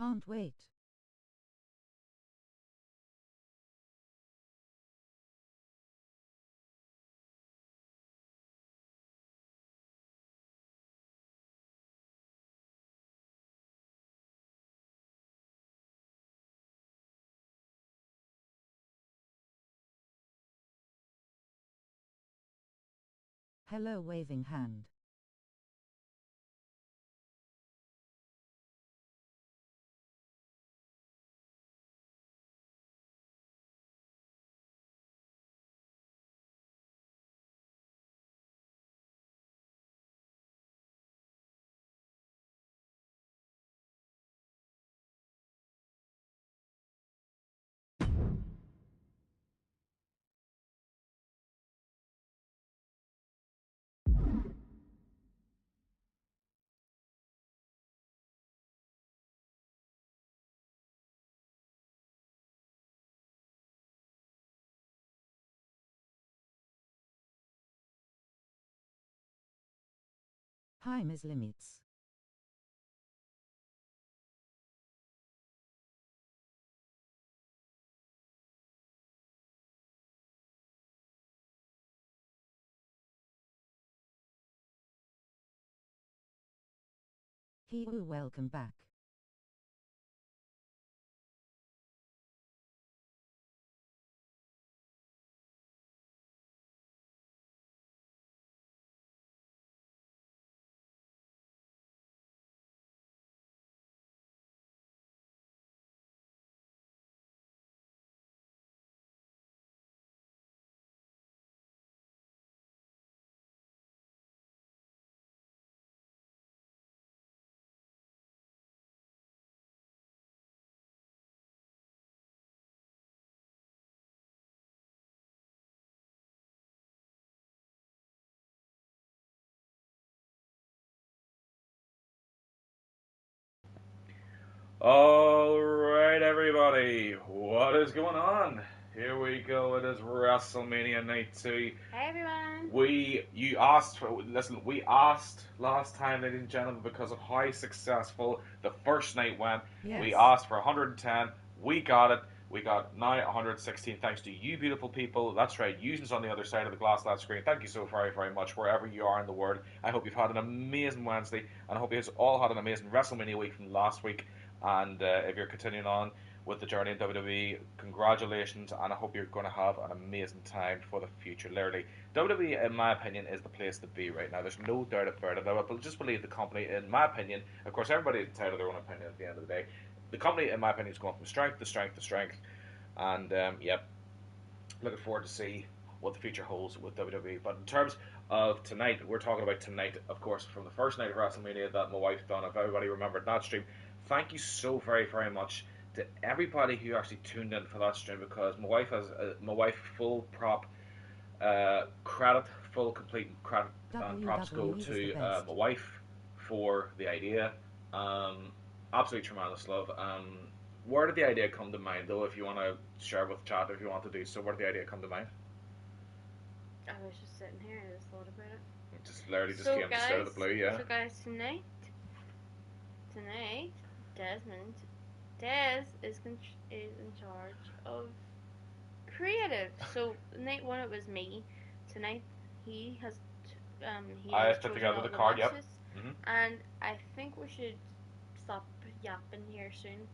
Can't wait. Hello, waving hand. Hi, Ms. Limits. Welcome back. Alright, everybody, what is going on? Here we go, it is Wrestlemania Night 2. Hi, everyone. You asked, we asked last time, ladies and gentlemen, because of how successful the first night went. Yes. We asked for 110, we got it. We got now 116 thanks to you beautiful people. That's right, users on the other side of the glass lab screen. Thank you so very, very much wherever you are in the world. I hope you've had an amazing Wednesday, and I hope you've all had an amazing WrestleMania week from last week. And if you're continuing on with the journey in WWE, congratulations, and I hope you're going to have an amazing time for the future. Literally, WWE, in my opinion, is the place to be right now. There's no doubt about it. I just believe the company, in my opinion, of course, everybody's entitled to their own opinion at the end of the day. The company, in my opinion, is going from strength to strength to strength. And, yep, looking forward to see what the future holds with WWE. But in terms of tonight, we're talking about tonight, of course, from the first night of WrestleMania that my wife done. If everybody remembered that stream, thank you so very, very much to everybody who actually tuned in for that stream, because my wife full prop credit, full complete credit and props go to my wife for the idea. Absolutely tremendous love. Where did the idea come to mind, though? If you want to share with chat, if you want to do so, where did the idea come to mind? I was just sitting here and I just thought about it. It just literally just came just out of the blue, yeah. So guys, tonight, Des is in charge of creative. So night one it was me. Tonight he has I has put together the card, yep. And I think we should stop yapping here soon.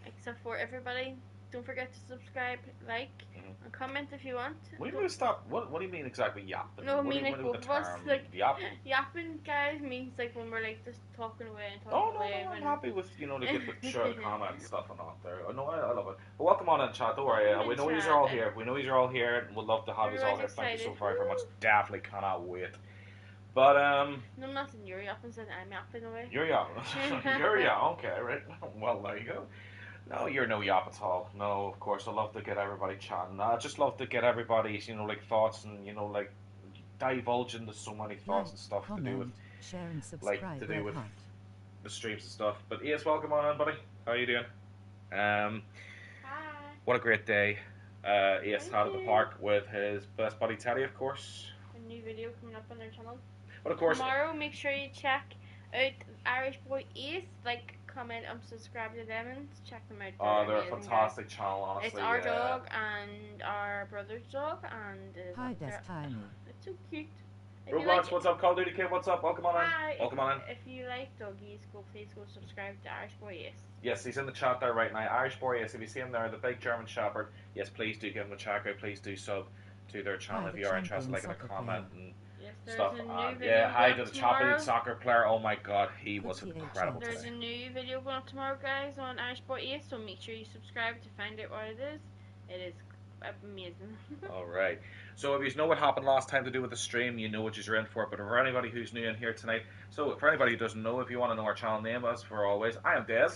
Except for everybody, don't forget to subscribe, like, and comment if you want. What do you mean stop? What do you mean exactly yapping? No, I mean like both of us. Like yapping, guys, means like when we're like just talking away and talking away. No, I'm happy with to get the show, the comment and stuff and all there. No, I love it. But welcome on in chat. Don't worry. We know you're all here. We know you're all here. We'd love to have you all here. Thank you so very, very much. Definitely cannot wait. But no, nothing. You're yapping, so I'm yapping away. You're yapping. You're yapping. Okay, right. Well, there you go. No, you're no yap at all. No, of course, I love to get everybody chatting. I just love to get everybody's, like thoughts and like divulge into so many thoughts and stuff to do with, share and subscribe, to do with the streams and stuff. But Ian, welcome on in, buddy. How are you doing? Hi. What a great day. Ace had at the park with his best buddy Teddy, of course. A new video coming up on their channel. But of course, tomorrow, make sure you check out Irish Boy Ace. Like, comment, and subscribe to them and check them out. They're a amazing, fantastic channel, guys. honestly. It's our dog and our brother's dog, and Hi, Des Tiny. it's so cute. If you Roblox, like- what's up? Call of Duty Kid, what's up? Welcome on in. Hi. Welcome on in. If you like doggies, please go subscribe to Irish Boy Ace. Yes, he's in the chat there right now. Irish Boy, yes, if you see him there, the big German Shepherd, yes, please do give him a check out. Please do sub to their channel Hi, if the you are interested, champion like in a soccer comment player. and Yes, there's stuff. a new And video yeah, hi going to up the champion tomorrow. soccer player. Oh my god, he was Good incredible THR. There's a today. new video going up tomorrow, guys, on Irish Boy Ace, so make sure you subscribe to find out what it is. It is amazing. Alright, so if you know what happened last time to do with the stream, you know what you're in for. But for anybody who's new in here tonight, so for anybody who doesn't know, if you want to know our channel name, as for always, I am Des.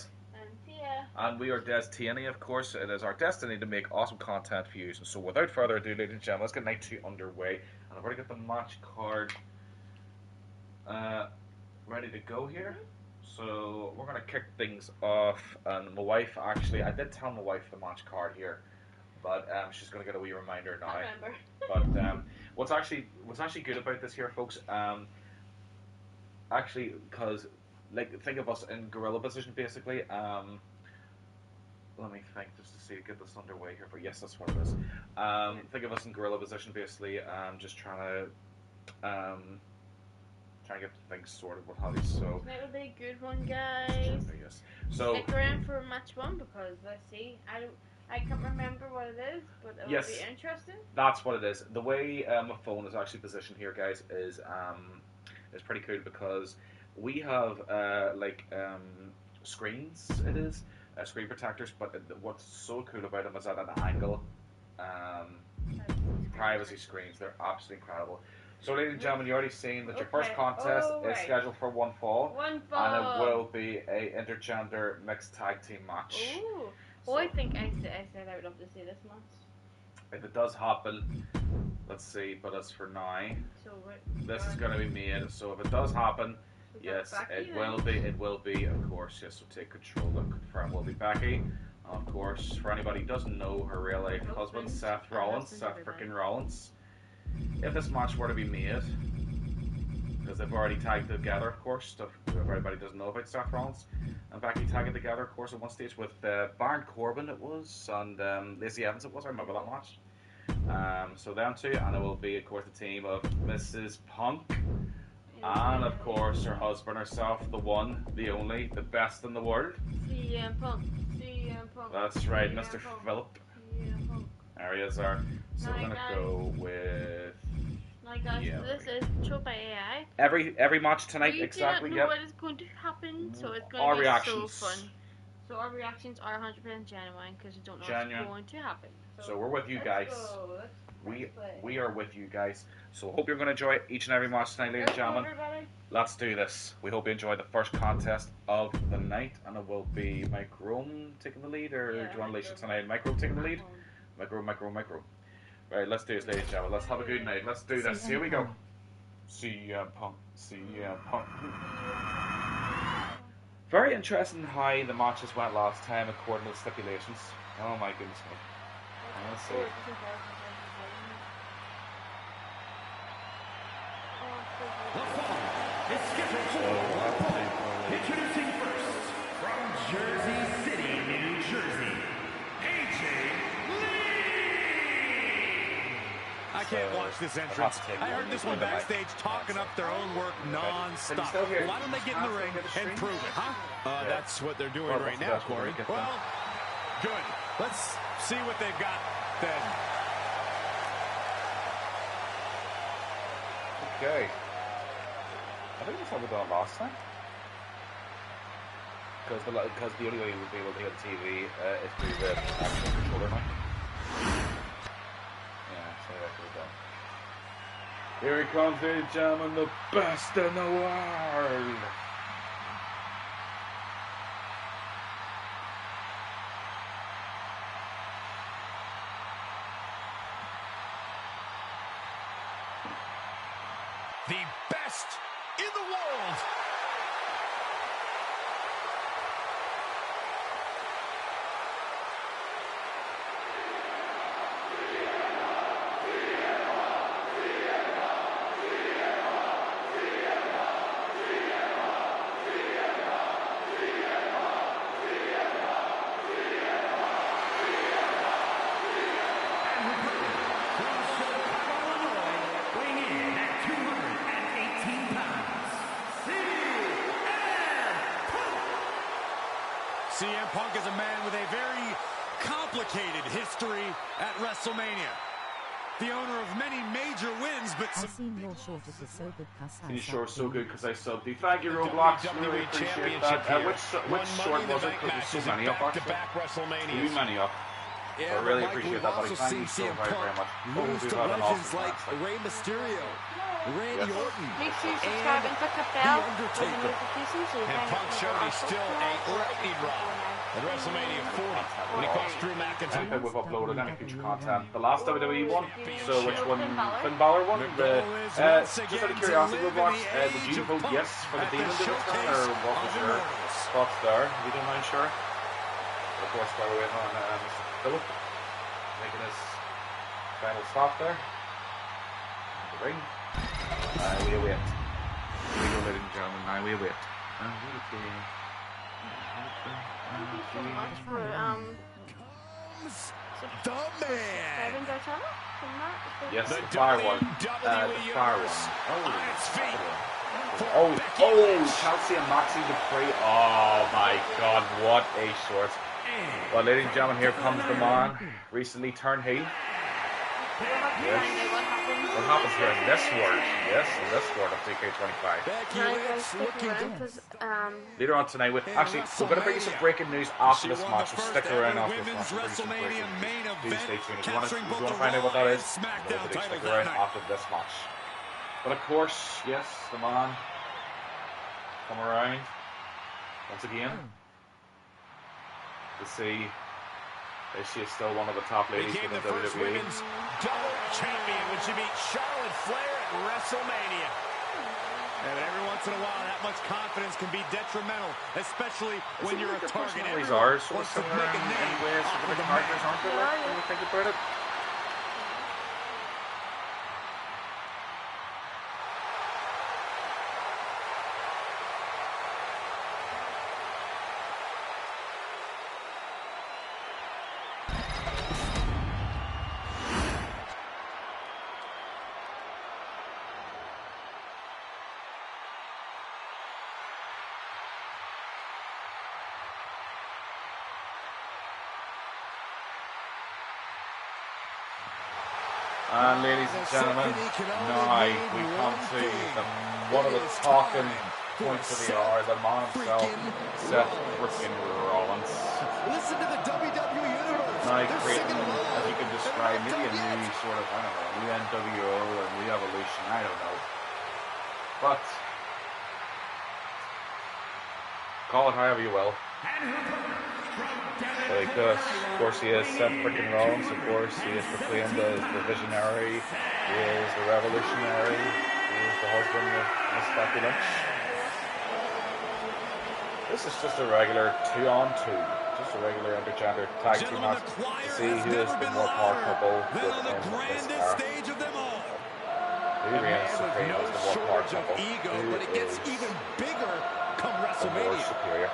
And we are Destiny, of course. It is our destiny to make awesome content for you. And so without further ado, ladies and gentlemen, let's get night 2 underway. And I've already got the match card ready to go here. So we're going to kick things off. And my wife, actually, I did tell my wife the match card here. But she's going to get a wee reminder now. I remember. But what's actually good about this here, folks, actually, because, like, think of us in gorilla position, basically. Let me think just to see, get this underway here. But yes, that's what it is. Think of us in gorilla position, basically. Just trying to get things sorted with Holly. So Tonight will be a good one, guys. yes. So Stick around for match 1 because let's see. I can't remember what it is, but it Yes. will be interesting. that's what it is. The way my phone is actually positioned here, guys, is pretty cool because we have screens. It is. Screen protectors, but what's so cool about them is at an angle. Privacy screens, they're absolutely incredible. So, ladies and gentlemen, you already seen that your first Okay. contest Oh, is right. scheduled for one fall, One and it ball. will be a intergender mixed tag team match. Ooh. So, Oh, I think I said I would love to see this match. if it does happen, let's see, but as for now, So this is going to be made. So if it does happen, yes, it will be. It will be, of course. Yes, so take control and confirm. Will be Becky. Of course, for anybody who doesn't know, her real life husband, Seth Rollins, Seth freaking Rollins. If this match were to be made, because they've already tagged together, of course, if everybody doesn't know about Seth Rollins and Becky tagging together, of course, at one stage with Baron Corbin, it was, and Lacey Evans, it was. I remember that match. So them two, and it will be, of course, the team of Mrs. Punk. And of course, her husband herself, the one, the only, the best in the world. CM Punk. CM Punk. That's right, CM Mr. Punk. Phillip. CM Punk. Areas are. So we're Night, gonna guys. go with Like guys, Yeah, this is controlled by AI. every match tonight. We Exactly. do not know Yep. what is going to happen, so it's Our going to be reactions. so fun. So our reactions are 100% genuine because we don't know Genuine. what's going to happen. So we're with you let's guys. go. Let's play. We are with you guys. So hope you're gonna enjoy each and every match tonight, ladies and Let's go, gentlemen. everybody. Let's do this. We hope you enjoy the first contest of the night, and it will be Microme taking the lead, or Yeah, do you want to lead it Microme. tonight? Microme taking the lead. Micro. Right, let's do this, ladies and gentlemen. Let's have a good night. Let's do this. Here we go. CM Punk. Very interesting how the matches went last time according to the stipulations. Oh my goodness me. Let's see. The following is scheduled for introducing first from Jersey City, New Jersey, AJ Lee. I can't watch this entrance. I heard this one backstage talking up their own work non-stop. still hear- Why don't they get in the ring and prove it, huh? That's what they're doing Well, right that's now, what Corey. we get done. Well, good. Let's see what they've got then. Okay. I think that's how we done it last time. Because the only way we would be able to hear the TV is through the actual controller now. Yeah, so that's what we've done. Here he comes, ladies and gentlemen, the best in the world. The best in the world. the owner of many major wins, but I seen your short is so good cause I Finish subbed short so you. good because I subbed you. Thank you, Roblox. Really WWE appreciate Championship that. here. Which short was it? Because there's so many up, actually. Back-to-back WrestleManias. Too many up. Yeah, I really but Mike, appreciate we've that, buddy. also Thank seen you so CM very, very Punk much. lose We've to had an legends awesome like match. Rey Mysterio, Randy Yes. Orton, Make sure you subscribe and click the bell for the Undertaker. notifications so you And can Punk showed he's still a lightning rod at WrestleMania 40 when he cost Drew I think McIntyre. that we've uploaded any future content. The last WWE one. So which one? Finn Balor? Finn Balor one. The The, goal is once just again out of to curiosity, live in Roblox, the did age you of vote Punk yes for the at the Demon to return, showcase or what was of your Immortals. thoughts there? If you don't mind, sure. Of course, by the way, on Mr. Phillip making his final stop there. In the ring. We await. We go, ladies and gentlemen. Now we await. Thank you so much for The man. subscribing to our channel. From that, Yes, The the fire one. WWE The fire one. Universe on its feet. Oh, Chelsea and Moxie Dupree. Oh my God, what a short. Well, ladies and gentlemen, here comes the man. Recently turned heel. What happens here in this world? Yes, in this world of 2K25. Becky Now, guys, Lynch stick looking around because Later on tonight, actually, we're going to bring you some breaking news after this match. So stick around after this match. We'll bring you some breaking news. Please stay tuned. If you want to find out what that is, stick around after this match. But of course, yes, the man come around once again to see if she is still one of the top ladies in became the the first WWE. women's double champion when she beat Charlotte Flair at WrestleMania. Yeah, but every once in a while, that much confidence can be detrimental, especially when you're a target. Personalities Everyone are sort of wants to similar make a in name many ways off to of the the characters, man. aren't they? Like, when you think about it. And ladies and gentlemen, now we come to one of the talking points of the hour, the man himself, Seth freaking Rollins. Listen to the WWE Universe. Now They're creating, singing along. as you can describe, maybe a new sort of, I don't know, new NWO or new evolution, I don't know. But, call it however you will. Because, of course, he is Seth freaking Rollins. Of course, he is proclaimed as the visionary. He is the revolutionary. He is the husband of Miss Becky Lynch. This is just a regular 2-on-2. Just a regular intergender tag team match to see who is the more power couple within this era. Who reigns supreme as the more power couple? Who is even bigger come the more WrestleMania. superior?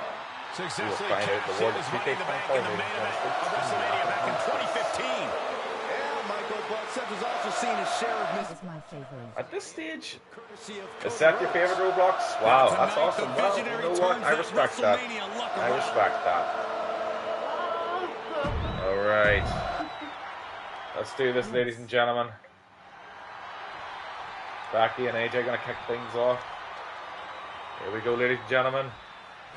Successfully find out the cashed word in as is running the back in the main event of WrestleMania back in 2015. Yeah, Michael, but Seth has also seen his share of This is my favorite. At this stage, courtesy of is that your favorite Roblox? Wow, that's awesome. Well, you know what? I respect that. I respect that. Alright. Let's do this, ladies and gentlemen. Becky and AJ are going to kick things off. Here we go, ladies and gentlemen.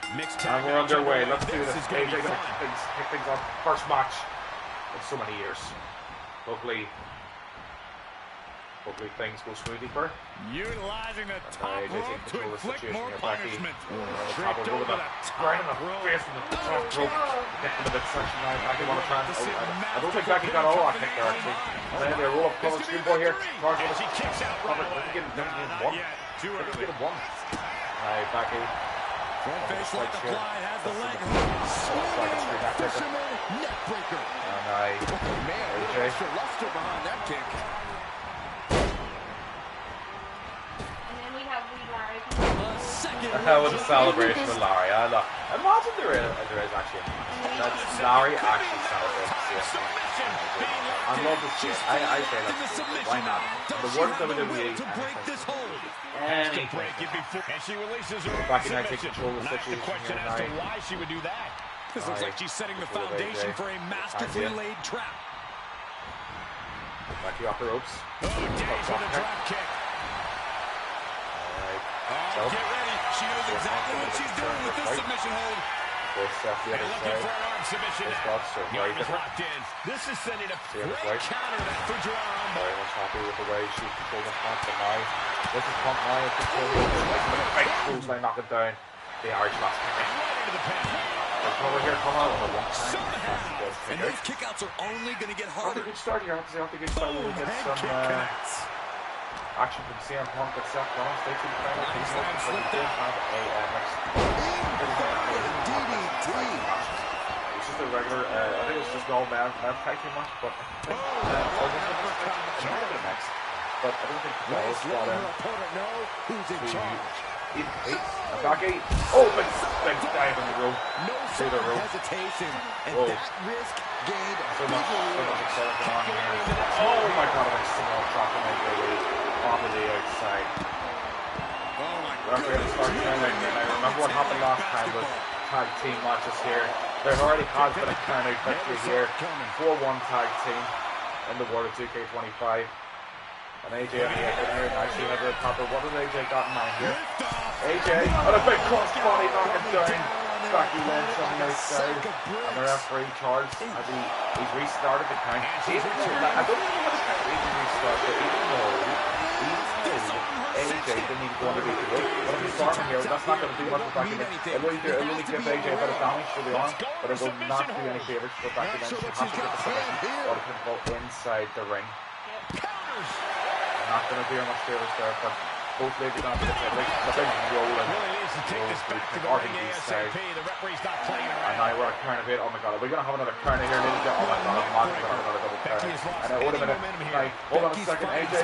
And we're underway. Let's do this. AJ going to kick things off. First match in so many years. Hopefully things go smoothly for her. Utilizing the top AJ rope taking to control of the inflict situation more here. Becky punishment. Tripped over the right in the face from the top rope. Hit the midsection now. Becky want to try and... I don't think Becky got all that kick there, actually. And then they roll up cover screen boy here. And she kicks out right away. Didn't one. Too early. Didn't get one. Right, Becky. Front face like a fly, has the leg. Fisherman neck breaker. And Man, AJ. extra luster behind that kick. And then we have Wee Larry. A second. That was a celebration with Larry. Imagine there is actually a match. That Larry actually celebrates. Submission. I love this shit. I say that. Why not? The word WWE. To break this hold. Anything. Break it before. And she releases her Back in own 19 submission. control the Now the situation question here as to tonight. why she would do that. This looks like she's setting the Before foundation AJ. for a masterfully Idea. laid trap. Back Becky off the ropes. Oh, Denny's with a drop kick. Alright. Oh, get ready. She knows exactly what she's doing with this submission hold. There's Seth the And other looking side. for an arm submission There's now. Bucks, so The very arm is different. locked in. This is sending a See how it's great right? counter to that Fujiwara armbar. Very much happy with the way she controlled the Punk, but now this is Punk now. It's controlling the big clothesline, knock it down. The Irish Mask kick. And right into the pin. Over here, come out with a one time. Somehow. And those kickouts are only going to get Off the harder. good start here. Off the good start. We'll get Head some kick connects. action from CM Punk and Seth Rollins. Stay tuned for the Nice line slip we did down. have a next. DDT. It's just a regular, I think it's just all man tag team match, but I think, or this might have been next. But I don't think the Nice Balls got letting in her opponent know who's in charge. Becky. Oh, big dive in the rope. No Through the second rope. hesitation. And Whoa. that risk gained So much excitement going on here. Oh my god, I'm still dropping my baby onto the outside. Oh my Referee at the start counting, and I remember what happened last time with tag team matches here. There already has been a count out victory here. 4-1 tag team in the world of 2K25. And AJ on the end here, nicely over the top. What has AJ got in mind here? AJ, on a big cross body, knocking down Becky Lynch on the outside. And the referee charged as he's restarted the count. Even though, I don't know how the count really restarted, but even though AJ didn't even go under the rope. But if he's farming here, that's not going to do much for Becky Lynch. It will only give AJ a bit of damage to the arm, but it will not do any favours for Becky Lynch. She has to get the submission or the pinfall inside the ring. Not going to do her much favours there, but both ladies on the big roll and Really needs to take this back to the ring ASAP. The referee's not playing and around. now we're at turn of it. Oh my god, are we going to have another turn here? Ladies? Oh my god, I'm going to have another double turn. And wait a minute. Now, hold on a second, AJ.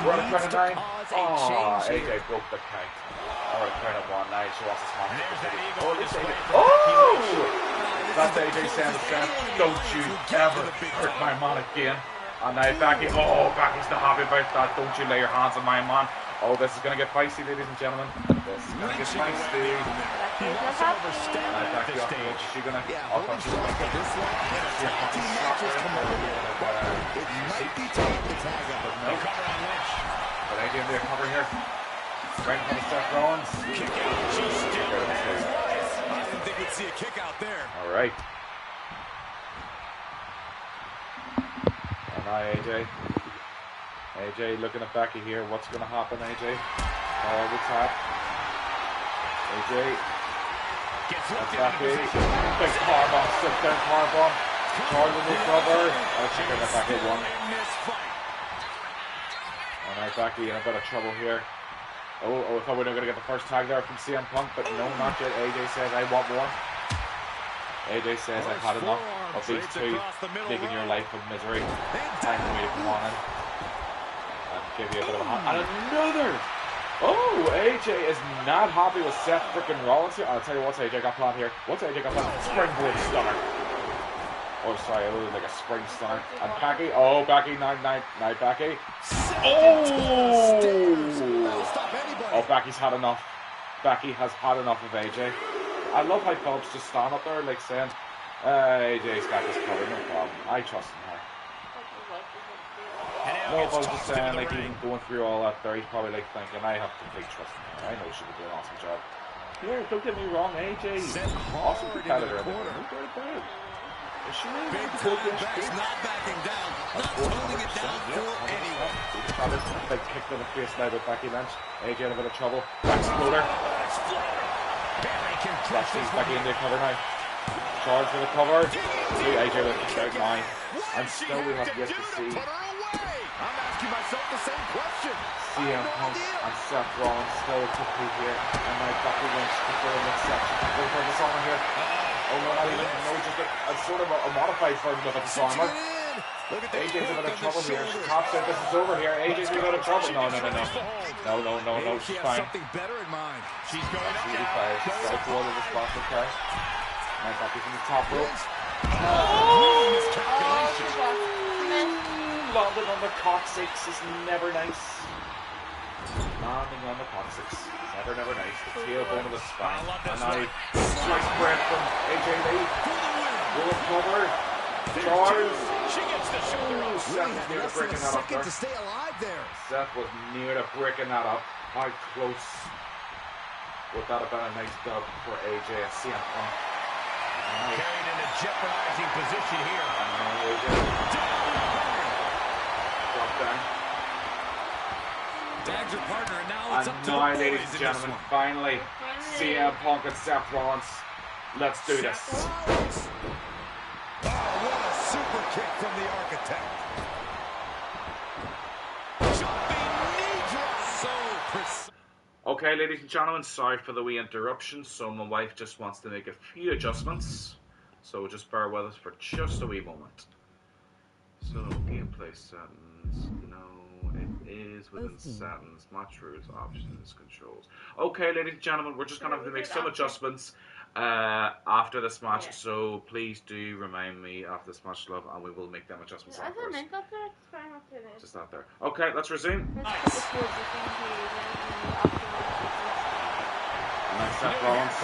We're on a turn of 9. Oh, AJ broke the count. We're at a turn of 1 now. She wants to smash And there's that ego Oh, on this display. AJ. Oh! That's AJ saying the same. Don't you ever hurt my man again. And now Becky, Becky's not happy about that. Don't you lay your hands on my man. Oh, this is going to get feisty, ladies and gentlemen. This is going to get feisty. Becky's not happy. Now Becky off the rope. Is she going to... Yeah, Oh, only she's going to for this long. Tag team matches come up. It might be time to tag out. no. No cover on Lynch. But AJ in there cover here. Right in front of Seth Rollins. Kick out. She's still there. I didn't think we'd see a kick out there. All right. And now AJ. AJ looking at Becky here. What's going to happen, AJ? Oh, the tap. AJ. Gets And locked Becky. into position. Big powerbomb. Sit down powerbomb. Charge in the cover. Oh, she got back at one. In this fight. And now Becky in a bit of trouble here. Oh, I thought we were going to get the first tag there from CM Punk, but no, not yet. AJ says, I want more. AJ says, I've had enough of these two making your life a misery. Time for me to come on in and give you a bit of a hand. And another! Oh, AJ is not happy with Seth freaking Rollins here. I'll tell you what's AJ got planned here. What's AJ got planned? Springboard stunner. Oh, sorry, it was like a spring stunner. And Becky, oh, Becky, now Becky. Oh! Oh, Becky's had enough. Becky has had enough of AJ. I love how Phillips just stand up there like saying, AJ's got this covered, no problem. I trust in her. No, but I was just saying, like, even going through all that there, he's probably like thinking, I have complete trust in her. I know she could do an awesome job. Yeah, don't get me wrong, AJ. Awesome competitor. Is she really Big time Beck's not backing down, not holding it down for anyone. Big kick to the face now with Becky Lynch. AJ in a bit of trouble. Exploder. Becky in the cover now. Charge for the cover. See AJ with the shout now. And still we have yet to see I'm asking myself the same question. CM Punk and Seth Rollins still complete here. And now Becky Lynch for the next section. Go for the song here. Oh no, not even, no, just a sort of a modified version of a disarmer. AJ's in a bit of trouble here. She tops out, this is over here. AJ's in a bit of trouble. No, she's fine. Something better in mind. She's going up She's now. fine. She's got a quarter of the spot, okay. Now Becky's from the top rope. Landing on the coccyx is never nice. Landing on the coccyx is never nice. The tailbone of the spine. And now strike breath from AJ Lee. Will cover. Charles. She gets the shoulder up. Seth was near to breaking that up there. To stay alive there. Seth was near to breaking that up. How close would that have been? A nice dub for AJ and CM Punk. Carried in a jeopardizing position here. AJ. Drop down. Tags her partner, and now it's up to the now, boys ladies in and this gentlemen, one. finally, CM Punk and Seth Rollins. Let's do this. Oh, what a super kick from the Architect. Jumping knee drop. So precise. Okay, ladies and gentlemen, sorry for the wee interruption. So my wife just wants to make a few adjustments. So just bear with us for just a wee moment. So, gameplay settings. No, it is within settings. Match rules, options, controls. Okay, ladies and gentlemen, we're just going to have to make some adjustments after this match. Yeah. So please do remind me after this match, love, and we will make them adjustments As I afterwards. meant up there, it's fine up to this. Just not there. Okay, let's resume. Let's put the towards the thing here, and Nice Seth Rollins.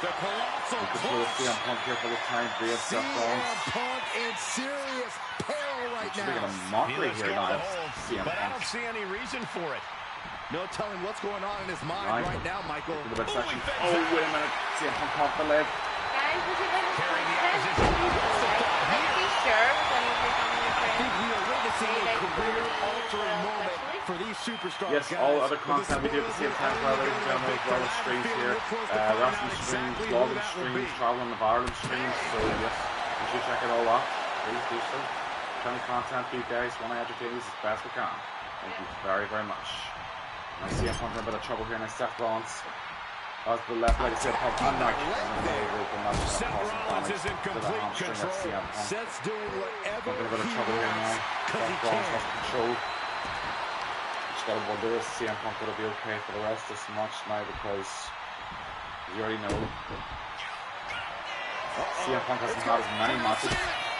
The colossal Control CM Punk here for the time being. Seth Rollins. Punk in serious peril right He's making a now. mockery He's here going now. to hold, CM but I Punk. don't see any reason for it. No telling what's going on in his mind Right. right now, Michael. To the midsection. Holy Oh, wait a minute. CM Punk caught the leg. Guys, would you like to Carrying the let's opposition. be sure with any of your family I friends. think we are witnessing a Like, career-altering moment especially. for these superstars. Yes, guys. all other With content we do at the same time, well, ladies and gentlemen, as well as streams here, wrestling streams, vlogging streams, traveling of Ireland streams, so yes, you should check it all out. Please do so. Plenty of content for you guys, want to entertain you as best we can. Thank you very, very much. And I see I'm in a bit of trouble here, and I Seth Rollins. As the left leg, CM Punk unmarked, and then they open up Seth and cause some Rollins damage is in to the complete hamstring of control. CM Punk. Seth's doing whatever Punk in a bit of he trouble here now. wants, 'cause he Seth Rollins can. lost control. Just gotta wonder if CM Punk will be okay for the rest of this match now, because you already know CM Punk hasn't had as many matches.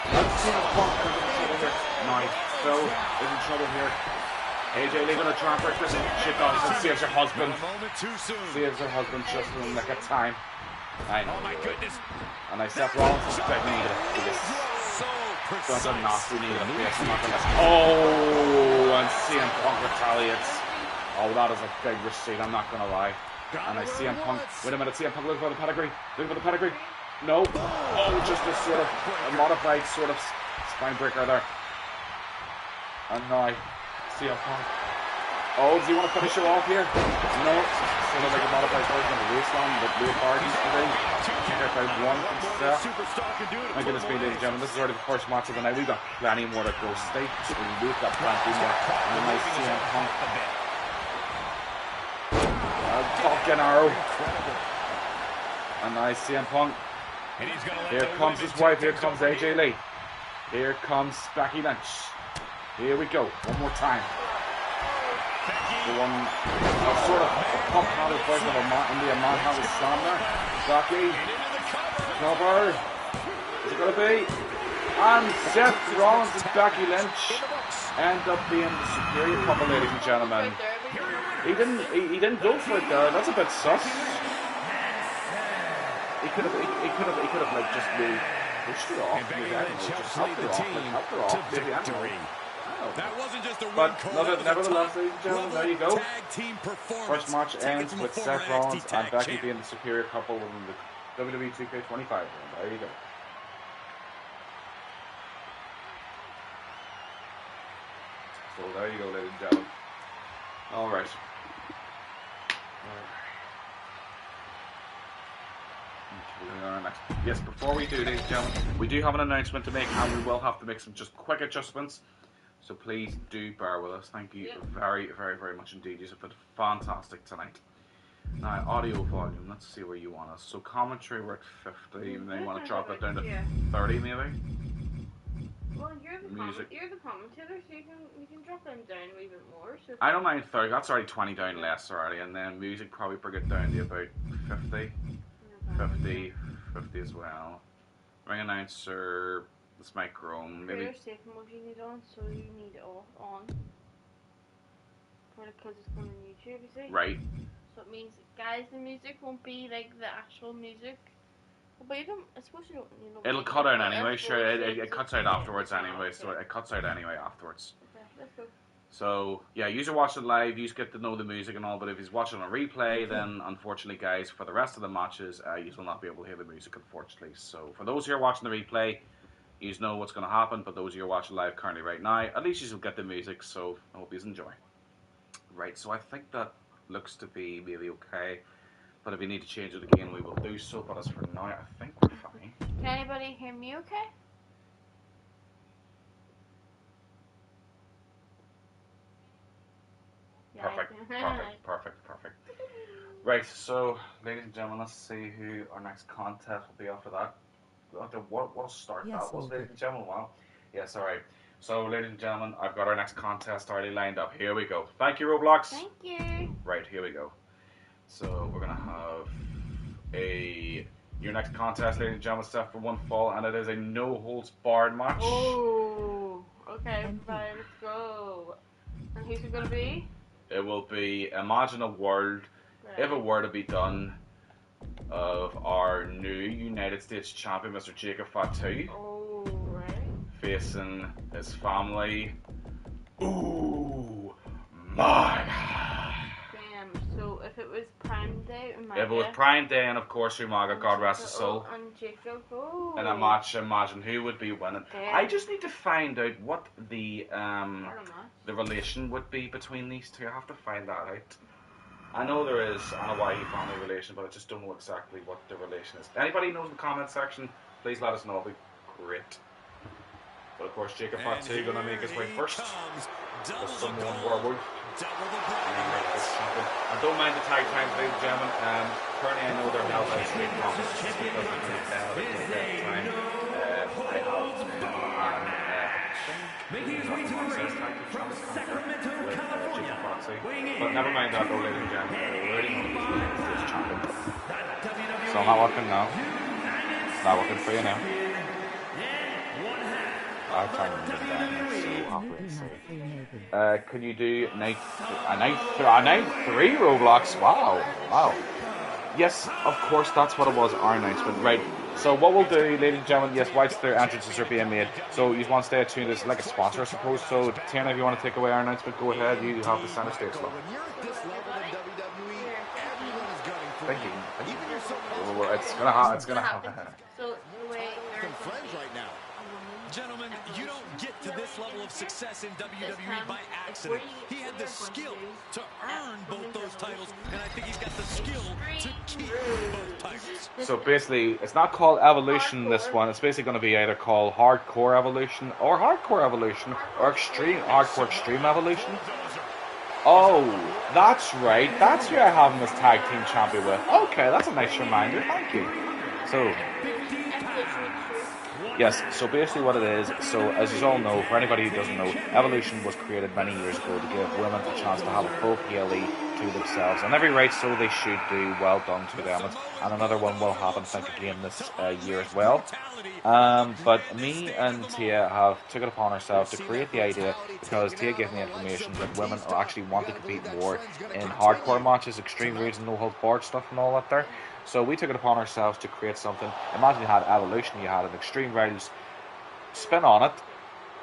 And CM Punk is in trouble here. Now Phil is in trouble here. AJ Lee gonna try and break this. She does, and saves her husband. A moment too soon. Saves her husband just in the nick of time. I know. Oh my goodness. And I Seth Rollins is begging me to do this. So That's a precise. nasty knee to the face. I'm not gonna. Oh, and CM Punk retaliates. Oh, that is a big receipt. I'm not gonna lie. And I CM Punk. Wait a minute, CM Punk looking for the pedigree. Looking for the pedigree. No. Oh, just a sort of a modified sort of spine breaker there. And now CM Punk. Oh, does he want to finish her off here? No. Sort of like a modified version of the waistline that Leopard used to be. If I won from Seth. My goodness me, ladies and gentlemen, this is already the first match of the night. We've got plenty more to go. Stay tuned. We've got plenty more. And a nice CM Punk. Fucking arrow. And nice CM Punk. Here comes his wife. Here comes AJ Lee. Here comes Becky Lynch. Here we go. One more time. The one, sort of a pump handle version of a India manhandle slam there. Becky. Cover. Is it going to be? And Seth Rollins and Becky Lynch end up being the superior couple, ladies and gentlemen. He didn't go for it there. That's a bit sus. He could have like just really pushed it off. And Becky Lynch helps lead the team to victory. That wasn't just a win. But nevertheless, ladies and gentlemen, there you go. Tag team performance. First match Taken ends from a with former Seth Rollins NXT and tag Becky champ. being the superior couple in the WWE2K25 room. There you go. So there you go, ladies and gentlemen. All right. Yes, before we do, ladies and gentlemen, we do have an announcement to make, and we will have to make some just quick adjustments. So please do bear with us. Thank you very, very, very much indeed. You've been fantastic tonight. Now, audio volume. Let's see where you want us. So commentary, we're at 50. You may want to drop it down to 30, maybe. Well, Music. you're the commentator, so you can drop them down a wee bit more. So I don't mind 30. That's already 20 down less already. And then music, probably bring it down to about 50. 50 as well. Ring announcer, this microphone, maybe. Creator safe mode you need on, so you need it all on. Because it's going on YouTube, you see? Right. So it means, guys, the music won't be like the actual music But you don't. I suppose you don't. You know, It'll cut out anyway. Sure, it cuts out afterwards anyway. So it cuts out anyway afterwards. Okay, let's go. So yeah, you watch it live. You get to know the music and all. But if he's watching a replay, then unfortunately, guys, for the rest of the matches, you will not be able to hear the music, unfortunately. So for those who are watching the replay, you know what's going to happen. But those who are watching live currently right now, at least you will get the music. So I hope you enjoy. Right. So I think that looks to be maybe okay. But if we need to change it again, we will do so. But as for now, I think we're fine. Can anybody hear me okay? Yeah, Perfect. Right, so, ladies and gentlemen, let's see who our next contest will be after that. What a start Yes, that was, all ladies good. and gentlemen. Wow. Yes, alright. So, ladies and gentlemen, I've got our next contest already lined up. Here we go. Thank you, Roblox. Thank you. Right, here we go. So, we're going to have your next contest, ladies and gentlemen, set for one fall, and it is a no-holds-barred match. Oh, okay, everybody, let's go. And who's it gonna be? It will be, imagine a world, if it were to be done, of our new United States champion, Mr. Jacob Fatu, Oh, right. facing his family. Ooh, my God. Damn, so if it was Prime Day, If it was Prime Day, and of course Umaga, God rest his soul, and Jacob, oh. in a match, imagine who would be winning. Damn. I just need to find out what the Pardon me. relation would be between these two. I have to find that out. I know there is an Hawaii family relation, but I just don't know exactly what the relation is. Anybody knows in the comment section, please let us know. It'll be great. But of course, Jacob Fatu going to make his way first. The Samoan Werewolf. And don't mind the tag times, ladies and gentlemen. Currently, I know they're held by straight profits because they're going to have a time. Making his way to the ring from Sacramento, California. But never mind that, though, ladies and gentlemen. We already know he's this champion. So I'm not working now. It's not working for you now. I'll try and move that. So halfway. Can you do a night 3 Roblox? Wow. Yes, of course, that's what it was, our announcement. Right, so what we'll do, ladies and gentlemen, yes, whilst their entrances are being made, so you want to stay tuned, it's like a sponsor, I suppose. So, Tiana, if you want to take away our announcement, go ahead, you have the center stage slot. When you're at this level in WWE, everyone is gunning for Thank you. you. Even your so-called Well, it's gonna happen. So, the way Some friends right now. Gentlemen, you don't get to this level of success in WWE by accident. He had the skill to earn both those titles, and I think he's got the skill to keep both titles. So basically, it's not called Evolution, this one. It's basically going to be either called Hardcore Evolution, or Hardcore Evolution, or Hardcore Extreme Evolution. Oh, that's right. That's who I have him as tag team champion with. Okay, that's a nice reminder. Thank you. So, yes, so basically what it is, so as you all know, for anybody who doesn't know, Evolution was created many years ago to give women a chance to have a full PLE to themselves, and every right so they should do. Well done to them, and another one will happen, I think, again this year as well. But me and Tia have took it upon ourselves to create the idea, because Tia gave me information that women actually want to compete more in hardcore matches, extreme rules and no hold barred stuff and all that there. So we took it upon ourselves to create something. Imagine you had Evolution, you had an Extreme Rules spin on it.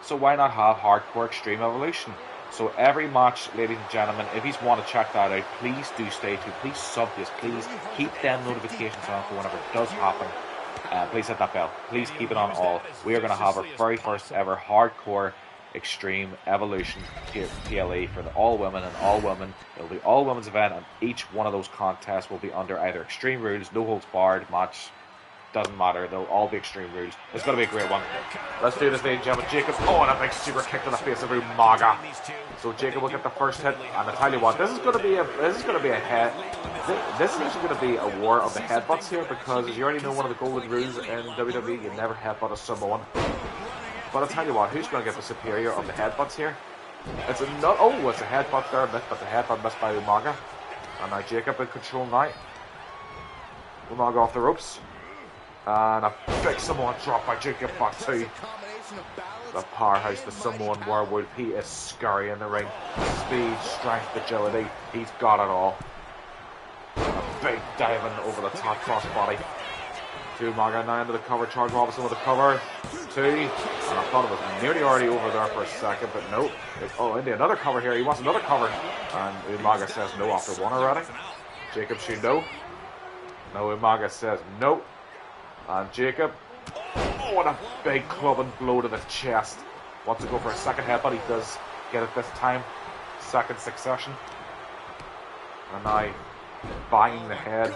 So why not have Hardcore Extreme Evolution? So every match, ladies and gentlemen, if you want to check that out, please do stay tuned. Please sub this. Please keep them notifications on for whenever it does happen. Please hit that bell. Please keep it on all. We are going to have our very first ever Hardcore Extreme Evolution PLE for the all women and all women. It'll be all women's event, and each one of those contests will be under either Extreme Rules, no holds barred match. Doesn't matter, they'll all be Extreme Rules. It's going to be a great one. Let's do this, ladies and gentlemen. Jacob, and a big super kick to the face of Umaga. So Jacob will get the first hit, and I tell you what, this is going to be a head. This is actually going to be a war of the headbutts here, because as you already know, one of the golden rules in WWE, you never headbutt a Samoan. But I'll tell you what, who's going to get the superior of the headbutts here? It's a headbutt there, but the headbutt missed by Umaga. And now Jacob in control now. Umaga off the ropes. And a big Samoan drop by Jacob Fatu. The powerhouse, the Samoan Werewolf. He is scary in the ring. Speed, strength, agility. He's got it all. A big diving over the top crossbody. to Umaga now into the cover. Charles Robinson with the cover. 2. And I thought it was nearly already over there for a second, but no. Into another cover here. He wants another cover. And Umaga says no after 1 already. Jacob should no. No, Umaga says no. And Jacob. Oh, what a big clubbing blow to the chest. Wants to go for a second headbutt. He does get it this time. Second succession. And now banging the head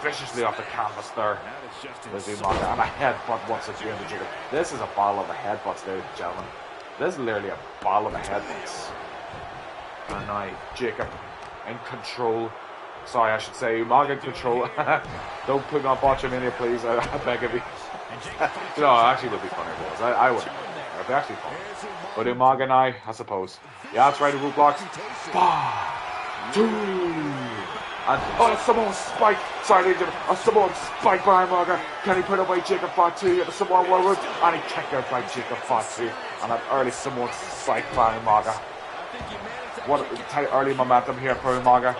viciously off the canvas there. There's Umaga. And a headbutt once again to Jacob. This is a battle of the headbutts, ladies and gentlemen. This is literally a battle of the headbutts. And now Jacob in control. Sorry, I should say Umaga in control. Don't put me on Botchamania, please. I beg of you. No, it actually would be funny if it was. I wouldn't. It would be actually funny. But Umaga now, I suppose. Yeah, that's right, the roadblocks. 5, 2. And, a Samoan spike. Sorry, ladies and gentlemen. A Samoan spike by Umaga. Can he put away Jacob Fatu at the Samoan Warwood? And he kicked out by Jacob Fatu. And an early Samoan spike by Umaga. What early momentum here for Umaga.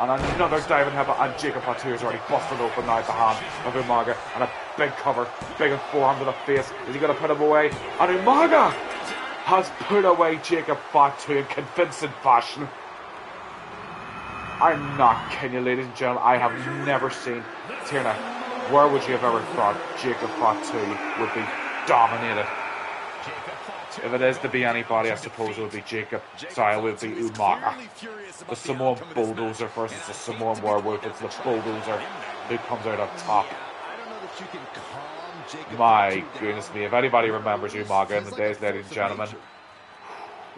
And another diving headbutt, and Jacob Fatu is already busted open now at the hand of Umaga. And a big cover, big and forehand to the face. Is he going to put him away? And Umaga has put away Jacob Fatu in convincing fashion. I'm not kidding you, ladies and gentlemen. I have never seen Tierna. Where would you have ever thought Jacob Fatu would be dominated? If it is to be anybody, I suppose it would be Jacob. Sorry, it would be Umaga. The Samoan Bulldozer versus the Samoan Werewolf. It's the Bulldozer who comes out on top. My goodness me. If anybody remembers Umaga in the days, ladies and gentlemen,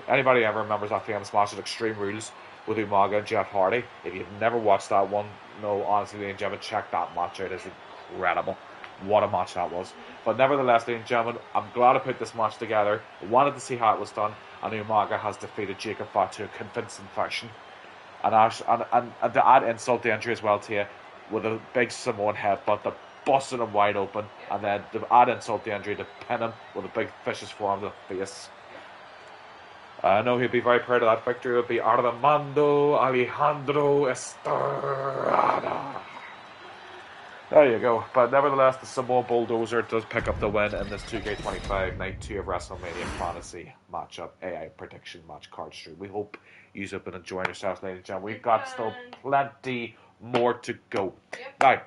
anybody ever remembers that famous match at Extreme Rules with Umaga and Jeff Hardy? If you've never watched that one, no, honestly, ladies and gentlemen, check that match out. It's incredible. What a match that was. But nevertheless, ladies and gentlemen, I'm glad I put this match together. I wanted to see how it was done. And Umaga has defeated Jacob Fatu in convincing fashion. And to add insult to injury as well to you, with a big Samoan headbutt that busted him wide open. And then to add insult to injury, to pin him with a big vicious forearm to the face. I know he'd be very proud of that victory. It would be Armando Alejandro Estrada. There you go. But nevertheless, the Samoan Bulldozer does pick up the win in this 2K25 Night 2 of WrestleMania Fantasy Matchup AI Prediction Match Card Stream. We hope you have been enjoying yourselves, ladies and gentlemen. We've got still plenty more to go. Yep. Now,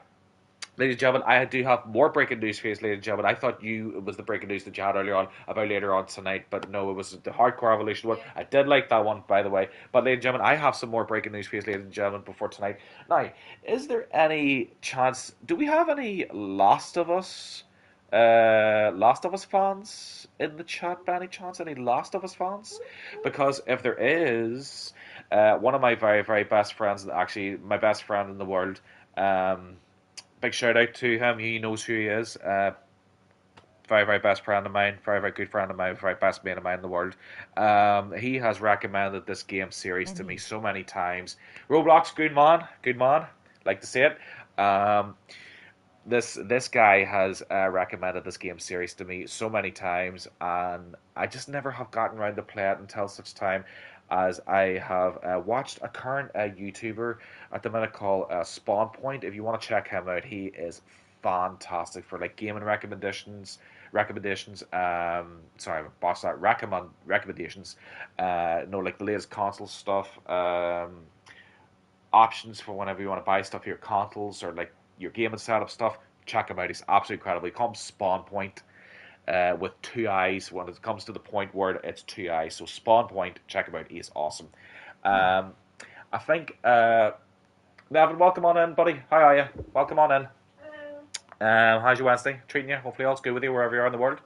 ladies and gentlemen, I do have more breaking news for you, ladies and gentlemen. I thought it was the breaking news that you had earlier on about later on tonight, but no, it was the Hardcore Evolution one. I did like that one, by the way. But ladies and gentlemen, I have some more breaking news for you, ladies and gentlemen, before tonight. Now, is there any chance? Do we have any Last of Us fans in the chat? By any chance, any Last of Us fans? Because if there is, one of my very, very best friends, actually my best friend in the world, big shout out to him. He knows who he is. Very, very best friend of mine. Very, very good friend of mine. Very best mate of mine in the world. He has recommended this game series to me so many times. Roblox, good man. Good man. Like to see it. This guy has recommended this game series to me so many times, and I just never have gotten around to play it until such time as I have watched a current YouTuber at the minute called Spawn Point. If you want to check him out, he is fantastic for like gaming recommendations. Recommendations. Like the latest console stuff. Options for whenever you want to buy stuff for your consoles or like your gaming setup stuff. Check him out. He's absolutely incredible. He comes Spawn Point. With 2 eyes when it comes to the point word, it's 2 eyes. So Spawn Point, check him out. He's awesome. I think Nevin, welcome on in, buddy. How are you? Welcome on in. Hello. How's your Wednesday treating you? Hopefully all's good with you wherever you are in the world.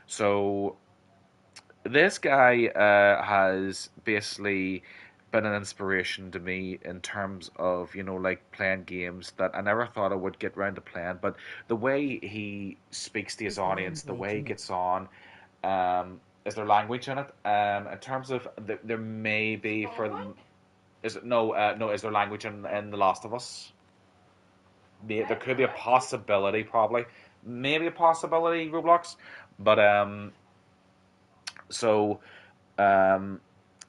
So this guy has basically been an inspiration to me in terms of, like playing games that I never thought I would get around to playing. But the way he speaks to his audience, the way he gets on, is there language in it? In terms of there may be is there language in The Last of Us? There could be a possibility, probably, maybe a possibility, Roblox, but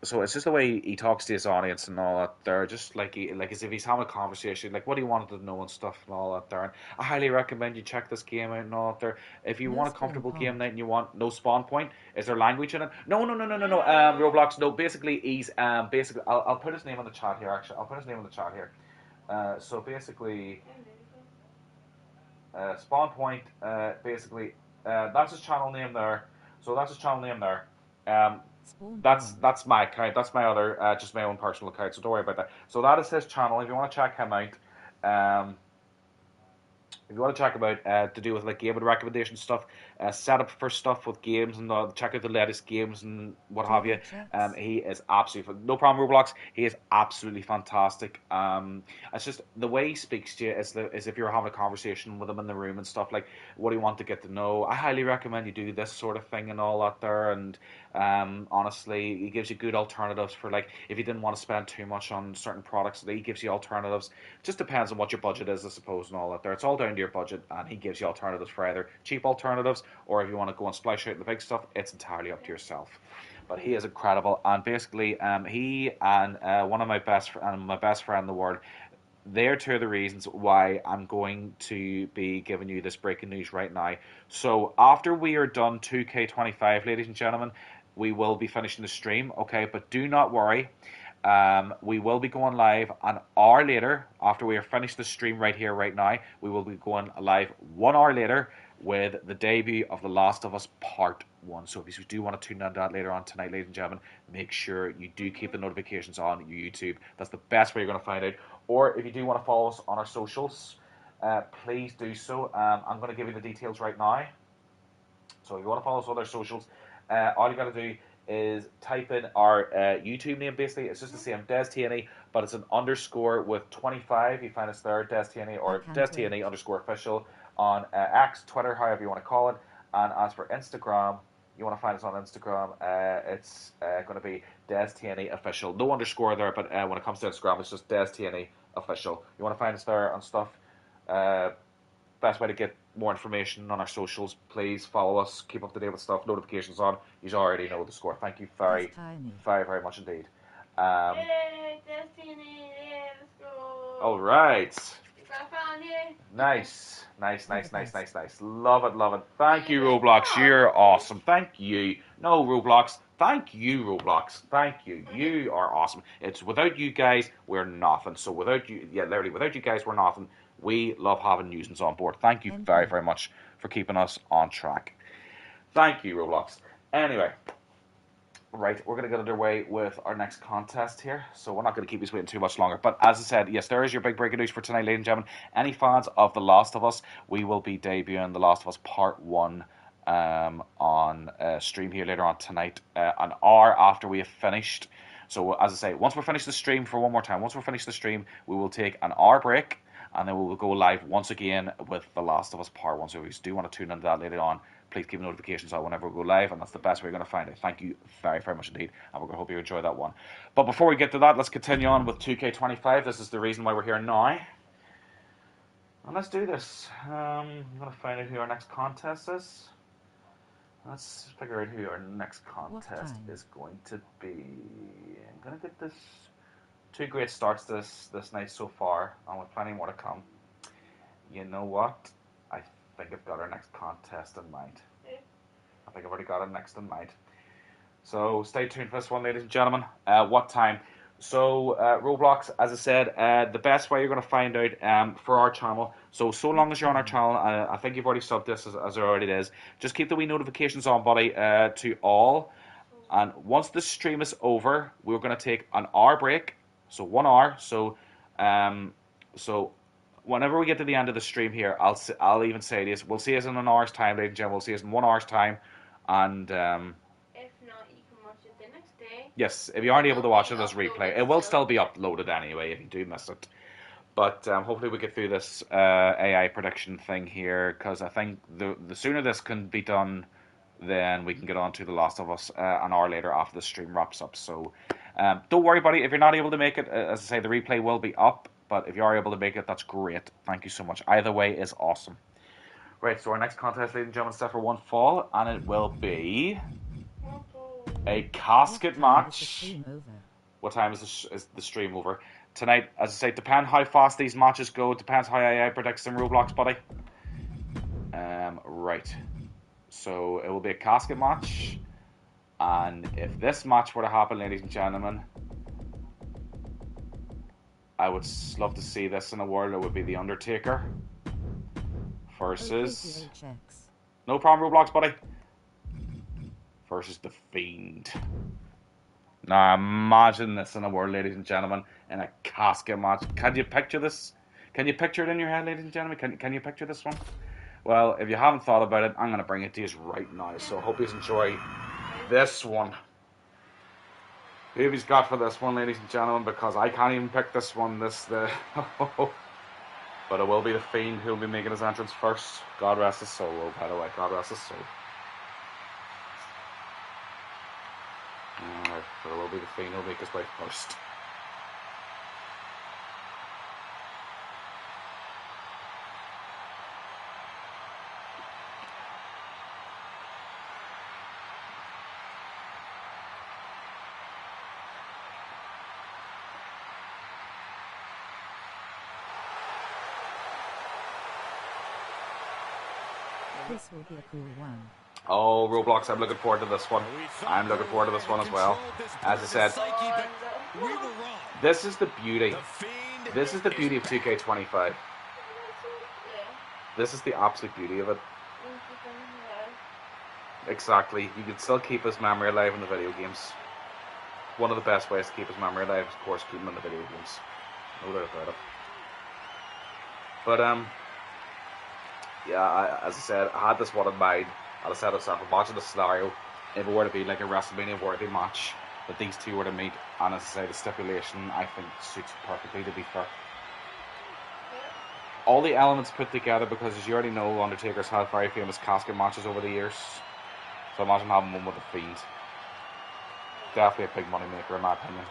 So it's just the way he talks to his audience and all that. They're just like as if he's having a conversation, like what he wanted to know and stuff and all that. There, and I highly recommend you check this game out and all that. There, if you No want a spawn comfortable point. game night and you want no spawn point, is there language in it? No. Roblox. No, basically he's basically I'll put his name on the chat here. Actually, I'll put his name on the chat here. So basically, spawn point. Basically, that's his channel name there. So that's his channel name there. Spawn That's point. that's my account. That's my other, just my own personal account. So don't worry about that. So that is his channel. If you want to check him out, if you want to check him out, to do with like gaming recommendation stuff, setup for stuff with games and check out the latest games and what have you. He is absolutely no problem. Roblox. He is absolutely fantastic. It's just the way he speaks to you is if you're having a conversation with him in the room and stuff like what do you want to get to know. I highly recommend you do this sort of thing and all that there. And honestly, he gives you good alternatives for like if you didn't want to spend too much on certain products. He gives you alternatives. It just depends on what your budget is, I suppose, and all that there. It's all down to your budget, and he gives you alternatives for either cheap alternatives or if you want to go and splash out the big stuff, it's entirely up to yourself. But he is incredible, and basically, he and one of my best friend in the world, they're two of the reasons why I'm going to be giving you this breaking news right now. So after we are done 2K25, ladies and gentlemen, we will be finishing the stream, okay? But do not worry. We will be going live an hour later after we are finished the stream right here, right now. We will be going live 1 hour later with the debut of The Last of Us Part 1. So if you do want to tune in that later on tonight, ladies and gentlemen, make sure you do keep the notifications on your YouTube. That's the best way you're going to find out. Or if you do want to follow us on our socials, please do so. I'm going to give you the details right now. So if you want to follow us on our socials, all you got to do is type in our YouTube name. Basically, it's just the same, DesTNA, but it's an underscore with 25. You find us there, DesTNA or DesTNA underscore official on X, Twitter, however you want to call it. And as for Instagram, you want to find us on Instagram, it's going to be DesTNA official. No underscore there, but when it comes to Instagram, it's just DesTNA official. You want to find us there on stuff. Best way to get more information on our socials, please follow us, keep up to date with stuff, notifications on. You already know the score. Thank you very, very much indeed. Yay, Destiny, yeah, let's go. All right. You got found here. Nice. Love it. Thank you, Roblox. You're awesome. Thank you. No, Roblox. Thank you, Roblox. Thank you. You are awesome. It's without you guys, we're nothing. So without you, literally, without you guys, we're nothing. We love having nuisance on board. Thank you very, very much for keeping us on track. Thank you, Roblox. Anyway, right, we're going to get underway with our next contest here. So we're not going to keep you waiting too much longer. But as I said, yes, there is your big breaking news for tonight, ladies and gentlemen. Any fans of The Last of Us, we will be debuting The Last of Us Part 1 on stream here later on tonight, an hour after we have finished. So as I say, once we're finished the stream, for one more time, once we're finished the stream, we will take an hour break. And then we will go live once again with The Last of Us Part 1. So if you do want to tune into that later on, please keep notifications on whenever we go live. And that's the best way you're going to find it. Thank you very, very much indeed. And we're going to hope you enjoy that one. But before we get to that, let's continue on with 2K25. This is the reason why we're here now. And let's do this. I'm going to find out who our next contest is. Let's figure out who our next contest is going to be. I'm going to get this... 2 great starts this night so far, and with plenty more to come. You know what? I think I've got our next contest in mind. I think I've already got it next in mind. So stay tuned for this one, ladies and gentlemen. What time? So Roblox, as I said, the best way you're going to find out for our channel. So long as you're on our channel, I think you've already subbed this as it already is. Just keep the wee notifications on, buddy, to all. And once the stream is over, we're going to take an hour break. So 1 hour. So whenever we get to the end of the stream here, I'll even say this. We'll see us in an hour's time, ladies and gentlemen. We'll see us in 1 hour's time. And if not, you can watch it the next day. Yes, if you aren't able to watch it as replay, it will still be uploaded anyway if you do miss it. But hopefully we get through this AI prediction thing here, because I think the sooner this can be done, then we can get on to The Last of Us an hour later after the stream wraps up. So don't worry, buddy. If you're not able to make it, as I say, the replay will be up. But if you are able to make it, that's great. Thank you so much. Either way is awesome. Right, so our next contest, ladies and gentlemen, is set for one fall, and it will be... A casket match. Stream over. What time is the stream over? Tonight, as I say, depends how fast these matches go. Depends how AI predicts them Roblox, buddy. Right. So it will be a casket match. And if this match were to happen, ladies and gentlemen, I would love to see this in a world. It would be The Undertaker versus... No problem, Roblox, buddy. Versus The Fiend. Now imagine this in a world, ladies and gentlemen, in a casket match. Can you picture this? Can you picture it in your head, ladies and gentlemen? Can you picture this one? Well, if you haven't thought about it, I'm going to bring it to you right now. So I hope you enjoy this one. Who's got for this one, ladies and gentlemen, because I can't even pick this one. But it will be The Fiend who will be making his entrance first. God rest his soul, oh, by the way. God rest his soul. Alright, but it will be The Fiend who will make his way first. This will be a cool one. Oh, Roblox, I'm looking forward to this one. I'm looking forward to this one as well. As I said, this is the beauty. This is the beauty of 2K25. This is the absolute beauty of it. Exactly. You can still keep his memory alive in the video games. One of the best ways to keep his memory alive is, of course, keep him in the video games. No doubt about it. But, yeah, as I said, I had this one in mind. And I said to myself, I'm watching the scenario, if it were to be like a WrestleMania worthy match, that these two were to meet, and as I say, the stipulation, I think, suits perfectly, to be fair. All the elements put together, because as you already know, Undertaker's had very famous casket matches over the years. So imagine having one with The Fiend. Definitely a big money maker, in my opinion.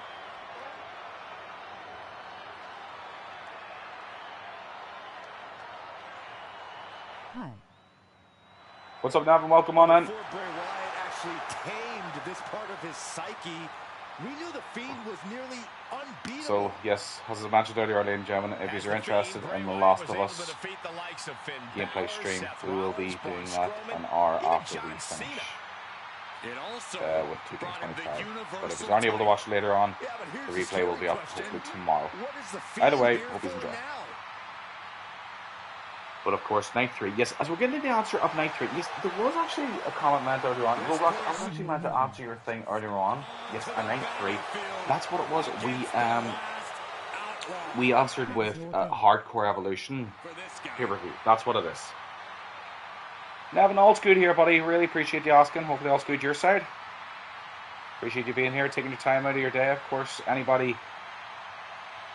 Hi. What's up, Nevin? Welcome on in. Before Bray Wyatt actually tamed this part of his psyche, we knew The Fiend was nearly unbeatable. So, yes, as I mentioned earlier, ladies and gentlemen, if you're interested in The Last of Us gameplay stream, we will be doing that an hour after we finish with 2K25. But if you aren't able to watch later on, the replay will be up hopefully tomorrow. Either way, hope you enjoy. But of course, Night 3. Yes, as we're getting to the answer of Night 3, yes, there was actually a comment meant earlier on. Roblox, I was actually meant to answer your thing earlier on. Yes, a Night 3. That's what it was. We answered with Hardcore Evolution pay-per-view. That's what it is. Nevin, all's good here, buddy. Really appreciate you asking. Hopefully all's good your side. Appreciate you being here, taking your time out of your day. Of course, anybody...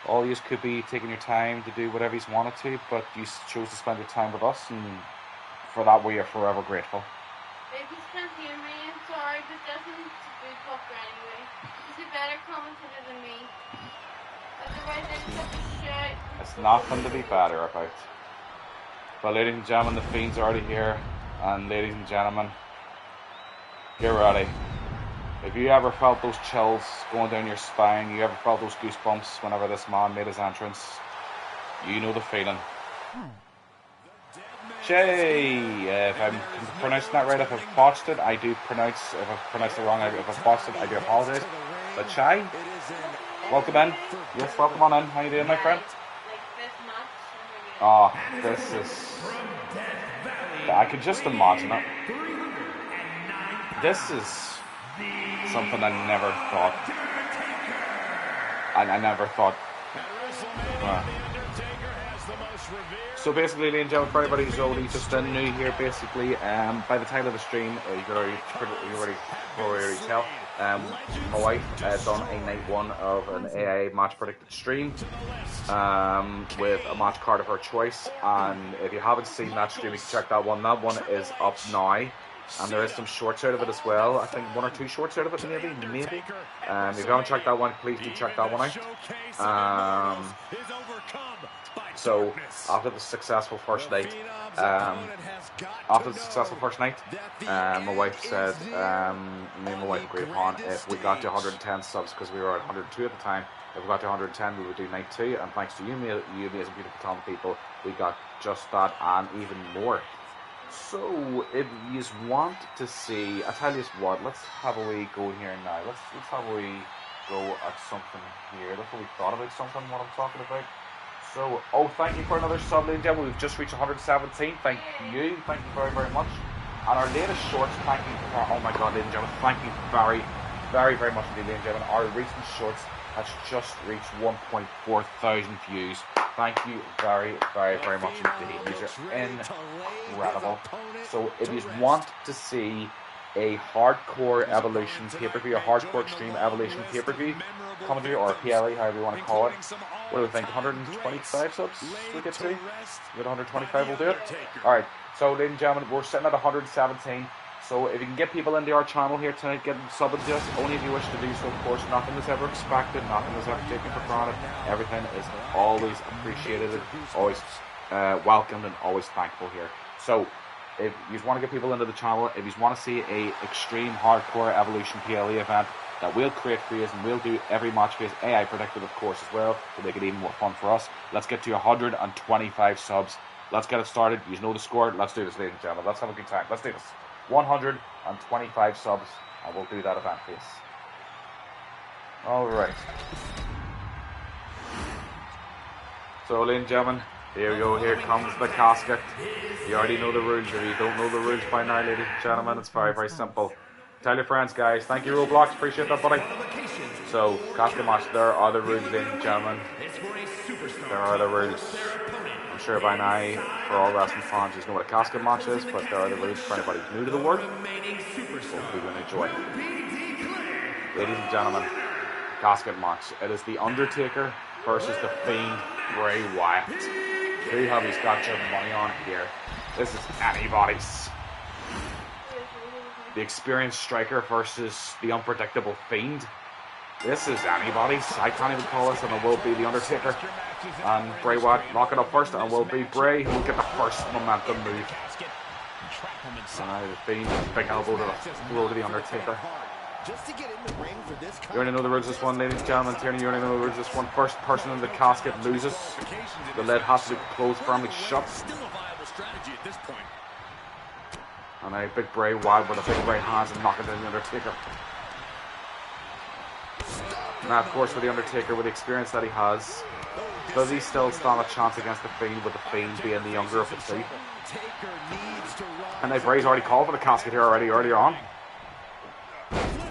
All you could be taking your time to do whatever you wanted to, but you chose to spend your time with us, and for that we are forever grateful. Babies can't hear me, I'm sorry, but Desmond's a good talker anyway. He's a better commentator than me. Otherwise, I'd have to shout. It's nothing to be better about. But ladies and gentlemen, the Fiend's already here, and ladies and gentlemen, get ready. If you ever felt those chills going down your spine, you ever felt those goosebumps whenever this man made his entrance, you know the feeling. Shay, if I'm pronouncing that right, if I've botched it, I do pronounce, if I've pronounced it wrong, if I've botched it, I do apologize. But Shay, welcome in. Yes, welcome on in. How you doing, my friend? Oh, this is... I could just imagine it. This is... something I never thought. I never thought. So basically, ladies and gentlemen, for anybody who's already just new here, basically, by the title of the stream, you can already tell. My wife done a night one of an AI match predicted stream with a match card of her choice. And if you haven't seen that stream, you can check that one. That one is up now. And there is some shorts out of it as well. I think 1 or 2 shorts out of it, maybe. If you haven't checked that one, please do check that one out. So after the successful first night, my wife said, me and my wife agreed upon if we got to 110 subs, because we were at 102 at the time. If we got to 110, we would do night 2, and thanks to you amazing, beautiful, talented people, we got just that and even more. So, if you want to see, I tell you what, let's have a wee go here now. Let's have a wee go at something here. Let's have a wee thought about something, what I'm talking about. So, thank you for another sub, ladies and gentlemen. We've just reached 117. Thank you very, very much. And our latest shorts, thank you for, oh my god, ladies and gentlemen, thank you very, very, very much indeed, ladies and gentlemen. Our recent shorts has just reached 1.4 thousand views. Thank you very, very, very much indeed. These are incredible. So if you want to see a hardcore evolution pay-per-view, a hardcore extreme evolution pay-per-view commentary, or a PLE, however you want to call it, what do we think, 125 subs we'll get to? With 125 we'll do it? Alright, so ladies and gentlemen, we're sitting at 117. So if you can get people into our channel here tonight, get them subbing to us, only if you wish to do so, of course. Nothing is ever expected, nothing is ever taken for granted. Everything is always appreciated, always welcomed, and always thankful here. So if you want to get people into the channel, if you want to see a extreme hardcore evolution PLE event that we'll create for you, and we'll do every match for you, AI predicted of course as well, to make it even more fun for us. Let's get to 125 subs. Let's get it started. You know the score. Let's do this, ladies and gentlemen. Let's have a good time. Let's do this. 125 subs, and we'll do that event for you. Alright. So, ladies and gentlemen, here we go. Here comes the casket. You already know the rules. If you don't know the rules by now, ladies and gentlemen, it's very, very simple. Tell your friends, guys. Thank you, Roblox. Appreciate that, buddy. So, casket match. There are the rules, ladies and gentlemen. There are the rules. I'm sure by now, for all wrestling fans, you know what a casket match is, but there are the rules for anybody new to the word. Hopefully you're going to enjoy it. Ladies and gentlemen, casket match. It is The Undertaker versus The Fiend, Bray Wyatt. Who have you got your money on here? This is anybody's. The experienced striker versus the unpredictable Fiend. This is anybody's. I can't even call this, and it will be The Undertaker. And Bray Wyatt locking up first, and it will be Bray who will get the first momentum move. The Fiend, big elbow to the blow to The Undertaker. You already know the rules of this one, ladies and gentlemen. Tierney, you already know the rules of this one. First person in the casket loses. The lid has to be closed firmly shut. And a big Bray Wyatt with a big right hands and knocking down The Undertaker. Now, of course, with The Undertaker, with the experience that he has, does he still stand a chance against The Fiend, with The Fiend being the younger of the two? And now Bray's already called for the casket here already earlier on.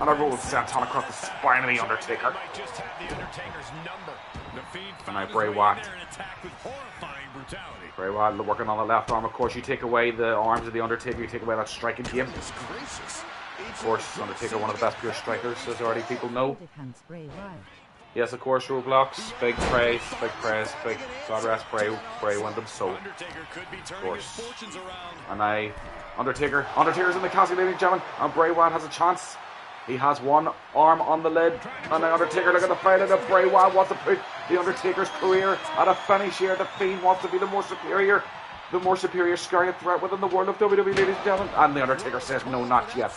And a roll sent on across the spine of The Undertaker. And now Bray Wyatt. Bray Wyatt working on the left arm. Of course, you take away the arms of The Undertaker, you take away that striking game. Of course, Undertaker, one of the best pure strikers, as already people know. Yes, of course, Roblox, big praise, big God rest Bray Windham, so, of course. And now, Undertaker's in the casket, ladies and gentlemen, and Bray Wyatt has a chance. He has one arm on the lid, and the Undertaker, look at the fight, and Bray Wyatt wants to put The Undertaker's career at a finish here. The Fiend wants to be the more superior scary threat within the world of WWE, ladies and gentlemen. And The Undertaker says, no, not yet.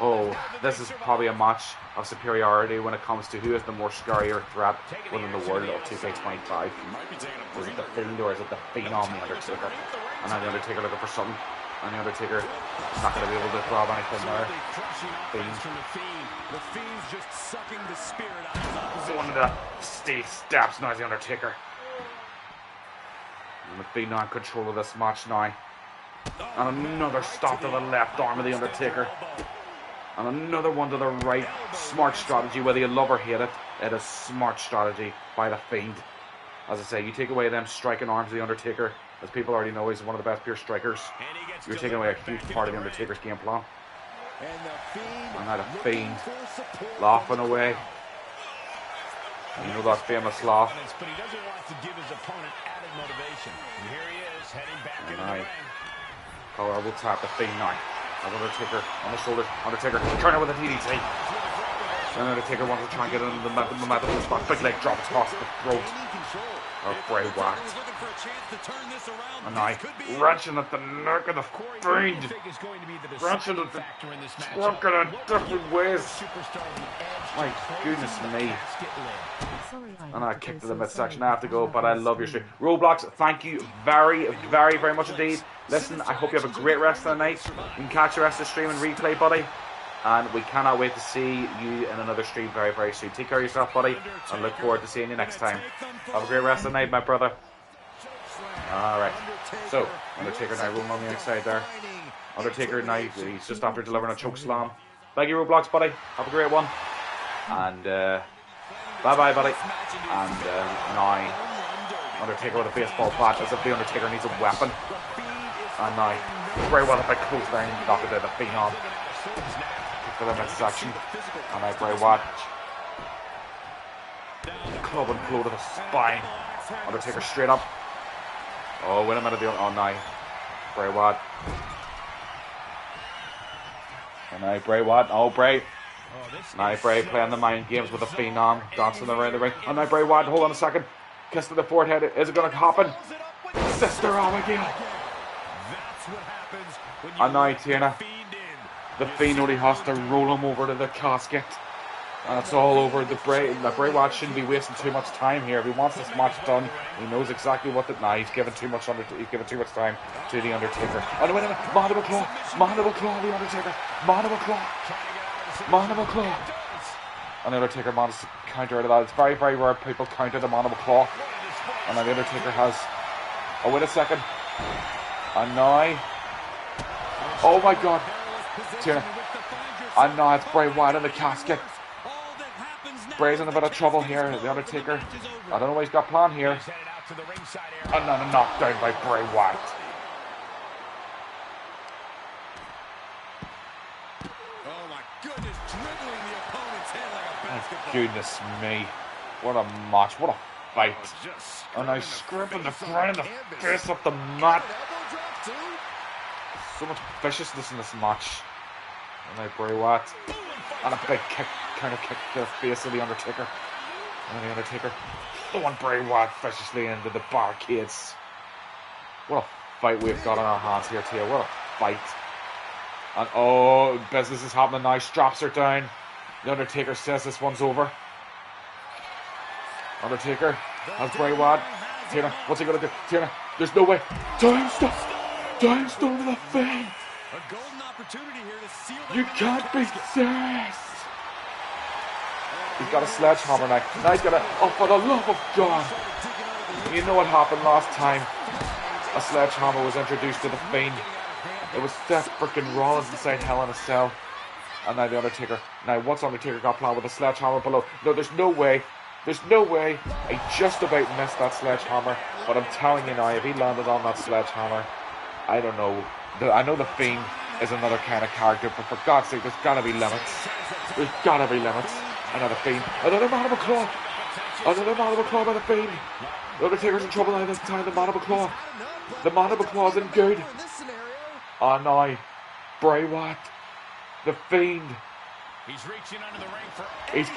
Oh, this is probably a match of superiority when it comes to who is the more scarier threat within the world of 2K25. Is it The Fiend or is it The Phenom, The Undertaker? And now The Undertaker looking for something. And The Undertaker is not going to be able to grab anything there. So one of the Steve steps now is The Undertaker. And the Fiend now in control of this match now. And another stop to the left arm of The Undertaker. And another one to the right. Smart strategy, whether you love or hate it. It is smart strategy by the Fiend. As I say, you take away them striking arms of The Undertaker. As people already know, he's one of the best pure strikers. You're taking away a huge part of The Undertaker's game plan. And now the Fiend laughing away. And you know that famous laugh. And now Collar will tap the Fiend now. As Undertaker on the shoulders. Undertaker turning with a DDT. And Undertaker wants to try and get into the momentum of the spot. Big leg drop across the throat of Bray Wyatt. And now wrenching at the neck of the Fiend. Wrenching at the working in different ways. My goodness me. And I kicked to the midsection. I have to go, but I love your stream. Roblox, thank you very, very, very much indeed. Listen, I hope you have a great rest of the night. You can catch the rest of the stream and replay, buddy. And we cannot wait to see you in another stream very, very soon. Take care of yourself, buddy, and look forward to seeing you next time. Have a great rest of the night, my brother. Alright, so Undertaker now rolling on the outside there. Undertaker now, he's just after delivering a choke slam. Thank you, Roblox, buddy. Have a great one. And bye-bye, buddy. And now Undertaker with a baseball bat, as if the Undertaker needs a weapon. And now Bray Wyatt a big close down, knocked it out of the Phenom. For the midsection. And now Bray Wyatt. Club and blow to the spine. Undertaker straight up. Oh, wait a minute. Oh, now Bray Wyatt. And now Bray Wyatt. Oh, Bray. Now Bray playing the mind games with the Phenom. Dancing around the ring. And now Bray Wyatt. Hold on a second. Kiss to the forehead. Is it going to happen? Sister Abigail. And now Tina. The Fiend only has to roll him over to the casket. And it's all over. The Bray Wyatt shouldn't be wasting too much time here. If he wants this match done, he knows exactly what the... Nah, he's given too much time to the Undertaker. Oh, wait a minute. Mandible Claw. Mandible Claw, the Undertaker. Mandible Claw. Mandible Claw. And the Undertaker manages to counter out of that. It's very, very rare people counter the Mandible Claw. And now the Undertaker has... Oh, wait a second. And now... Oh, my God. And now it's Bray Wyatt in the casket. Bray's in a bit of trouble here. The Undertaker, I don't know what he's got planned here. And then a knockdown by Bray Wyatt. Oh my goodness, dribbling the opponent's head like a basketball. Goodness me. What a match. What a fight. And now scraping the ground, the face up the mat. So much viciousness in this match. And now Bray Wyatt. And a big kick, counter kick to the face of the Undertaker. And the Undertaker throwing Bray Wyatt viciously into the barricades. What a fight we've got on our hands here, Tia. What a fight. And oh, business is happening now. Straps are down. The Undertaker says this one's over. Undertaker has Bray Wyatt. Tina, what's he going to do? Tina, there's no way. Time stop. Time stop to the Fiend. A golden opportunity here to seal the You can't be serious. He's got a sledgehammer now. Now he's got a... Oh, for the love of God. You know what happened last time? A sledgehammer was introduced to the Fiend. It was Seth frickin' Rollins inside Hell in a Cell. And now the Undertaker. Now, what's Undertaker got planned with a sledgehammer below? No, there's no way. There's no way. He just about missed that sledgehammer. But I'm telling you now, if he landed on that sledgehammer, I don't know. I know the Fiend is another kind of character, but for God's sake, there's gotta be limits. There's gotta be limits. Another Fiend. Another Mandible Claw. Another Mandible Claw by the Fiend. The Undertaker's in trouble now this time. The Mandible Claw. The Mandible Claw isn't good. Oh no. Bray Wyatt. The Fiend. He's reaching under the ring for... He's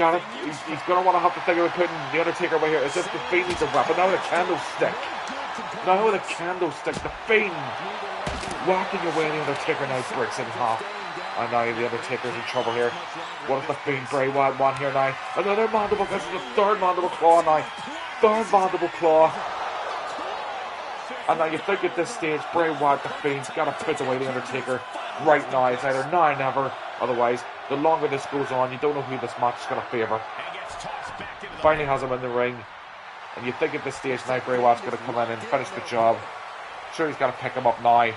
gonna want to have to think about putting the Undertaker away here. As if the Fiend needs a weapon. Now with a candlestick. Now with a candlestick. The Fiend whacking away the Undertaker now breaks in half. And now the Undertaker's in trouble here. What does the Fiend Bray Wyatt want here now? Another Mandible. This is the third Mandible Claw now. Third Mandible Claw. And now you think at this stage, Bray Wyatt, the Fiend's got to put away the Undertaker right now. It's either now or never. Otherwise, the longer this goes on, you don't know who this match is going to favour. Finally has him in the ring. And you think at this stage now Bray Wyatt's going to come in and finish the job. Sure, he's got to pick him up now.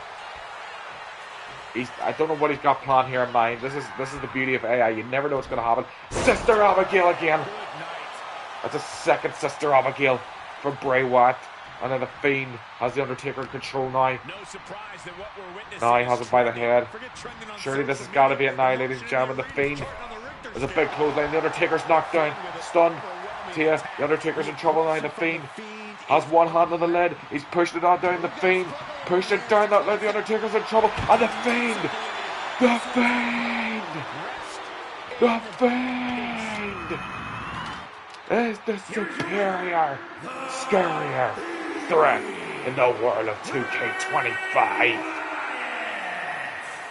I don't know what he's got planned here in mind. This is the beauty of AI. You never know what's going to happen. Sister Abigail again. That's a second Sister Abigail for Bray Wyatt. And then the Fiend has the Undertaker in control now. Now he has him by the head. Surely this has got to be it now, ladies and gentlemen. The Fiend. There's a big clothesline. The Undertaker's knocked down. Stunned. Tia, the Undertaker's in trouble now. The Fiend has one hand on the lid. He's pushing it on down. The Fiend Pushing down that line. The Undertaker's in trouble. And the Fiend. The Fiend. The Fiend is the superior, scarier threat in the world of 2K25.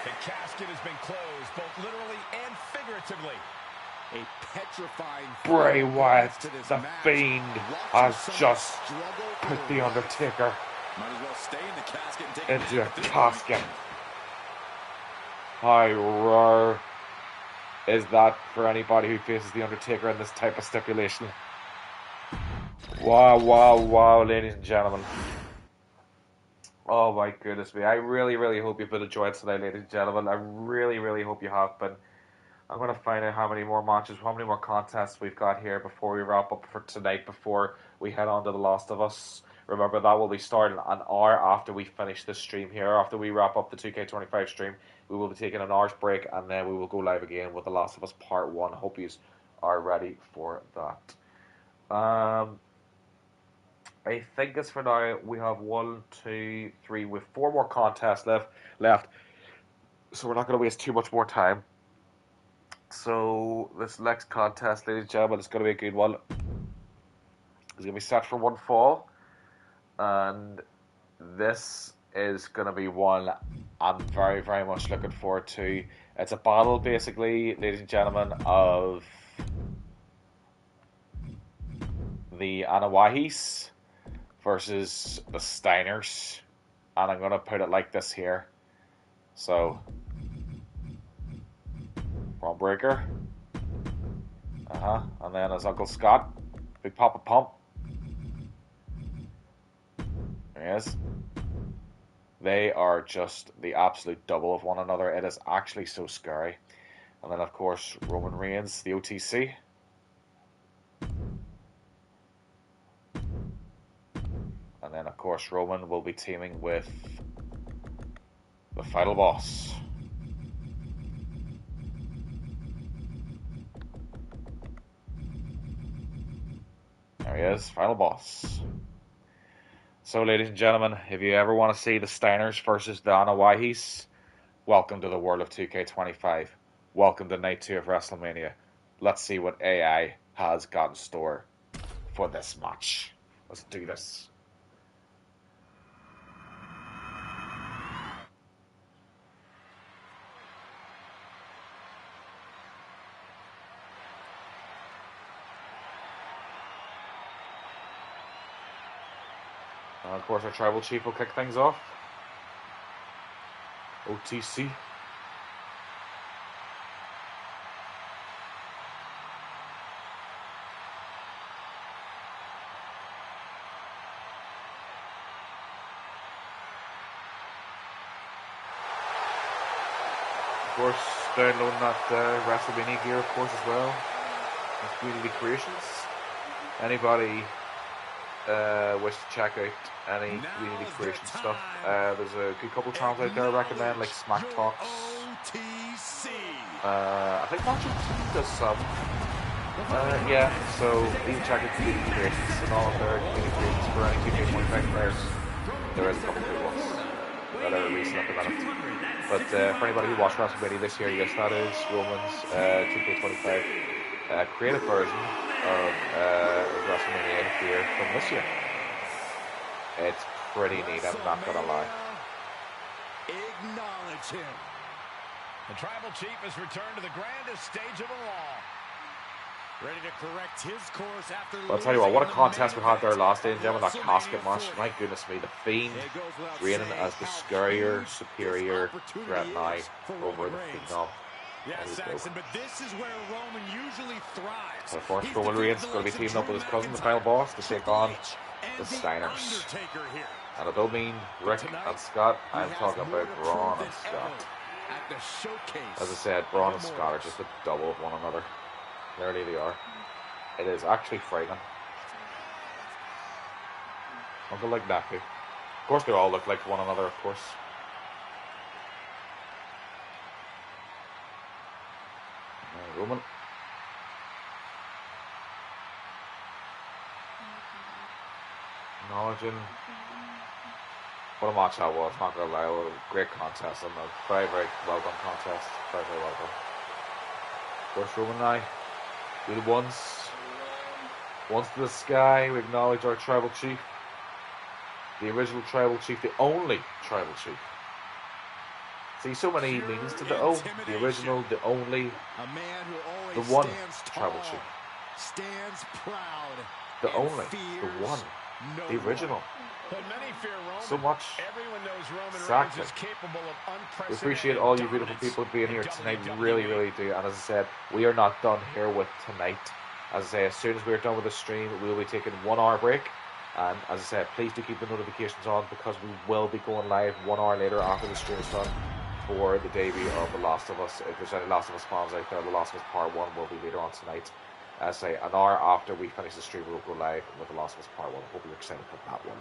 The casket has been closed, both literally and figuratively. A petrifying Bray Wyatt, the match. Fiend, has just put the Undertaker Might as well stay in the casket and take into a casket. How rare is that for anybody who faces the Undertaker in this type of stipulation? Wow, wow, wow, ladies and gentlemen. Oh my goodness me. I really, really hope you've been enjoying tonight, ladies and gentlemen. I really, really hope you have been. I'm going to find out how many more matches, how many more contests we've got here before we wrap up for tonight, before we head on to The Last of Us. Remember, that will be starting an hour after we finish this stream here. After we wrap up the 2K25 stream, we will be taking an hour's break, and then we will go live again with The Last of Us Part 1. Hope you are ready for that. I think as for now, we have 1, 2, 3, with 4 more contests left. So we're not going to waste too much more time. So this next contest, ladies and gentlemen, is going to be a good one. It's going to be set for one fall. And this is going to be one I'm very, very much looking forward to. It's a battle, basically, ladies and gentlemen, of the Anawahis versus the Steiners. And I'm going to put it like this here. So, Ron Breaker. And then his Uncle Scott. Big Papa Pump. There he is. They are just the absolute double of one another. It is actually so scary. And then, of course, Roman Reigns, the OTC. And then, of course, Roman will be teaming with the Final Boss. There he is, Final Boss. So, ladies and gentlemen, if you ever want to see the Steiners versus the Anawahis, welcome to the world of 2K25. Welcome to Night 2 of WrestleMania. Let's see what AI has got in store for this match. Let's do this. And of course, our tribal chief will kick things off. OTC. Of course, downloading that Wrestlemania gear, of course, as well. That's Community Creations. Anybody wish to check out any Community Creation stuff, there's a good couple channels out there I recommend, like Smack Talks. I think Macho does some. Yeah, so you can check out Community Creations and all of their Community Creations for any 2K25 players. There is a couple good ones that are releasing at the minute. But for anybody who watched WrestleMania this year, yes, that is Roman's 2K25 creative version of WrestleMania here from this year. It's pretty neat, I'm not gonna lie. Acknowledge him. The tribal chief has returned to the grandest stage of them all. Ready to correct his course after. But I'll tell you what a contest we had there last day, gentlemen, that casket match. My goodness me, the Fiend reigning as the scarier, superior threat now over the Phenom. Yes, Saxon, but this is where Roman usually thrives. So of course, Roman Reigns is going to be teaming up with his cousin, the Final Boss, to take on the Steiners. And I don't mean Rick and Scott, I'm talking about Braun and Scott. As I said, Braun and Scott are just a double of one another. Nearly they are. It is actually frightening. Uncle like nephew. Of course, they all look like one another, of course. Roman. Acknowledging What a match that was, not gonna lie. What a great contest, and a very, very well done contest. Very, very well done. Of course, Roman and I, we the once to the sky, we acknowledge our tribal chief. The original tribal chief, the only tribal chief. See, so many meanings to the O. The original, the only, A man who always the one stands tribal tall, chief. stands proud, The and only, fears the one, no the original. But many fear Roman. So much. Everyone knows Roman Exactly. Reigns is capable of unprecedented We appreciate all you beautiful dominance people being here in tonight. We WWE. really, really do. And as I said, we are not done here with tonight. As I say, as soon as we're done with the stream, we will be taking 1 hour break. And as I said, please do keep the notifications on because we will be going live 1 hour later after the stream is done for the debut of The Last of Us. If there's any Last of Us fans out there, The Last of Us Part 1 will be later on tonight. As I say, an hour after we finish the stream, we'll go live with The Last of Us Part 1. Hope you're excited for that one.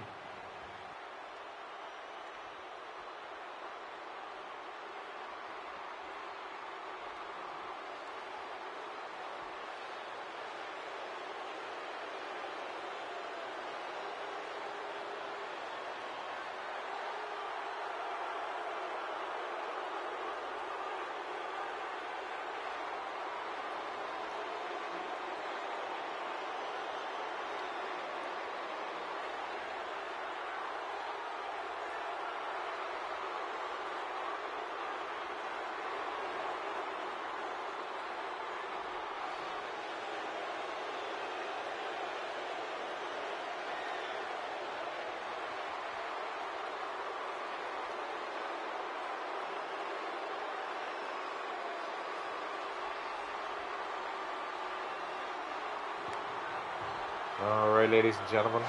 Alright, ladies and gentlemen,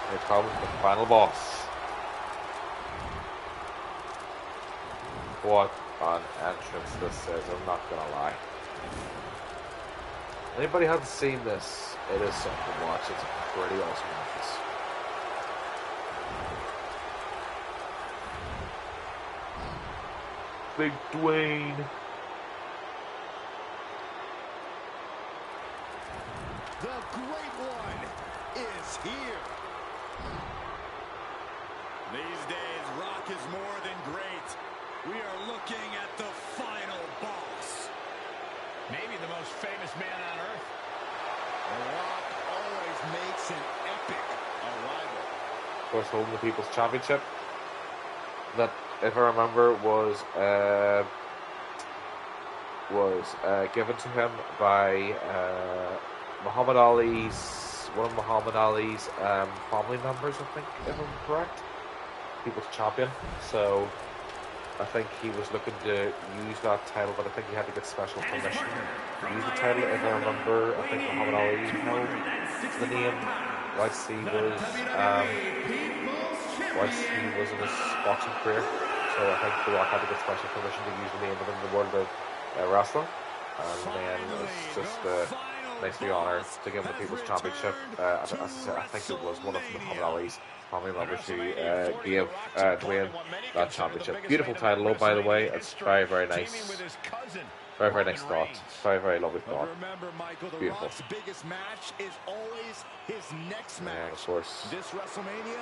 here comes the final boss. What an entrance this is, I'm not gonna lie. Anybody hasn't seen this, it is something to watch. It's a pretty awesome entrance. Big Dwayne. The Great One is here. These days, Rock is more than great. We are looking at the final boss. Maybe the most famous man on earth. The Rock always makes an epic arrival. Of course, holding the People's Championship. That, if I remember, was given to him by Muhammad Ali's, one of Muhammad Ali's family members, I think, if I'm correct. People's Champion. So I think he was looking to use that title, but I think he had to get special permission to use the title. If I remember, I think Muhammad Ali held the name whilst he was in his boxing career. So I think The Rock had to get special permission to use the name within the world of wrestling. And then it's just nicely honoured to give him the People's Championship. As I said, I think it was one of Muhammad Ali's family members who gave Dwayne that championship. Beautiful title, though, by the way. It's very, very nice. Very, very nice thought. Very, very lovely thought. Remember, Michael, The Beautiful. Rock's biggest match is always his next match. And of course, This WrestleMania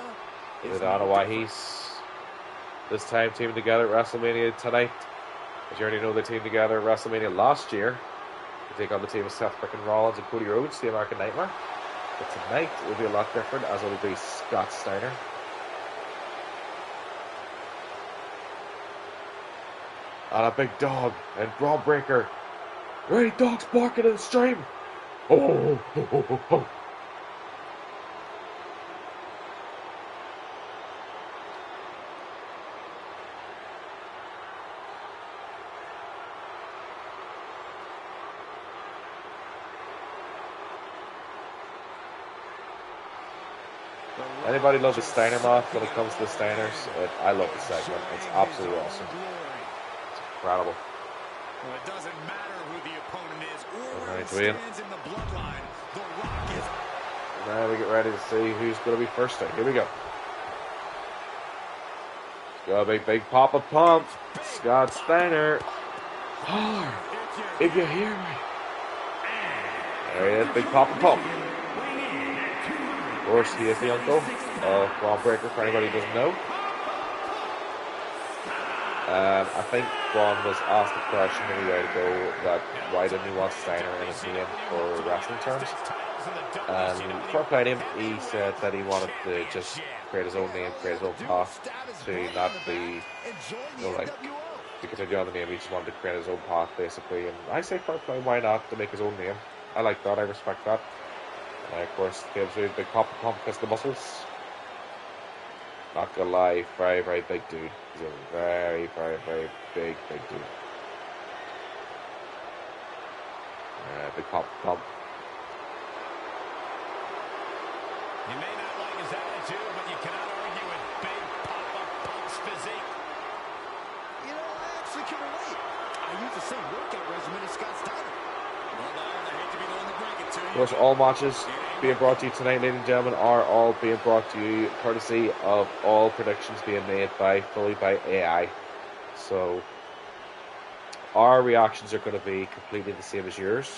I is don't know why he's this time teaming together at WrestleMania tonight. As you already know, they teamed together at WrestleMania last year to take on the team of Seth frickin' Rollins and Cody Rhodes, the American Nightmare. But tonight will be a lot different, as it will be Scott Steiner. And a big dog and Braun Breaker. Ready, dogs barking in the stream. Oh, ho, ho, ho, ho. Anybody love the Steiner moth when it comes to the Steiners? I love the segment. It's absolutely awesome. It's incredible. Well, it doesn't matter who the opponent is or where Alright, he Dwayne. stands in the bloodline. The Rock is Now we get ready to see who's going to be first out. Here we go. Got a big pop of pump. Scott Steiner. Holler if you hear me. There he is, big pop of pump. course, he is the uncle of Braun Breaker, for anybody who doesn't know. I think Braun was asked the question a while ago that why didn't he want Steiner in his name for wrestling terms. And for playing him, he said that he wanted to just create his own name, create his own path, to not be, like, to continue on the name. He just wanted to create his own path, basically. And I say fair play, why not, to make his own name. I like that, I respect that. Of course, gives you a big pump because the muscles. Not gonna lie, very, very big dude. He's a very, very, very big dude. Big pump. You may not like his attitude, but you cannot argue with big Papa Punk's physique. You know, I actually can relate. I use the same workout regimen as Scott Steiner. Well, I hate to be the one to break it to you. Of course, all matches being brought to you tonight, ladies and gentlemen, are all being brought to you courtesy of all predictions being made fully by AI. So, our reactions are going to be completely the same as yours.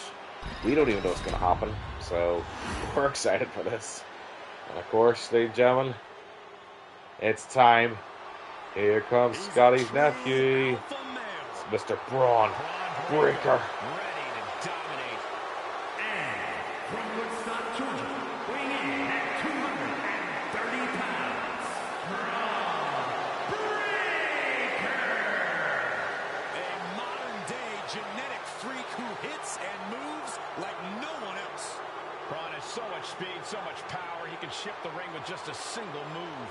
We don't even know what's going to happen, so we're excited for this. And of course, ladies and gentlemen, it's time. Here comes Scotty's nephew, it's Mr. Braun Breaker. Ready to dominate. From Woodstock, Georgia, weighing in at 230 pounds, Braun Breaker! A modern-day genetic freak who hits and moves like no one else. Braun has so much speed, so much power, he can shift the ring with just a single move.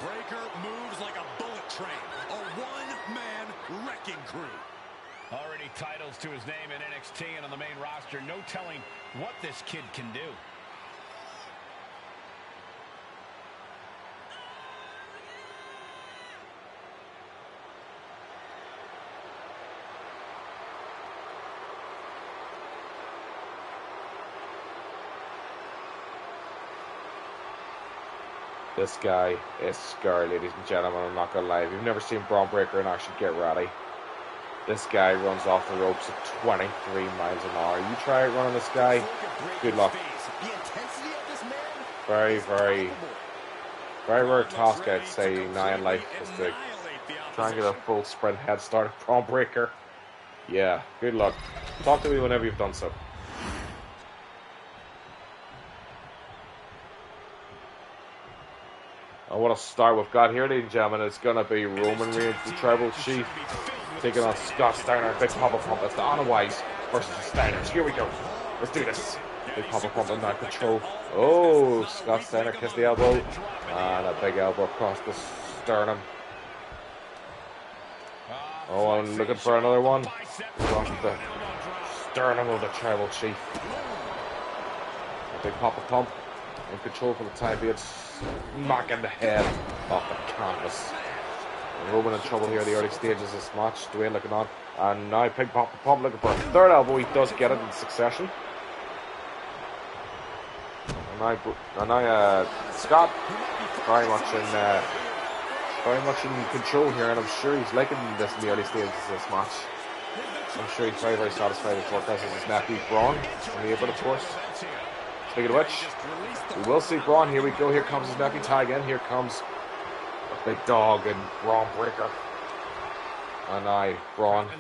Breaker moves like a bullet train, a one-man wrecking crew. Already titles to his name in NXT and on the main roster. No telling what this kid can do. This guy is scary, ladies and gentlemen. I'm not gonna lie. If you've never seen Braun Breaker in action, get ready. This guy runs off the ropes at 23 miles an hour. You try running this guy, good luck. The intensity of this man. Very, very, very rare task, I'd say, now in life, is to try and get a full sprint head start of Braun Breaker. Yeah, good luck. Talk to me whenever you've done so. And what a start we've got here, ladies and gentlemen. It's going to be Roman Reigns, the Tribal Chief, taking on Scott Steiner. Big Papa Pump. It's the Honor Wise versus the Steiners. Here we go. Let's do this. Big Papa Pump in that control. Oh, Scott Steiner kissed the elbow. And a big elbow across the sternum. Oh, I'm looking for another one. Across the sternum of the Tribal Chief. A big Papa Pump. In control for the time being, smacking the head off the canvas. And Roman in trouble here in the early stages of this match. Dwayne looking on, and now Big Papa Pump looking for a third elbow. He does get it in succession. And now Scott very much in control here, and I'm sure he's liking this in the early stages of this match. I'm sure he's very, very satisfied with what this is his nephew Braun, but of course. Speaking of which, we will see Braun. Here we go. Here comes his nephew tag in. Here comes a big dog and Braun Breaker. And now Braun.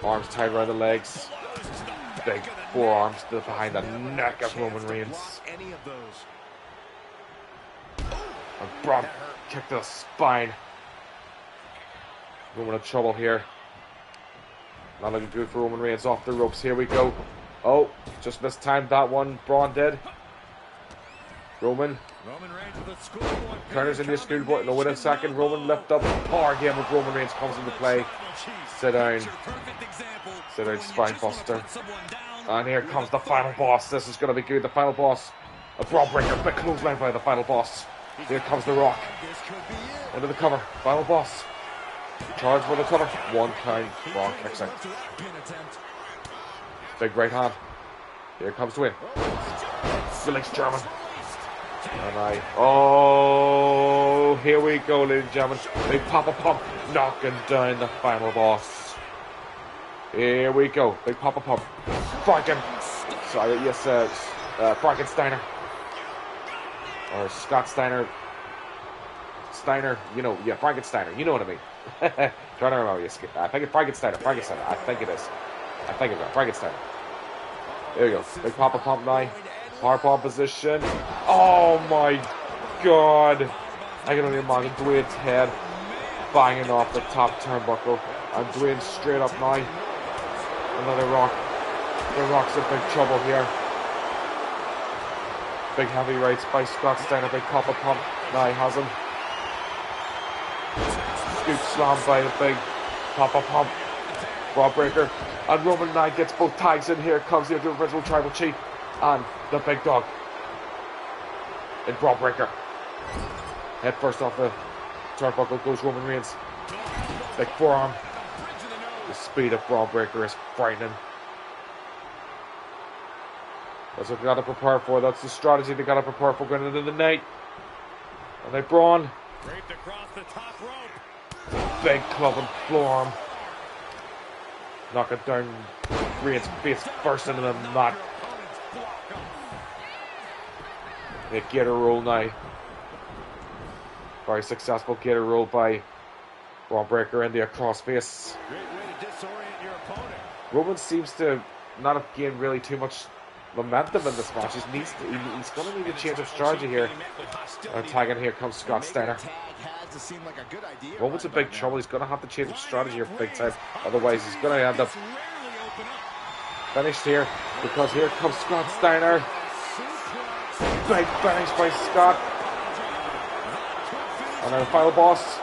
Arms tied around the legs. Big forearms behind the neck of Roman Reigns. And Braun kicked to the spine. Roman in trouble here. Not looking good for Roman Reigns off the ropes. Here we go. Oh, just mistimed that one. Braun did. Roman turns into a schoolboy. No, wait a second. Roman lift up. Power game with Roman Reigns comes into play. Sit down. Sit down, spine buster. And here comes the final boss. This is going to be good. The final boss. A Braun Breaker. Big clothesline by the final boss. Here comes The Rock. Into the cover. Final boss. Charge for the cover. 1 count. Braun kicks out. Big right hand. Here comes the win. Felix German. And oh, here we go, ladies and gentlemen. Big Papa Pump knocking down the final boss. Here we go. Big Papa Pump. Frankensteiner. Or Scott Steiner. Steiner, you know, yeah, Frankensteiner, you know what I mean. Trying to remember, I think it's Frankensteiner, I think it is. I think it's Frankensteiner. There you go, big Papa Pump now. Power bomb position. Oh my god. I can only imagine Dwayne's head banging off the top turnbuckle. And Dwayne straight up now. Another Rock. The Rock's in big trouble here. Big heavy rights by Scott Steiner, big Papa Pump. Now he has him. Scoop slam by the big Papa Pump. Bra breaker. And Roman Knight gets both tags in. Here comes the original Tribal Chief. And the big dog. In bra breaker. Head first off the turnbuckle goes Roman Reigns. Big forearm. The speed of bra breaker is frightening. That's what they got to prepare for. That's the strategy they got to prepare for going into the night. And they Braun. Big club and forearm. Knocking down Reigns face first into the mat. They get a roll now. Very successful get a roll by Braun Breaker into a crossface. Great way to disorient your opponent. Roman seems to not have gained really too much momentum in this match. He's going to need a change of strategy here. And tagging here comes Scott Steiner. Roman's in big trouble. He's going to have to change of strategy here big time. Otherwise, he's going to end up finished here. Because here comes Scott Steiner. Big finish by Scott. And then the final boss.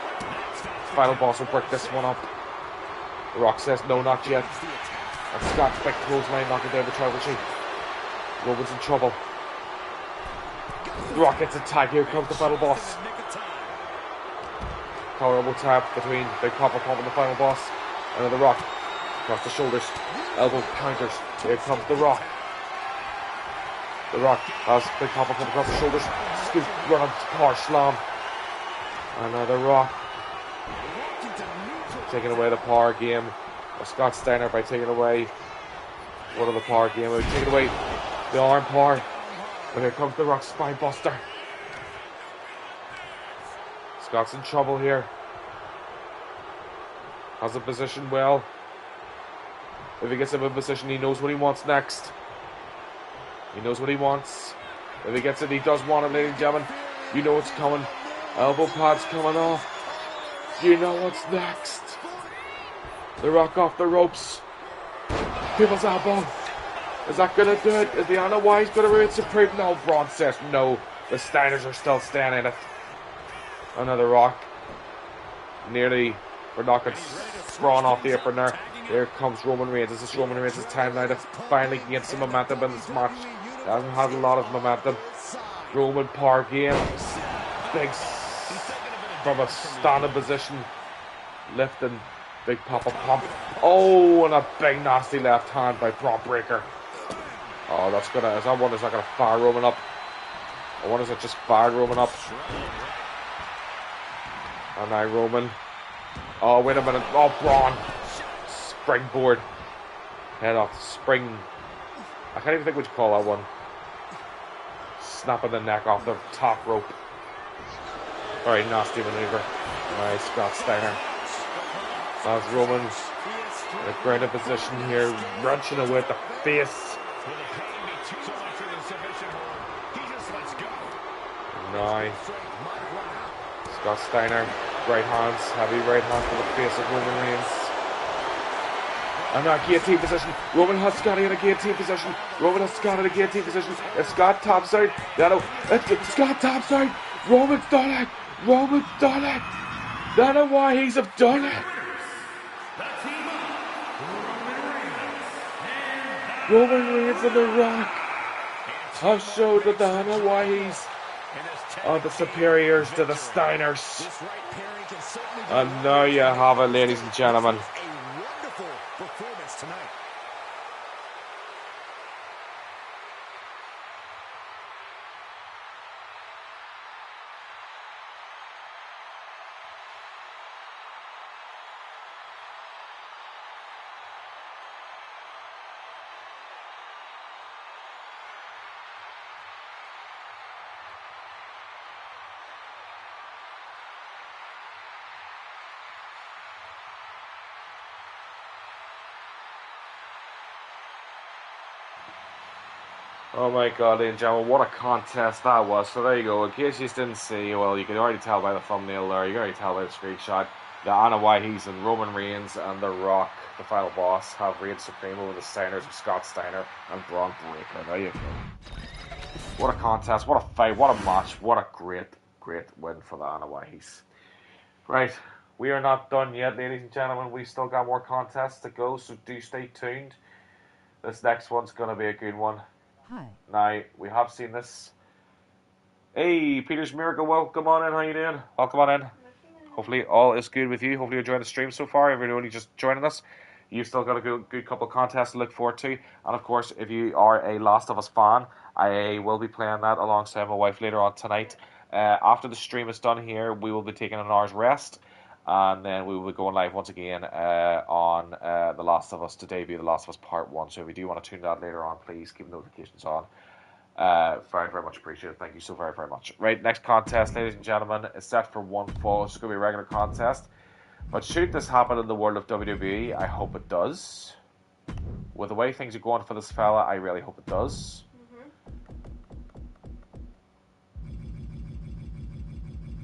Final boss will break this one up. The Rock says no, not yet. And Scott, big clothesline, knocking down the Tribal Chief. Roman's in trouble. The Rock gets a tag. Here comes the final boss. Power elbow tap between Big Papa Pump and the final boss. And then the Rock across the shoulders. Elbow counters. Here comes the Rock. The Rock has Big Papa Pump across the shoulders. Scoop, running power slam. And now the Rock taking away the power game of Scott Steiner by taking away one of the power game. We're taking away the arm power. But here comes the Rock spine buster. Scott's in trouble here. Has a position well. If he gets him in position, he knows what he wants next. He knows what he wants. If he gets it, he does want it, ladies and gentlemen. You know what's coming. Elbow pads coming off. You know what's next. The Rock off the ropes. People's elbow. Is that going to do it? Is the Anna Wise going to reign supreme? No, Braun says no. The Steiners are still staying in it. Another Rock. Nearly for knocking Braun off the apron there. Here comes Roman Reigns. This is Roman Reigns' time now to finally gain some momentum in this match. He hasn't had a lot of momentum. Roman power game. Big from a standing position. Lifting Big Papa Pump. Oh, and a big nasty left hand by Braun Breaker. Oh, that's gonna. Is that one? Is that gonna fire Roman up? Or one is it just fired Roman up? And now Roman. Oh, wait a minute. Oh, Braun. Springboard. Head off. Spring. I can't even think what you call that one. Snapping the neck off the top rope. Very nasty maneuver. Nice, Scott Steiner. As Roman in a grounded position here, wrenching away at the face. Now, Scott Steiner, right hands, heavy right hand to the face of Roman Reigns. And now guillotine position. Roman has Scott in a guillotine position. Roman has Scott in a guillotine position. It's Scott topside. No, it's Scott topside. Roman's done it. Roman's done it. Don't know why he's have done it. Roman Reigns and The Rock have showed that the Hannah Whiteys are the superiors to the Steiners. And now you have it, ladies and gentlemen. A wonderful performance tonight. Oh my god, ladies and gentlemen, what a contest that was. So there you go. In case you just didn't see, well, you can already tell by the thumbnail there, you can already tell by the screenshot, that Anna Whiteys and Roman Reigns and The Rock, the final boss, have reigned supreme over the Steiners of Scott Steiner and Braun Breaker. There you go. What a contest, what a fight, what a match, what a great, great win for the Anna Whiteys. Right, we are not done yet, ladies and gentlemen. We still got more contests to go, so do stay tuned. This next one's going to be a good one. Hi. Now, we have seen this. Hey, Peter's Miracle, welcome on in. How you doing? Welcome on in. Hopefully all is good with you. Hopefully you're enjoying the stream so far. If you're only just joining us, you've still got a good couple of contests to look forward to. And of course, if you are a Last of Us fan, I will be playing that alongside my wife later on tonight. After the stream is done here, we will be taking an hour's rest. And then we will be going live once again on The Last of Us to debut The Last of Us Part 1. So if you do want to tune that later on, please keep notifications on. Very, very much appreciated. Thank you so very, very much. Right, next contest, ladies and gentlemen, is set for one fall. It's going to be a regular contest. But should this happen in the world of WWE, I hope it does. With the way things are going for this fella, I really hope it does.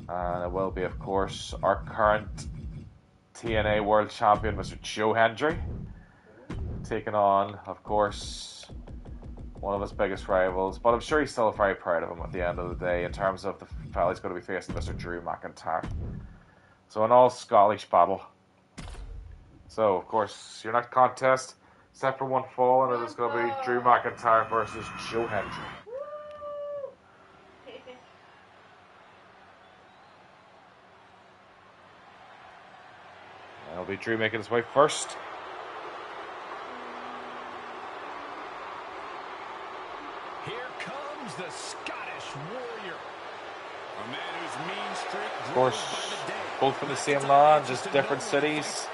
And it will be, of course, our current TNA World Champion, Mr. Joe Hendry, taking on, of course, one of his biggest rivals. But I'm sure he's still very proud of him at the end of the day in terms of the fella he's going to be facing, Mr. Drew McIntyre. So an all-Scottish battle. So, of course, your next contest, set for one fall, and it is going to be Drew McIntyre versus Joe Hendry. It'll be Drew making his way first. Here comes the Scottish Warrior. A man whose mean streak Of course, grows by the day. both from the same land, just different cities.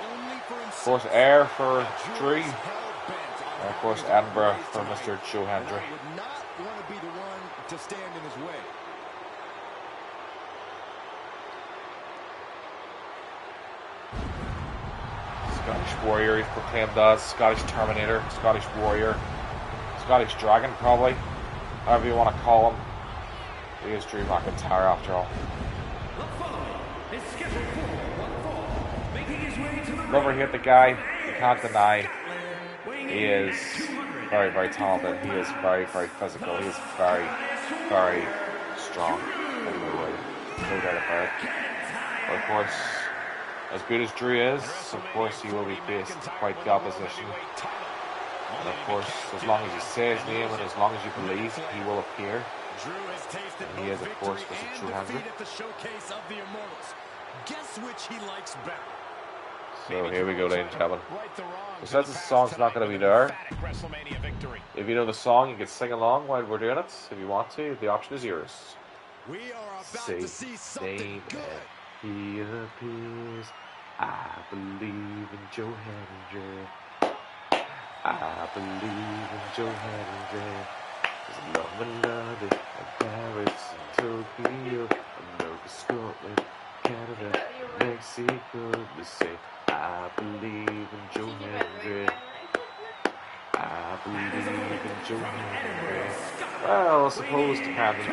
Of course, Ayr for Drew. And of course, Edinburgh for Mr. Joe Hendry. I would not want to be the one to stand in his way. Scottish Warrior, he's proclaimed as Scottish Terminator, Scottish Warrior, Scottish Dragon, probably. However you want to call him. He is Drew McIntyre, after all. Love or hate the guy, you can't deny. He is very, very talented. He is very, very physical. He is very, very strong. No doubt about it. But of course, as good as Drew is, of course he will be faced quite the opposition. And of course, as long as you say his name and as long as you believe, he will appear. And he is, of course, Mr. Drew Hendry. Guess which he likes better. So here we go, ladies and gentlemen. So since the song's not going to be there, if you know the song, you can sing along while we're doing it. If you want to, the option is yours. We are about to see something good. He appears. I believe in Joe Hendry. I believe in Joe Hendry. There's love and love it. Paris and Tokyo, America, Scotland, Canada, Mexico. They say, I believe in Joe Hendry. I believe in Joe Hendry. Well, I suppose depending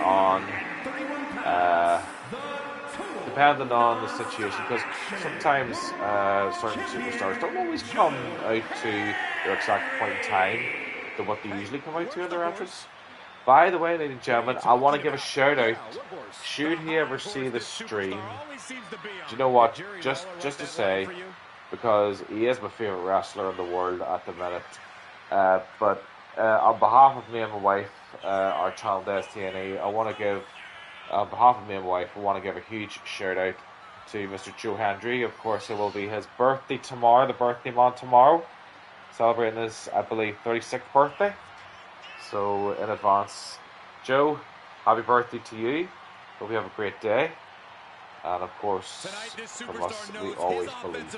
on the situation, because sometimes certain superstars don't always come out to their exact point in time to what they usually come out to in their entrance. By the way, ladies and gentlemen, I want to give a shout out. Should he ever see the stream, do you know what? Just to say, because he is my favourite wrestler in the world at the minute. But on behalf of me and my wife, our channel TNA, on behalf of me and my wife, I want to give a huge shout out to Mr. Joe Hendry. Of course, it will be his birthday tomorrow, the birthday month tomorrow, celebrating his, I believe, 36th birthday. So, in advance, Joe, happy birthday to you. Hope you have a great day. And of course, from us, we always believe.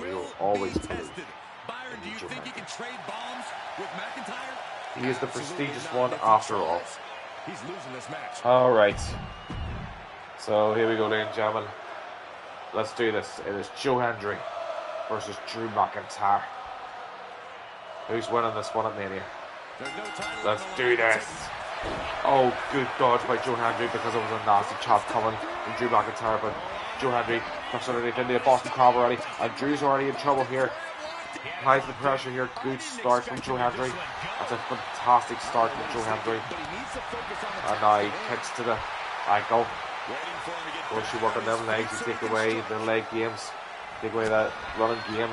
We will always believe. Byron, do you think he can trade bombs with McIntyre? He is the prestigious one after all. He's losing this match. Alright. So, here we go, ladies and gentlemen. Let's do this. It is Joe Hendry versus Drew McIntyre. Who's winning this one at Mania? Let's do this. Oh, good dodge by Joe Hendry because it was a nasty chop coming from Drew McIntyre, but Joe Hendry comes underneath into the Boston Crab already, and Drew's already in trouble here. Applies the pressure here. Good start from Joe Hendry. That's a fantastic start from Joe Hendry. And now he kicks to the ankle. Of course, you work on them legs, you take away the leg games, take away that running game.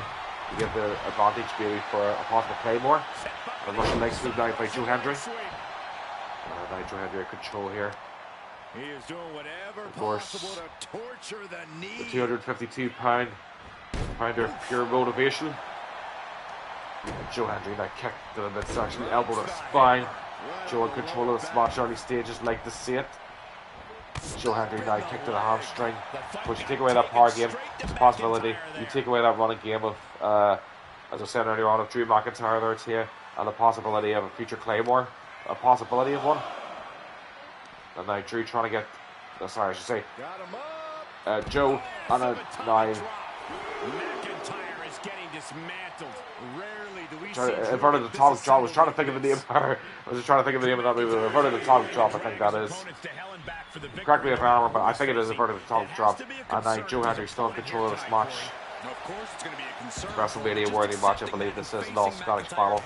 You give the advantage maybe for a possible Claymore. And a Russian leg sweep now by Joe Hendry. Now Joe Hendry in control here. He is doing whatever of course, possible to torture the knee. The 252-pounder of pure motivation. Joe Hendry now kicked to the midsection, elbow to the spine. Joe in control of this match early stages, like to see it. Joe Hendry now kicked to the hamstring. But you take away that power game, it's a possibility. You take away that running game of, as I said earlier on, of Drew McIntyre there to you, and the possibility of a future Claymore. A possibility of one. And now Drew trying to get, sorry, I should say, Joe on a 9. McIntyre is getting dismantled. Rarely do we see inverted atomic drop. I was trying to think of the name. I was just trying to think of the name of that movie. Inverted atomic drop, I think that is. Correct me if I'm wrong, but I think it is inverted atomic drop. And now Joe Hendry still in control of this match. Wrestlemania worthy match, I believe this is an all Scottish battle.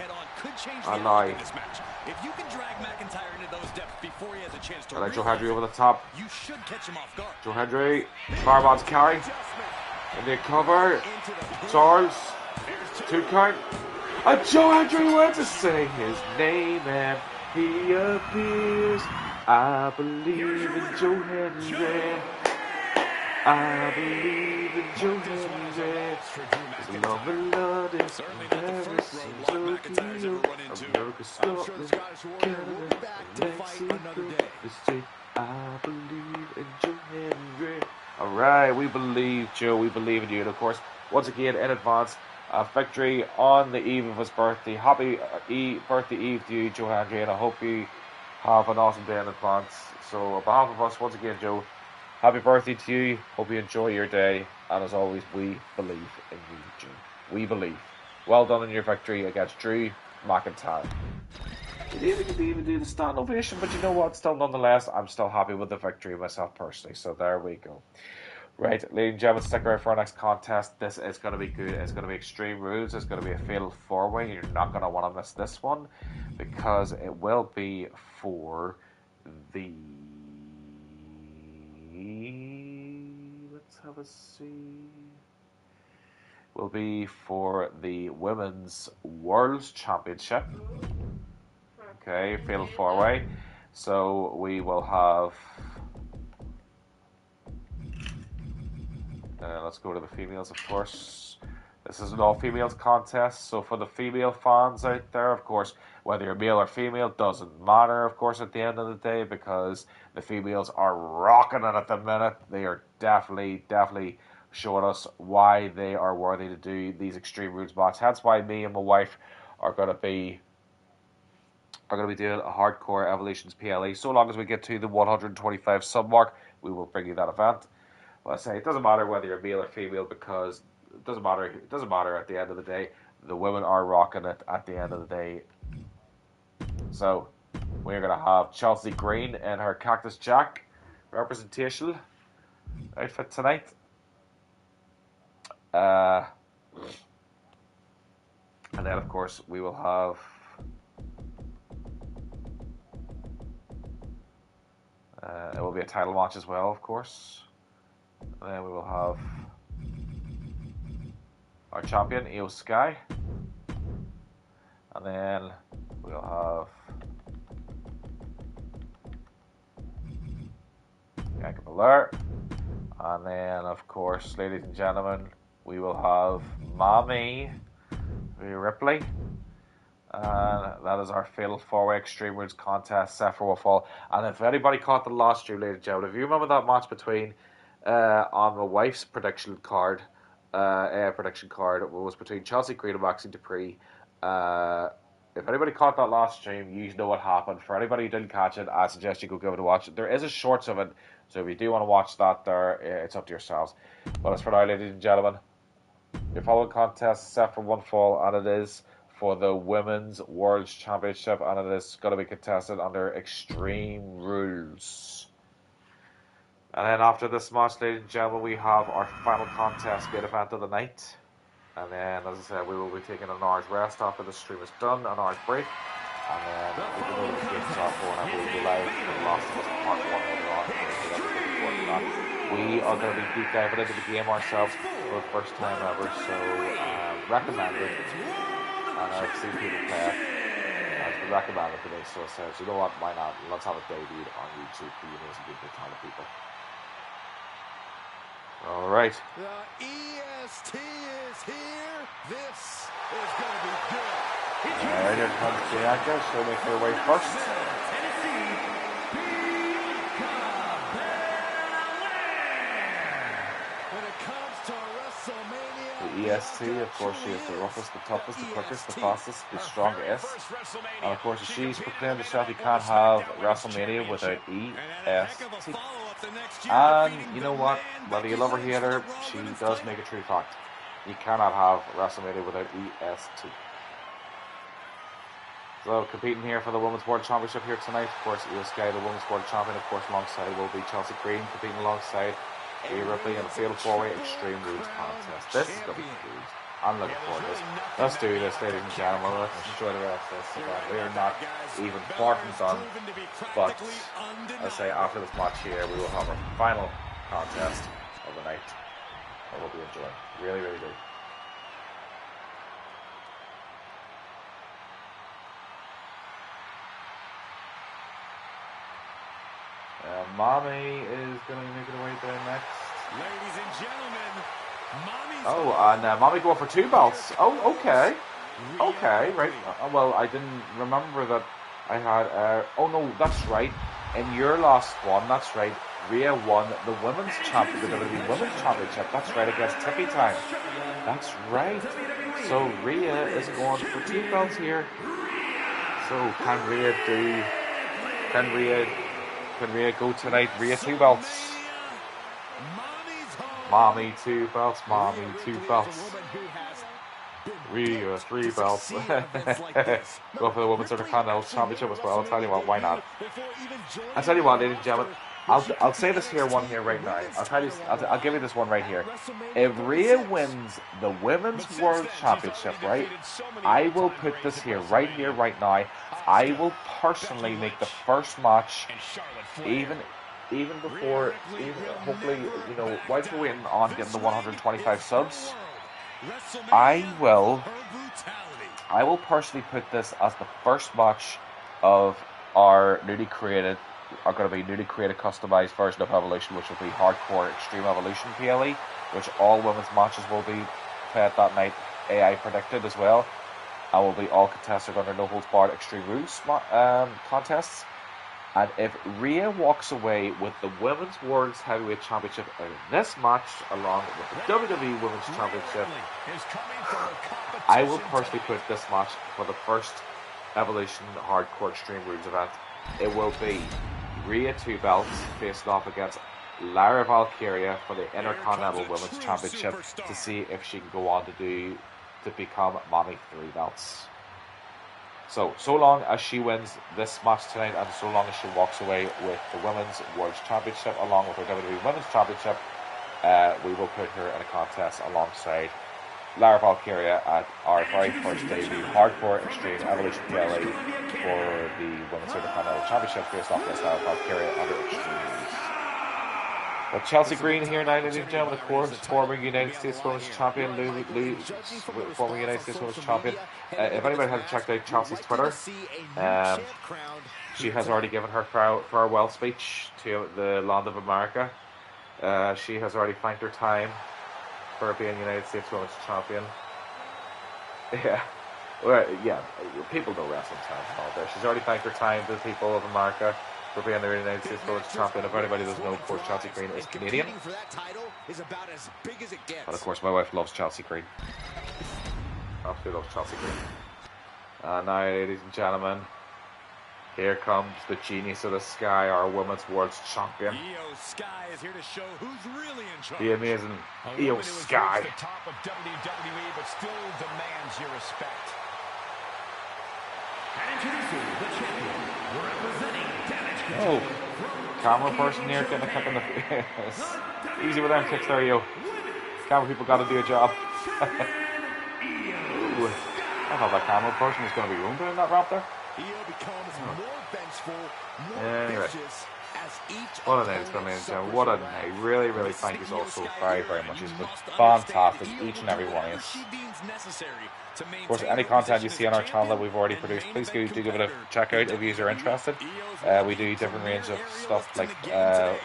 And now, and now Joe Hendry over the top. Joe Hendry, Fireman's carry. And they cover. Charles, 2 count. And Joe Hendry went to say his name and he appears. I believe in Joe Hendry. I believe in Joe Hendry. His love and love is Paris and Tokyo, America, Scotland, Canada, Mexico. I believe in Joe Hendry. Alright, we believe, Joe, we believe in you. And of course, once again, in advance, a victory on the eve of his birthday. Happy birthday eve to you, Joe Hendry, and I hope you have an awesome day in advance. So, on behalf of us, once again, Joe, happy birthday to you. Hope you enjoy your day. And as always, we believe in you, Joe. We believe. Well done in your victory against Drew McIntyre. You didn't even do the stand ovation, but you know what? Still, nonetheless, I'm still happy with the victory myself personally. So there we go. Right, ladies and gentlemen, stick around for our next contest. This is going to be good. It's going to be Extreme Rules. It's going to be a fatal 4-way. You're not going to want to miss this one because it will be for the... Let's have a see. Will be for the Women's World Championship. Okay, fatal 4-way. So we will have... let's go to the females, of course. This is an all-females contest, so for the female fans out there, of course, whether you're male or female, doesn't matter, of course, at the end of the day, because the females are rocking it at the minute. They are definitely showing us why they are worthy to do these Extreme Rules matches. That's why me and my wife are going to be doing a Hardcore Evolutions PLE. So long as we get to the 125 sub mark, we will bring you that event. Well, I say it doesn't matter whether you're male or female because it doesn't matter. It doesn't matter at the end of the day. The women are rocking it at the end of the day. So we're gonna have Chelsea Green in her Cactus Jack representation outfit tonight. And then of course we will have it will be a title match as well, of course. And then we will have our champion, Io Sky. And then we'll have Bianca Belair. And then, of course, ladies and gentlemen, we will have Mommy Rhea Ripley. And that is our fatal 4-way Extreme Rules contest set for Fall. And if anybody caught the last year, ladies and gentlemen, if you remember that match between on my wife's prediction card was between Chelsea Green and Maxine Dupree. If anybody caught that last stream, you know what happened. For anybody who didn't catch it, I suggest you go give it a watch. There is a shorts of it, so if you do want to watch that there, it's up to yourselves. But as for now, ladies and gentlemen, your following contest is set for one fall, and it is for the Women's World Championship, and it is going to be contested under Extreme Rules. And then after this match, ladies and gentlemen, we have our final contest, main event of the night. And then, as I said, we will be taking an hour's rest after the stream is done, an hour's break. And then we can notifications are for, and we will be live for The Last of Us Part 1 later on. We are going to be deep diving into the game ourselves for the first time ever, so recommended. And I've seen people play it. It's been recommended today, so I said, you know what, why not? Let's have it debuted on YouTube for you amazing good talent people. Alright. The EST is here. This is going to be good. There here comes Bianca. She'll make her way first. When it comes to WrestleMania, the EST, of course, she is the roughest, the toughest, the quickest, the fastest, the strongest. And of course, she's proclaimed herself you can't have WrestleMania without EST. And you know what? Whether you love her or hate her, she does make a true fact. You cannot have WrestleMania without EST. So competing here for the Women's World Championship here tonight, of course, Io Sky, the Women's World Champion, of course, alongside will be Chelsea Green, competing alongside Rhea Ripley in the Fatal 4-Way Extreme Rules contest. This is going to be huge. I'm looking forward to this. Let's do this, ladies and gentlemen. Let's enjoy the rest of this. We are not even far from done, but as I say, after this match here, we will have our final contest of the night. I will be enjoying. Really, really do. Mommy is going to make her way there next. Ladies and gentlemen, Mommy's and Mommy going for 2 belts. Oh, okay. Okay, right. Well, I didn't remember that I had... oh, no, that's right. In your last one, that's right. Rhea won the Women's Championship, the WWE Women's Championship. That's right, against Tippy Time. That's right. So Rhea is going for 2 belts here. So can Rhea do... Can Rhea go tonight? Rhea 2 belts. Mommy 2 belts. Mommy 2 belts. Rhea 3 belts. Go for the Women's Intercontinental Championship as well. I'll tell you what, why not? I'll tell you what, ladies and gentlemen. I'll say this here one here right now. I'll give you this one right here. If Rhea wins the Women's World Championship, right, I will put this here right now. I will personally make the first match, even before, hopefully, you know, while we're waiting on getting the 125 subs, I will personally put this as the first match of our newly created customized version of Evolution, which will be Hardcore Extreme Evolution PLE, which all women's matches will be played that night, AI predicted as well. I will be all contested under no holds barred Extreme Rules contests. And if Rhea walks away with the Women's World Heavyweight Championship in this match, along with the WWE Women's Championship, I will personally put this match for the first Evolution Hardcore Extreme Rules event. It will be Rhea 2 belts facing off against Lara Valkyria for the Intercontinental Women's Championship to see if she can go on to become Mommy 3 belts. So long as she wins this match tonight, and so long as she walks away with the Women's World Championship along with her WWE Women's Championship, we will put her in a contest alongside Lara Valkyria at our very first debut Hardcore Extreme Evolution PLE for the Women's Intercontinental Championship faced off against Lara Valkyria under Extreme Rules. But Chelsea Green here now, ladies and gentlemen, of course, former United States Women's Champion, former United States Women's Champion. If anybody hasn't checked out Chelsea's Twitter, she has already given her farewell speech to the land of America. She has already thanked her time for being United States Women's Champion. Yeah, people know wrestling time all there. She's already thanked her time to the people of America for being the United States Women's Champion. If anybody doesn't know, of course, Chelsea Green is Canadian. And of course, my wife loves Chelsea Green. Absolutely loves Chelsea Green. And now, ladies and gentlemen, here comes the genius of the sky, our Women's World Champion. Io Sky is here to show who's really in charge. The amazing Io Sky. The top of WWE, but still demands your respect. Oh, camera person here getting a kick in the face. Easy with them kicks there, yo. Camera people got to do a job. Ooh, I thought that camera person was going to be ruined in that rap there. Anyway, what a night it's been, ladies and gentlemen. What a night. Really, really thank you all so very, very much. It's been fantastic, each and every one of us. Of course, any content you see on our channel that we've already produced, please do give it a check out if you are interested. We do different range of stuff like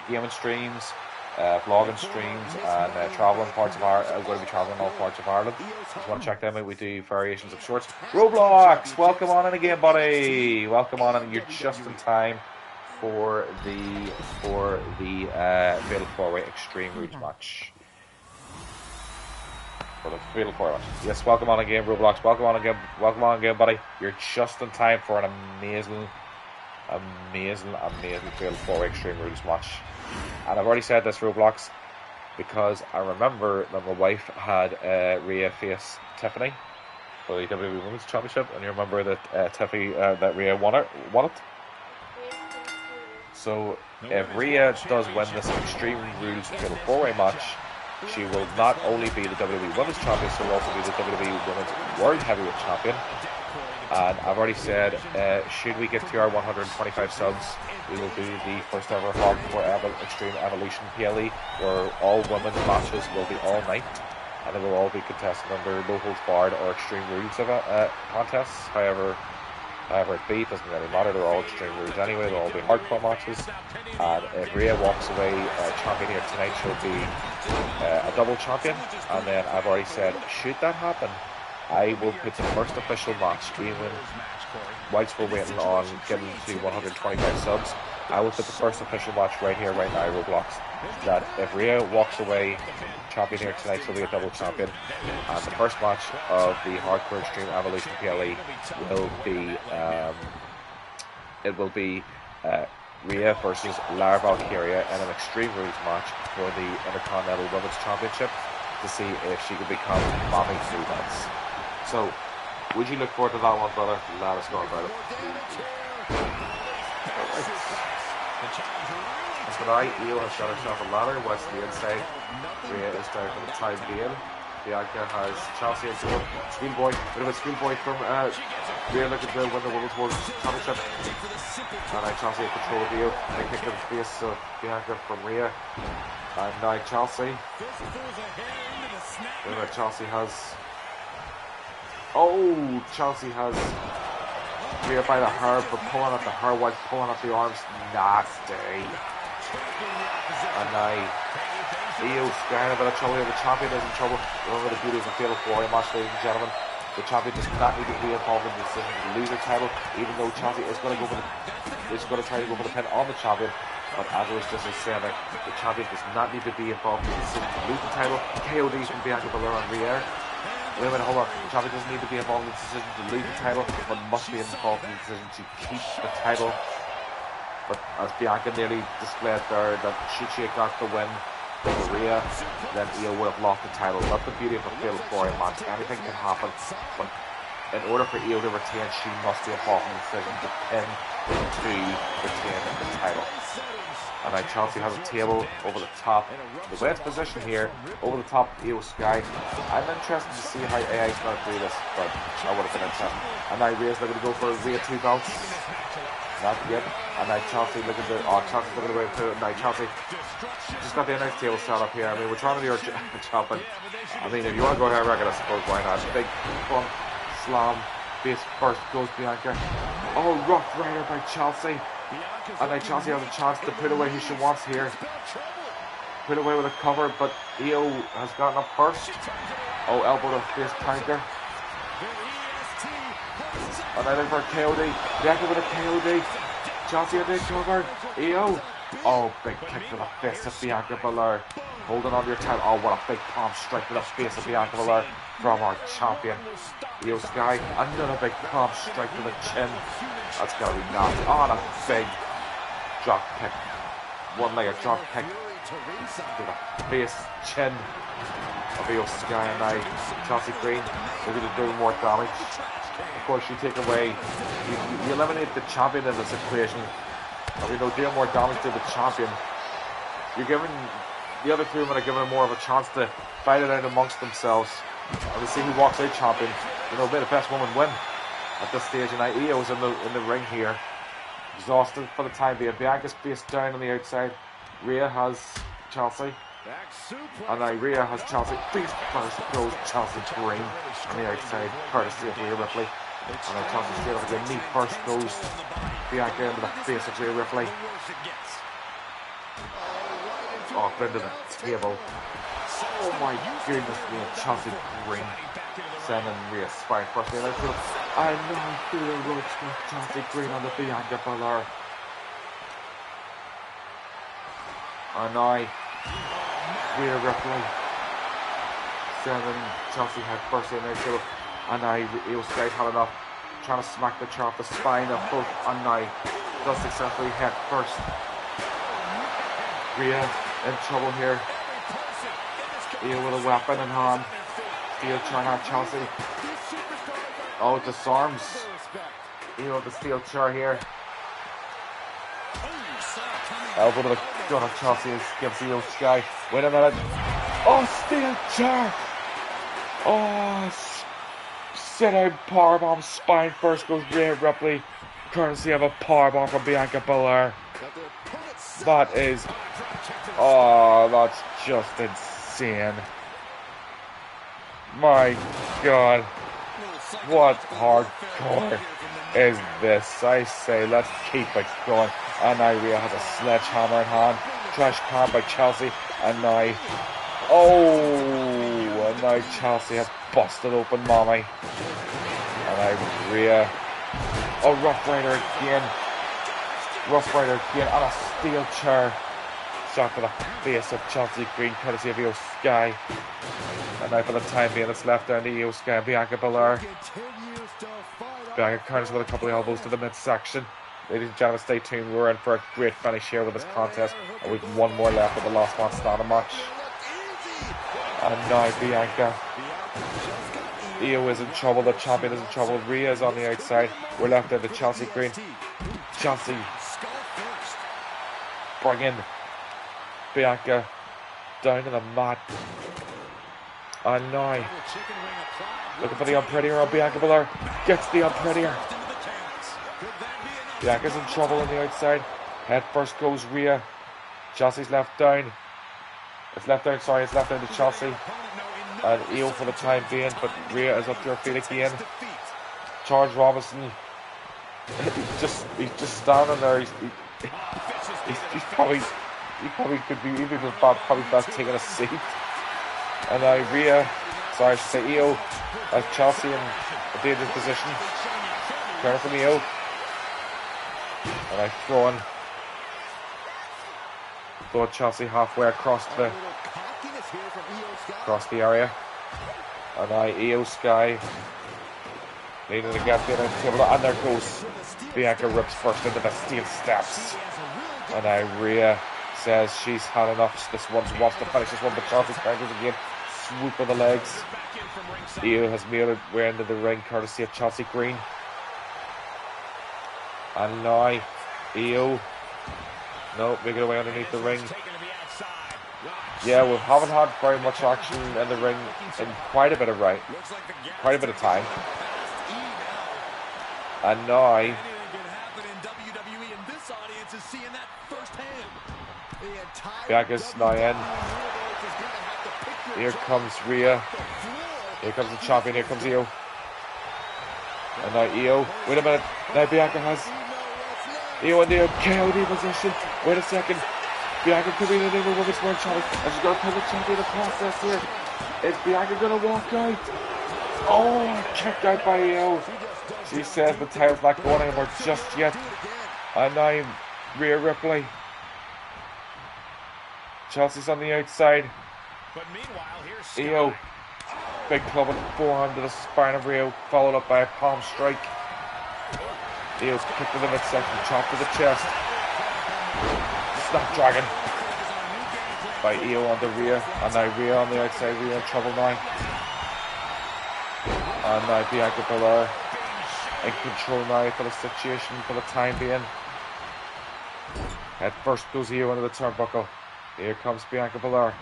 gaming streams, vlogging streams, and traveling parts of Ireland. We're going to be traveling all parts of Ireland. If you want to check them out, we do variations of shorts. Roblox, welcome on in again, buddy. Welcome on in. You're just in time for the Fatal 4-Way Extreme Rules match. For the Fatal 4-Way match. Yes, welcome on again, Roblox. Welcome on again, buddy. You're just in time for an amazing Fatal 4-Way Extreme Rules match. And I've already said this, Roblox, because I remember that my wife had Rhea face Tiffany for the WWE Women's Championship, and you remember that that Rhea won it. So if Rhea does win this Extreme Rules Fatal 4-Way match, she will not only be the WWE Women's Champion, she will also be the WWE Women's World Heavyweight Champion. And I've already said, should we get to our 125 subs, we will do the first ever Hardcore Extreme Evolution PLE, where all women's matches will be all night, and they will all be contested under no holds barred or Extreme Rules contests. However it be, it doesn't really matter. They're all Extreme Rules anyway. They'll all be hardcore matches. And if Rhea walks away champion here tonight, she'll be a double champion. And then I've already said, should that happen, I will put the first official match, even whilst we're waiting on getting to 125 subs, I will put the first official match right here, right now, Roblox, that if Rhea walks away champion here tonight, she'll be a double champion. And the first match of the Hardcore Extreme Evolution PLE will be Rhea versus Lara Valkyria in an Extreme Rules match for the Intercontinental Women's Championship to see if she can become Mommy Freelance. So, would you look forward to that one, brother? Let us know about it. So now, Io has got herself a ladder, what's the inside? Rhea is down for the time being. Bianca has Chelsea into one. Schoolboy, bit of a schoolboy from Rhea looking to win the Women's World Championship. And now Chelsea in control of Io. They kick in the face of Bianca from Rhea. And now Chelsea. Chelsea has... Oh, Chelsea has Rhea by the hair, but pulling at the hair while pulling at the arms. Nasty. And now Io's getting a bit of trouble here. The champion is in trouble. Remember the beauty of the Fatal 4-Way match, ladies and gentlemen. The champion does not need to be involved in the decision to lose her title, even though Chelsea is going to try to go for the pin on the champion. But as I was just saying, the champion does not need to be involved in the decision to lose the title. KOD from Bianca Belair and Rhea. Wait a minute, hold on. The champion doesn't need to be involved in the decision to lose the title, but must be involved in the decision to keep the title. But as Bianca nearly displayed there, that should she have got the win over Rhea, then Io would have lost the title. That's the beauty of a Fatal 4-Way match. Anything can happen, but in order for Io to retain, she must be involved in the decision to pin to retain the title. And now Chelsea has a table over the top. The way it's positioned here, over the top of Io Sky. I'm interested to see how AI is going to do this, but that would have been interesting. And now Rhea's looking to go for Rhea 2 belts. Not yet. And now Chelsea looking to... Oh, Chelsea's looking to wait for... Now Chelsea just got the announce table set up here. I mean, we're trying to do our job, but I mean, if you want to go ahead, I suppose why not? Big fun slam. Face first goes Bianca. Oh, rough rider by Chelsea. And now Chelsea has a chance to put away who she wants here. Put away with a cover, but Io has gotten up first. Oh, elbow to face counter. And then for KOD. Bianca with a KOD. Chelsea a big cover. Io. Oh, big kick to the face of Bianca Belair. Holding on to your title. Oh, what a big palm strike to the face of Bianca Belair from our champion. Io Sky. Another big palm strike to the chin. That's got to be nasty. Oh, and a big drop kick. One-legged drop kick to the face, chin of Io Sky. And now Chelsea Green looking to do more damage. course, you take away, you eliminate the champion in this equation. Or, you know, deal more damage to the champion. You're giving the other three women are giving them more of a chance to fight it out amongst themselves and to see who walks out champion. You know, may the best woman win at this stage. And Io's in the ring here, exhausted for the time being. Bianca's face down on the outside. Rhea has Chelsea. And now Rhea has Chelsea. Face first goes Chelsea Green on the outside, courtesy of Rhea Ripley. And now Chelsea straight up again. Knee first goes Bianca into the face of Rhea Ripley. Oh, into the table. Oh my goodness me, Chelsea Green sending Rhea spine first. And now Rhea Roach with Chelsea Green on the Bianca Belair. And now Rhea Ripley sending Chelsea head first in there. And now Io Sky's had enough, trying to smack the chair off the spine of both. And now does successfully head first. Rhea in trouble here. Io with a weapon in hand. Steel chair now, Chelsea. Oh, disarms Io with the steel chair here. Elbow to the gun of Chelsea gives Io Sky. Wait a minute. Oh, steel chair. Oh, sit out powerbomb. Spine first goes Rhea Ripley, courtesy of a powerbomb from Bianca Belair. That is, oh, that's just insane. My God, what hardcore is this? I say, let's keep it going. And now Rhea has a sledgehammer in hand. Trash can by Chelsea. And now, oh, and now Chelsea has busted open Mommy. And now Rhea, oh, Rough Rider again. Rough Rider again, and a steel chair. Shot to the face of Chelsea Green, courtesy of Io Sky. And now for the time being, it's left down to Io Sky and Bianca Belair. Bianca counters with a couple of elbows to the midsection. Ladies and gentlemen, stay tuned. We're in for a great finish here with this contest. And we've one more left of the last man standing match. And now Bianca. Io is in trouble, the champion is in trouble. Rhea is on the outside. We're left down to Chelsea Green. Chelsea bringing Bianca down to the mat. And now looking for the unprettier on Bianca Belair. Gets the unprettier. Bianca's in trouble on the outside. Head first goes Rhea. Chelsea's left down. It's left down to Chelsea. And Io for the time being, but Rhea is up to her feet again. Charles Robinson. He's just standing there. He probably could be even probably best taking a seat. And now Rhea, sorry I should say Io, as Chelsea in a dangerous position. Turn from Io. And I throw Chelsea halfway across the area. And now Io Sky leading to get the table, and there goes Bianca rips first into the steel steps. And now Rhea says she's had enough. This one wants to finish this one, but Chelsea counters again. Swoop of the legs. Io has made her way into the ring, courtesy of Chelsea Green. And now Io, no, making her way underneath the ring. Yeah, we haven't had very much action in the ring in quite a bit of time. And now Bianca's now in. Here comes Rhea. Here comes the champion. Here comes Io. And now Io. Wait a minute. Now Bianca has Io in the KOD position. Wait a second. Bianca could be the new women's world champion. And she's going to put the champion in the process here. Is Bianca going to walk out? Oh, kicked out by Io. She says the title's not going anywhere just yet. And now Rhea Ripley. Chelsea's on the outside. Io. Big club with forehand to the spine of Rio, followed up by a palm strike. Io's kick to the midsection, chop to the chest. Snapdragon by Io onto Rhea, and now Rhea on the outside. Rhea in trouble now. And now Bianca Belair in control now for the situation for the time being. Head first goes Io into the turnbuckle. Here comes Bianca Belair.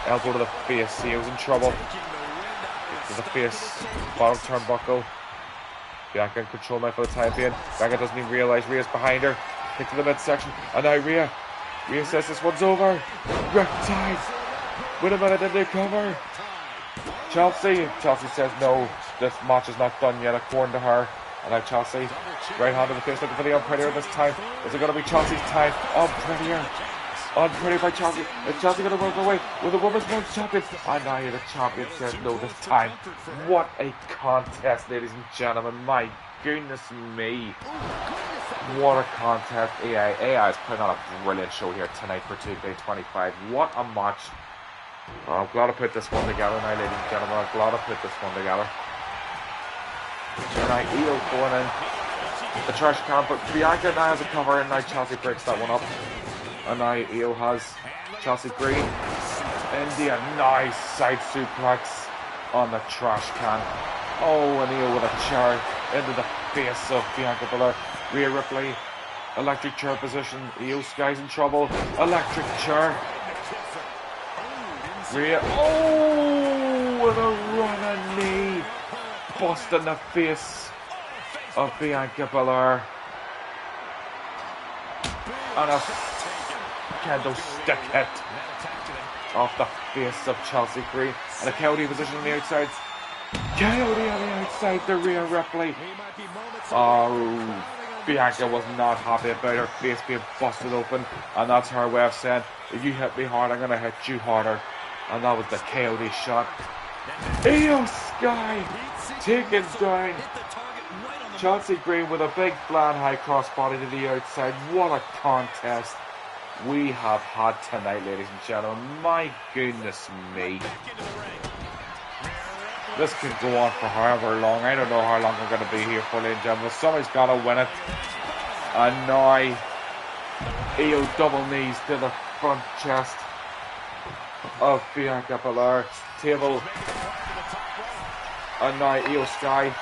Elbow to the face. Io's in trouble. To the face. Bottom turnbuckle. Bianca in control now for the time being. Bianca doesn't even realise Rhea's behind her. Kick to the midsection. And now Rhea. Rhea says this one's over. Riptide. Wait a minute, did they cover? Chelsea says no, this match is not done yet according to her. And now Chelsea, right hand to the face, looking for the unprettier this time. Is it going to be Chelsea's time? Unprettier. Unprettier by Chelsea. Is Chelsea going to run away with the Women's World Champion? And now the champion says no this time. What a contest, ladies and gentlemen. My goodness me. What a contest. AI is putting on a brilliant show here tonight for 2K25. What a match. Oh, I'm glad I put this one together now, ladies and gentlemen. I'm glad I put this one together. Right, Io going in the trash can, but Bianca now has a cover, and now Chelsea breaks that one up. And now Io has Chelsea Green. India, nice side suplex on the trash can. Oh, and Io with a chair into the face of Bianca Belair. Rhea Ripley, electric chair position. Io Sky's in trouble. Electric chair. Rhea, oh, with a running knee, busting the face of Bianca Belair, and a kendo stick hit off the face of Chelsea Green, and a coyote position on the outside. Coyote on the outside to Rhea Ripley. Oh, Bianca was not happy about her face being busted open, and that's her way of saying, if you hit me hard, I'm going to hit you harder. And that was the KOD shot. Io Sky taken down Chelsea Green with a big flying high crossbody to the outside. What a contest we have had tonight, ladies and gentlemen. My goodness me. This could go on for however long. I don't know how long we're going to be here for, ladies and gentlemen. Somebody's got to win it. And now Io double knees to the front chest of Bianca Belair. Table. And now Io Sky.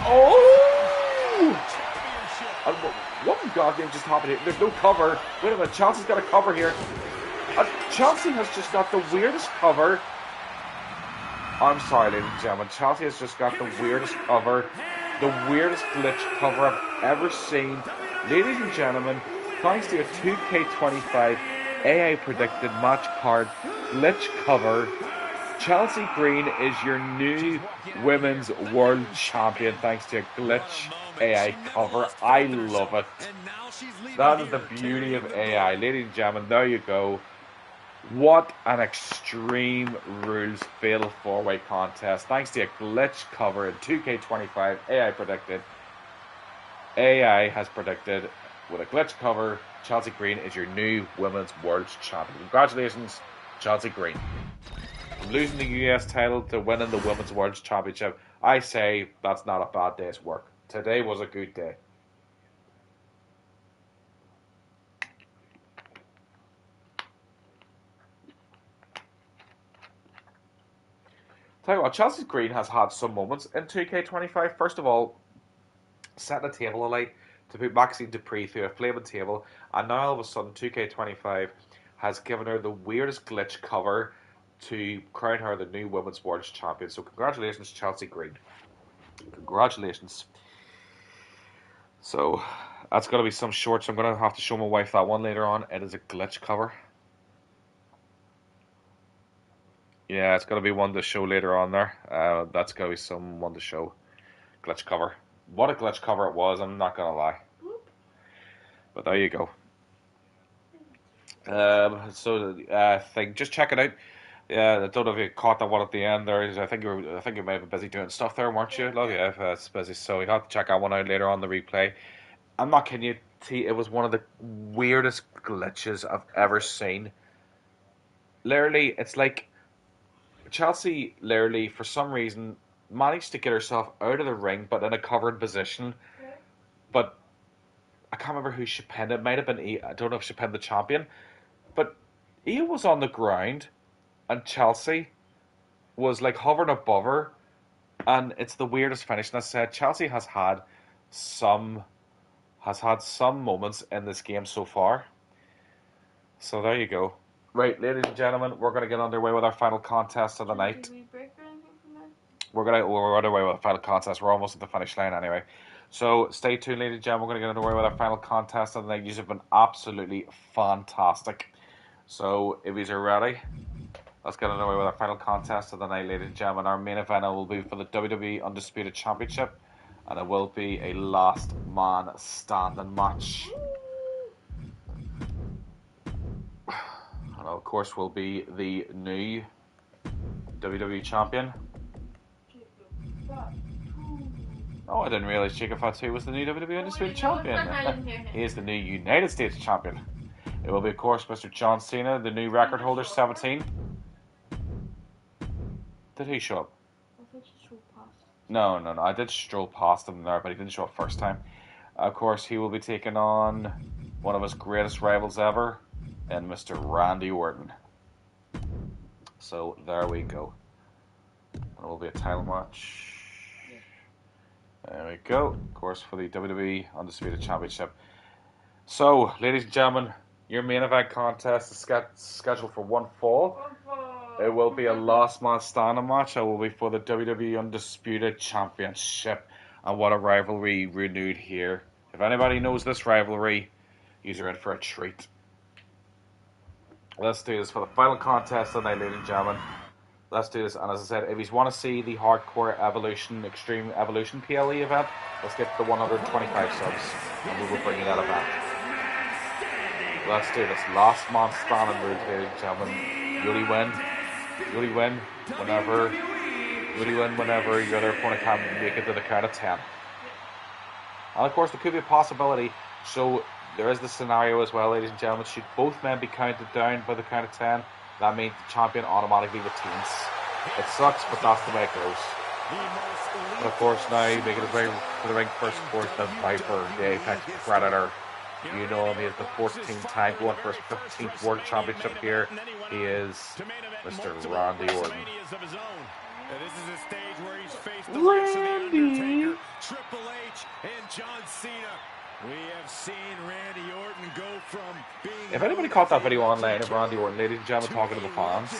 Oh! And what in God's name just happened here? There's no cover. Wait a minute, Chelsea's got a cover here. And Chelsea has just got the weirdest cover. I'm sorry, ladies and gentlemen. Chelsea has just got the weirdest cover. The weirdest glitch cover I've ever seen. Ladies and gentlemen, thanks to a 2K25 AI predicted match card glitch cover, Chelsea Green is your new Women's World Champion thanks to a glitch AI cover. I love it. That is the beauty of AI. Ladies and gentlemen, there you go. What an extreme rules fatal 4-way contest. Thanks to a glitch cover in 2K25 AI predicted. AI has predicted with a glitch cover, Chelsea Green is your new Women's World Champion. Congratulations, Chelsea Green. From losing the US title to winning the Women's World Championship, I say that's not a bad day's work. Today was a good day. Tell you what, Chelsea Green has had some moments in 2K25. First of all, setting a table alight to put Maxine Dupree through a flaming table, and now all of a sudden 2K25 has given her the weirdest glitch cover to crown her the new Women's World Champion. So congratulations, Chelsea Green. Congratulations. So that's going to be some shorts. I'm going to have to show my wife that one later on. It is a glitch cover. Yeah, it's going to be one to show later on there. That's going to be some one to show. Glitch cover. What a glitch cover it was, I'm not going to lie. But there you go. Just check it out. Yeah, I don't know if you caught that one at the end there. I think you may have been busy doing stuff there, weren't you? Love you. It's busy, so you have to check that one out later on the replay. I'm not kidding you. It was one of the weirdest glitches I've ever seen. Literally, it's like Chelsea, literally, for some reason, managed to get herself out of the ring, but in a covered position. But I can't remember who she pinned. It might have been I don't know if she pinned the champion. But Io was on the ground, and Chelsea was like hovering above her, And it's the weirdest finish. And as I said, Chelsea has had some moments in this game so far. So there you go. Right, ladies and gentlemen, we're going to get underway with our final contest of the night. Did we break or anything from that? We're underway with the final contest. We're almost at the finish line anyway. So stay tuned, ladies and gentlemen. We're going to get underway with our final contest of the night. You have been absolutely fantastic. So if you're ready, let's get underway with our final contest of the night, ladies and gentlemen. Our main event will be for the WWE Undisputed Championship, and it will be a last man standing match. And of course will be the new WWE Champion. Oh, I didn't realize Jacob Fatu was the new WWE Undisputed Champion. He is the new United States Champion. It will be, of course, Mr. John Cena, the new record holder, 17. Did he show up? No. I did stroll past him there, but he didn't show up first time. Of course, he will be taking on one of his greatest rivals ever, and Mr. Randy Orton. So there we go. And it will be a title match. There we go. Of course, for the WWE Undisputed Championship. So, ladies and gentlemen, your main event contest is scheduled for one fall. It will be a last man standing match. It will be for the WWE Undisputed Championship. And what a rivalry renewed here. If anybody knows this rivalry, you're in for a treat. Let's do this for the final contest tonight, ladies and gentlemen. Let's do this. And as I said, if you want to see the Hardcore Evolution, Extreme Evolution PLE event, let's get the 125 subs. And we will bring you that event. Let's do this. Last man standing, ladies and gentlemen. You only win whenever your other opponent can make it to the count of 10. And of course, there could be a possibility. So there is the scenario as well, ladies and gentlemen. Should both men be counted down by the count of 10, that means the champion automatically retains. It sucks, but that's the way it goes. But of course, now making his way to the ring first, of course, the Viper, the Apex Predator. You know him, he is the 14th time going for his 15th World Championship here. He is Mr. Randy Orton. This is a stage where he's faced the likes of The Undertaker, Triple H, and John Cena. We have seen Randy Orton go from being... If anybody caught that video online of Randy Orton, ladies and gentlemen, talking to the fans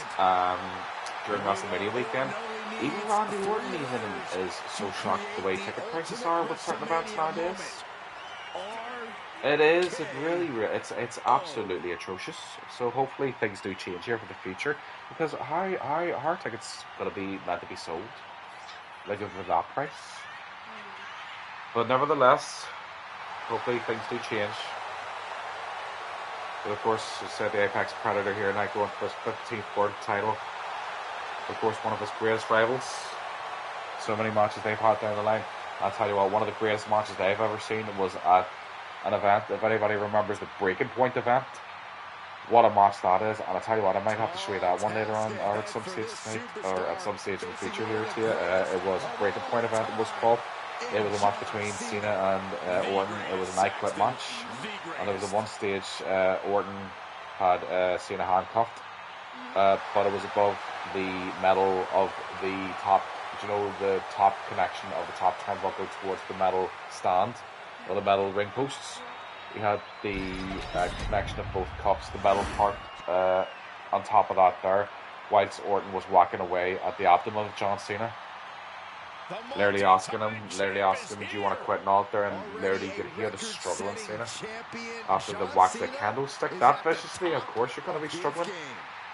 during Wrestlemania weekend, even Randy Orton is so shocked the way ticket prices are with certain events nowadays. It is. It really, it's absolutely atrocious. So hopefully things do change here for the future, because how are tickets going to be meant to be sold, like for that price? But nevertheless, hopefully things do change. But of course, as I said, the Apex Predator here now going for his 15th world title. Of course, one of his greatest rivals. So many matches they've had down the line. I'll tell you what, one of the greatest matches they've ever seen was at an event. If anybody remembers the Breaking Point event, what a match that is. And I tell you what, I might have to show you that one later on, or at some stage tonight, or at some stage in the future here to you. It was a Breaking Point event, it was called. It was a match between Cena and Orton. It was an I Quit match, and there was at one stage Orton had Cena handcuffed, but it was above the metal of the top, the top connection of the top turnbuckle towards the metal stand, or the metal ring posts. You had the connection of both cups, the metal part on top of that there, whilst Orton was whacking away at the abdomen of John Cena. Literally asking him, do you want to quit and all there? And literally you could hear the struggle in Cena after the whack the candlestick that viciously. Of course you're going to be struggling.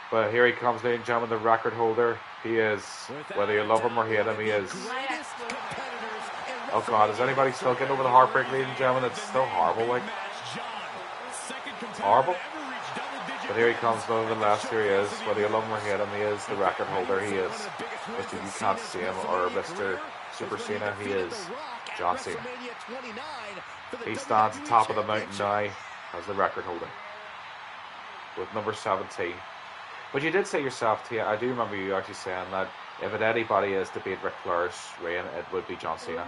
But here he comes, ladies and gentlemen, the record holder. He is, whether you love him or hate him, he is. Oh God, is anybody still getting over the heartbreak, ladies and gentlemen? It's still horrible, like. Horrible. But here he comes, nonetheless, here he is. Whether you love him or hate him, he is the record holder. He is Mr. You Can't See Him, or Mr. Super Cena. He is John Cena. He stands at the top of the mountain now as the record holder with number 17. But you did say yourself, Tia, I do remember you actually saying that if it anybody is to beat Ric Flair's reign, it would be John Cena.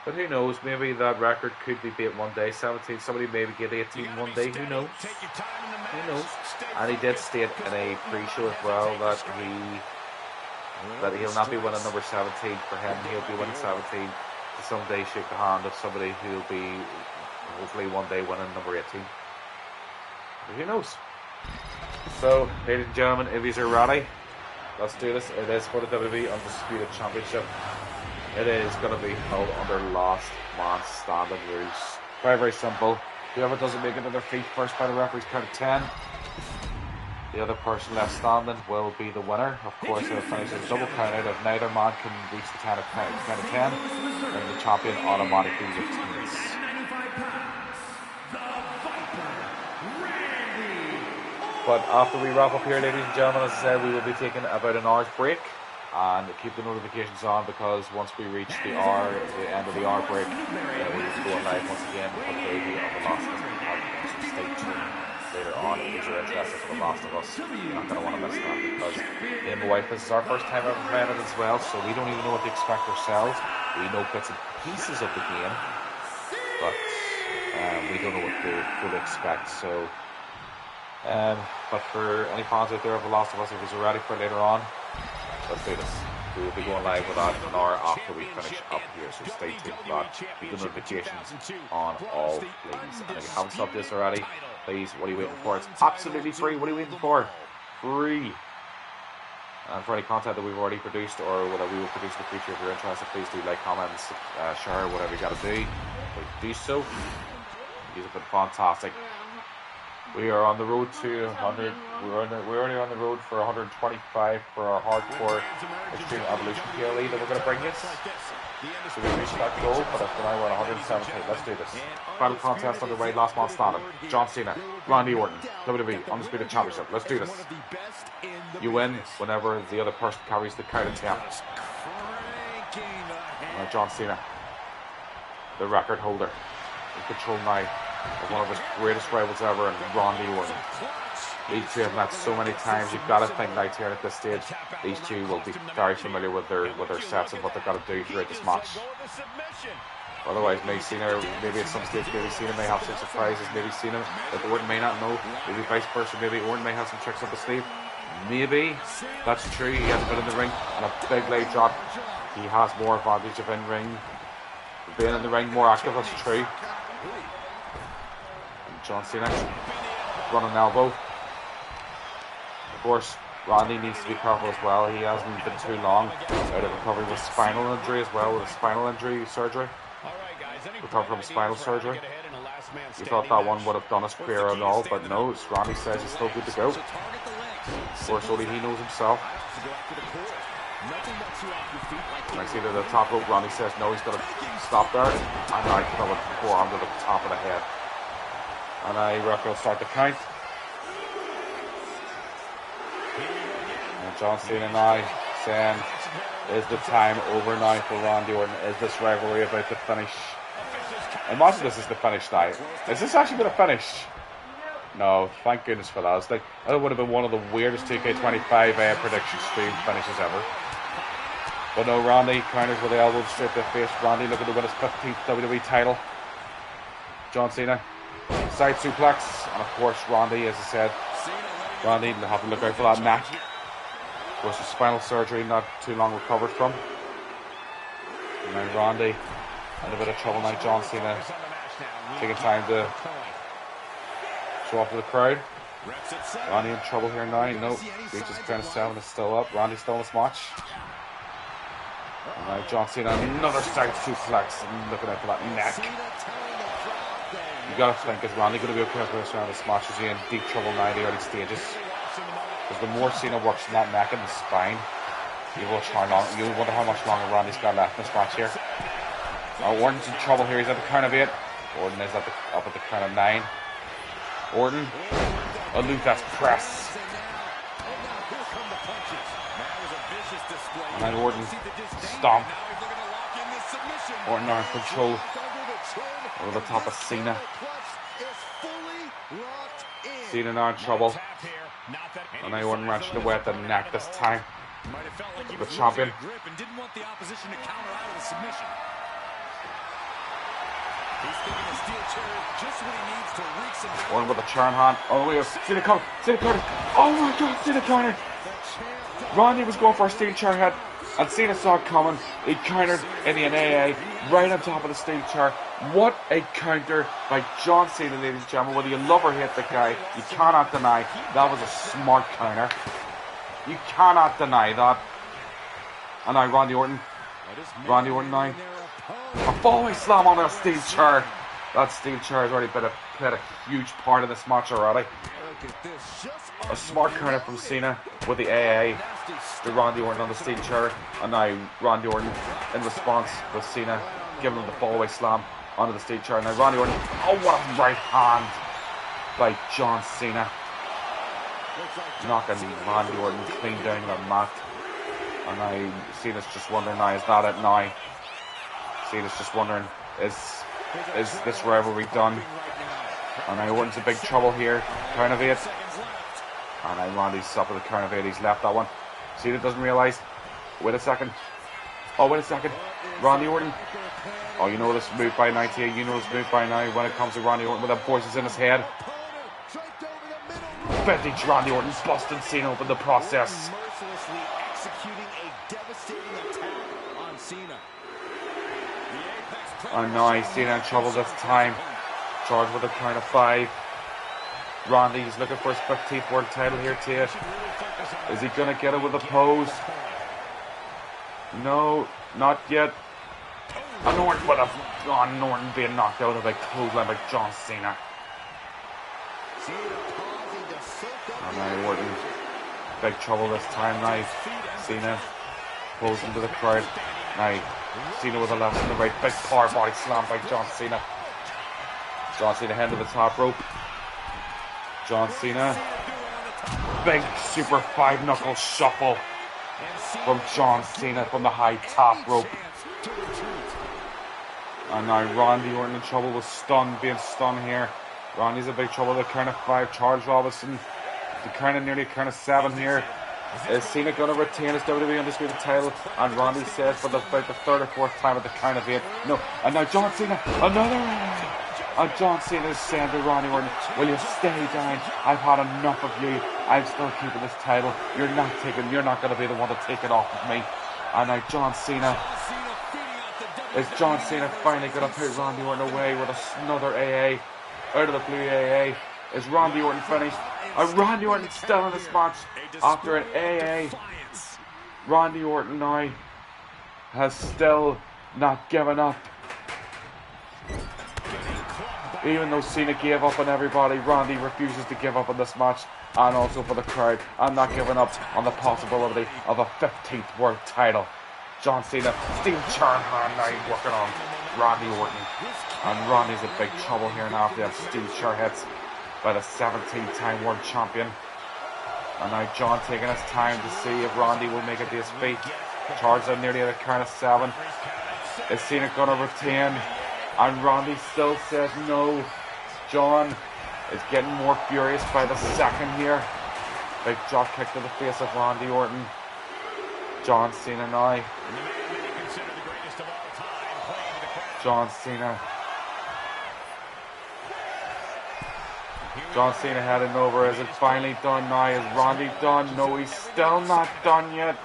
But who knows? Maybe that record could be beat one day. 17. Somebody maybe get 18 one day. Who knows? Who knows? And he did state in a pre-show as well that he'll not be winning number 17 for him. He'll be winning 17 to someday shake the hand of somebody who'll be hopefully one day winning number 18. But who knows? So, ladies and gentlemen, if you're ready, let's do this. It is for the WWE Undisputed Championship. It is going to be held under last man standing rules. Very, very simple. Whoever doesn't make it to their feet first by the referee's count of 10, the other person left standing will be the winner. Of course, if it finishes double counted, if neither man can reach the count of 10, then the champion automatically retains. But after we wrap up here, ladies and gentlemen, as I said, we will be taking about an hour's break. And keep the notifications on, because once we reach the end of the hour break, we will be going live once again with the baby of The Last of Us. So stay tuned later on if you're interested in The Last of Us. You're not going to want to miss that, because me and my wife, this is our first time ever playing it as well, so we don't even know what to expect ourselves. We know bits and pieces of the game, but we don't know what to fully expect. So, but for any fans out there of The Last of Us, if you're ready for it later on, let's do this. We will be going live with that an hour after we finish up here, so stay tuned for that. Keep the notifications on all, please. And if you haven't stopped this already, please, what are you waiting for? It's absolutely free. What are you waiting for? Free. And for any content that we've already produced or that we will produce in the future, if you're interested, please do like, comment, share, whatever you got to do. Please do so. These have been fantastic. We are on the road to 100. We're already on the road for 125 for our hardcore Extreme Evolution PLE that we're going to bring you. So we reached that goal, but for now we're on 117. Let's do this. Final contest underway. Last man standing. John Cena, Randy Orton, WWE Undisputed Championship. Let's do this. You win whenever the other person carries the count of 10. John Cena, the record holder, in control now of one of his greatest rivals ever, and Randy Orton. These two have met so many times. You've got to think right here at this stage, these two will be very familiar with their sets and what they've got to do throughout this match. Otherwise, maybe at some stage, maybe Cena may have some surprises. Maybe Cena that Orton may not know. Maybe vice versa. Maybe Orton may have some tricks up his sleeve. Maybe that's true. He hasn't been in the ring and a big leg drop. He has more advantage of in-ring, being in the ring more active. That's true. John Cena, running elbow. Of course, Randy needs to be careful as well. He hasn't been too long out of recovery with spinal injury as well, with a spinal injury surgery. Recovered from spinal surgery. You thought that one would have done his career and all, but no, Randy says he's still good to go. Of course, only he knows himself. And I see that the top rope, Randy says no, he's going to stop there. And I throw a forearm to the top of the head. And I reckon he'll start the count. And John Cena now saying, is the time over now for Randy Orton? Is this rivalry about to finish? Imagine this is the finish now. Is this actually going to finish? No, thank goodness for that. It's like, that would have been one of the weirdest 2K25 prediction stream finishes ever. But no, Randy counters with the elbow straight to the face. Randy looking to win his 15th WWE title. John Cena. Side suplex, and of course Randy, as I said, Randy will have to look out for that neck. Of course, his spinal surgery not too long recovered from. And then Randy in a bit of trouble now. John Cena taking time to show off to the crowd. Randy in trouble here now. Nope, reaches count of 7, is still up. Randy's still in this match. And now John Cena, another side suplex, and looking out for that neck. You gotta think, is Randy going to be okay for this round of this match? Is he in deep trouble now in the early stages? Because the more Cena works in that neck and the spine, you wonder how much longer Randy's got left in this match here. Now Orton's in trouble here. He's at the count of 8. Orton is up at the count of 9. Orton, a Lucas press. And then Orton stomp. Orton now in control over the top of Cena. Cena now in trouble. And now Orton wrenching away at the neck this time. The champion. He's thinking a steel chair is just what he needs to wreak some havoc. One with a turn hand. Oh, wait. Cena counter. Cena counter. Oh my God, Cena counter. Randy was going for a steel chair head, and Cena saw it coming. He countered in the AA right on top of the steel chair. What a counter by John Cena, ladies and gentlemen. Whether you love or hate the guy, you cannot deny that was a smart counter. You cannot deny that. And now Randy Orton. Randy Orton now. A fallaway slam on a steel chair. That steel chair has already played a huge part in this match already. A smart counter from Cena with the AA to Randy Orton on the steel chair. And now Randy Orton in response with Cena giving him the fallaway slam onto the steel chair. And now Randy Orton. Oh, what a right hand by John Cena. Knocking Randy Orton clean down to the mat. And now Cena's just wondering now, is that it now? Cena's just wondering, is this rivalry done? And now Orton's in big trouble here. Count of 8. And now Randy's up with the count of 8. He's left that one. Cena doesn't realise. Wait a second. Oh, wait a second. Randy Orton. Oh, you know this move by night here. You know this move by now when it comes to Randy Orton with the voices in his head. Vintage Randy Orton busting Cena up in the process. Mercilessly executing a devastating attack on Cena. And now Cena in trouble this time. Charged with a count of 5. Randy's looking for his 15th world title here too. Is he going to get it with a pose? No, not yet. And Orton with a Norton being knocked out of a clothesline by John Cena. And now Orton, big trouble this time now. Cena pulls into the crowd. Now Cena with a left and the right, big power body slam by John Cena. John Cena head to the top rope. John Cena, big super 5-knuckle shuffle from John Cena from the high top rope. And now Randy Orton in trouble with being stunned here. Randy's in big trouble with a count of 5. Charles Robinson, the count of nearly a count of 7 here. Is Cena going to retain his WWE Undisputed title? And Randy says for about the 3rd or 4th time at the count of 8. No. And now John Cena, another. And John Cena is saying to Randy Orton, will you stay down? I've had enough of you. I'm still keeping this title. You're not going to be the one to take it off of me. And now John Cena. Is John Cena finally going to put Randy Orton away with another AA? Out of the blue AA. Is Randy Orton finished? And Randy Orton still in this match after an AA. Randy Orton now has still not given up. Even though Cena gave up on everybody, Randy refuses to give up on this match, and also for the crowd. I'm not giving up on the possibility of a 15th world title. John Cena, steel chair in hand now working on Randy Orton. And Randy's in big trouble here now after that steel chair hits by the 17-time world champion. And now John taking his time to see if Randy will make it to his feet. Charged out nearly at a count of 7. Is Cena going to retain? And Randy still says no. John is getting more furious by the second here. Big drop kick to the face of Randy Orton. John Cena now. John Cena. John Cena heading over. Is it finally done now? Is Randy done? No, he's still not done yet.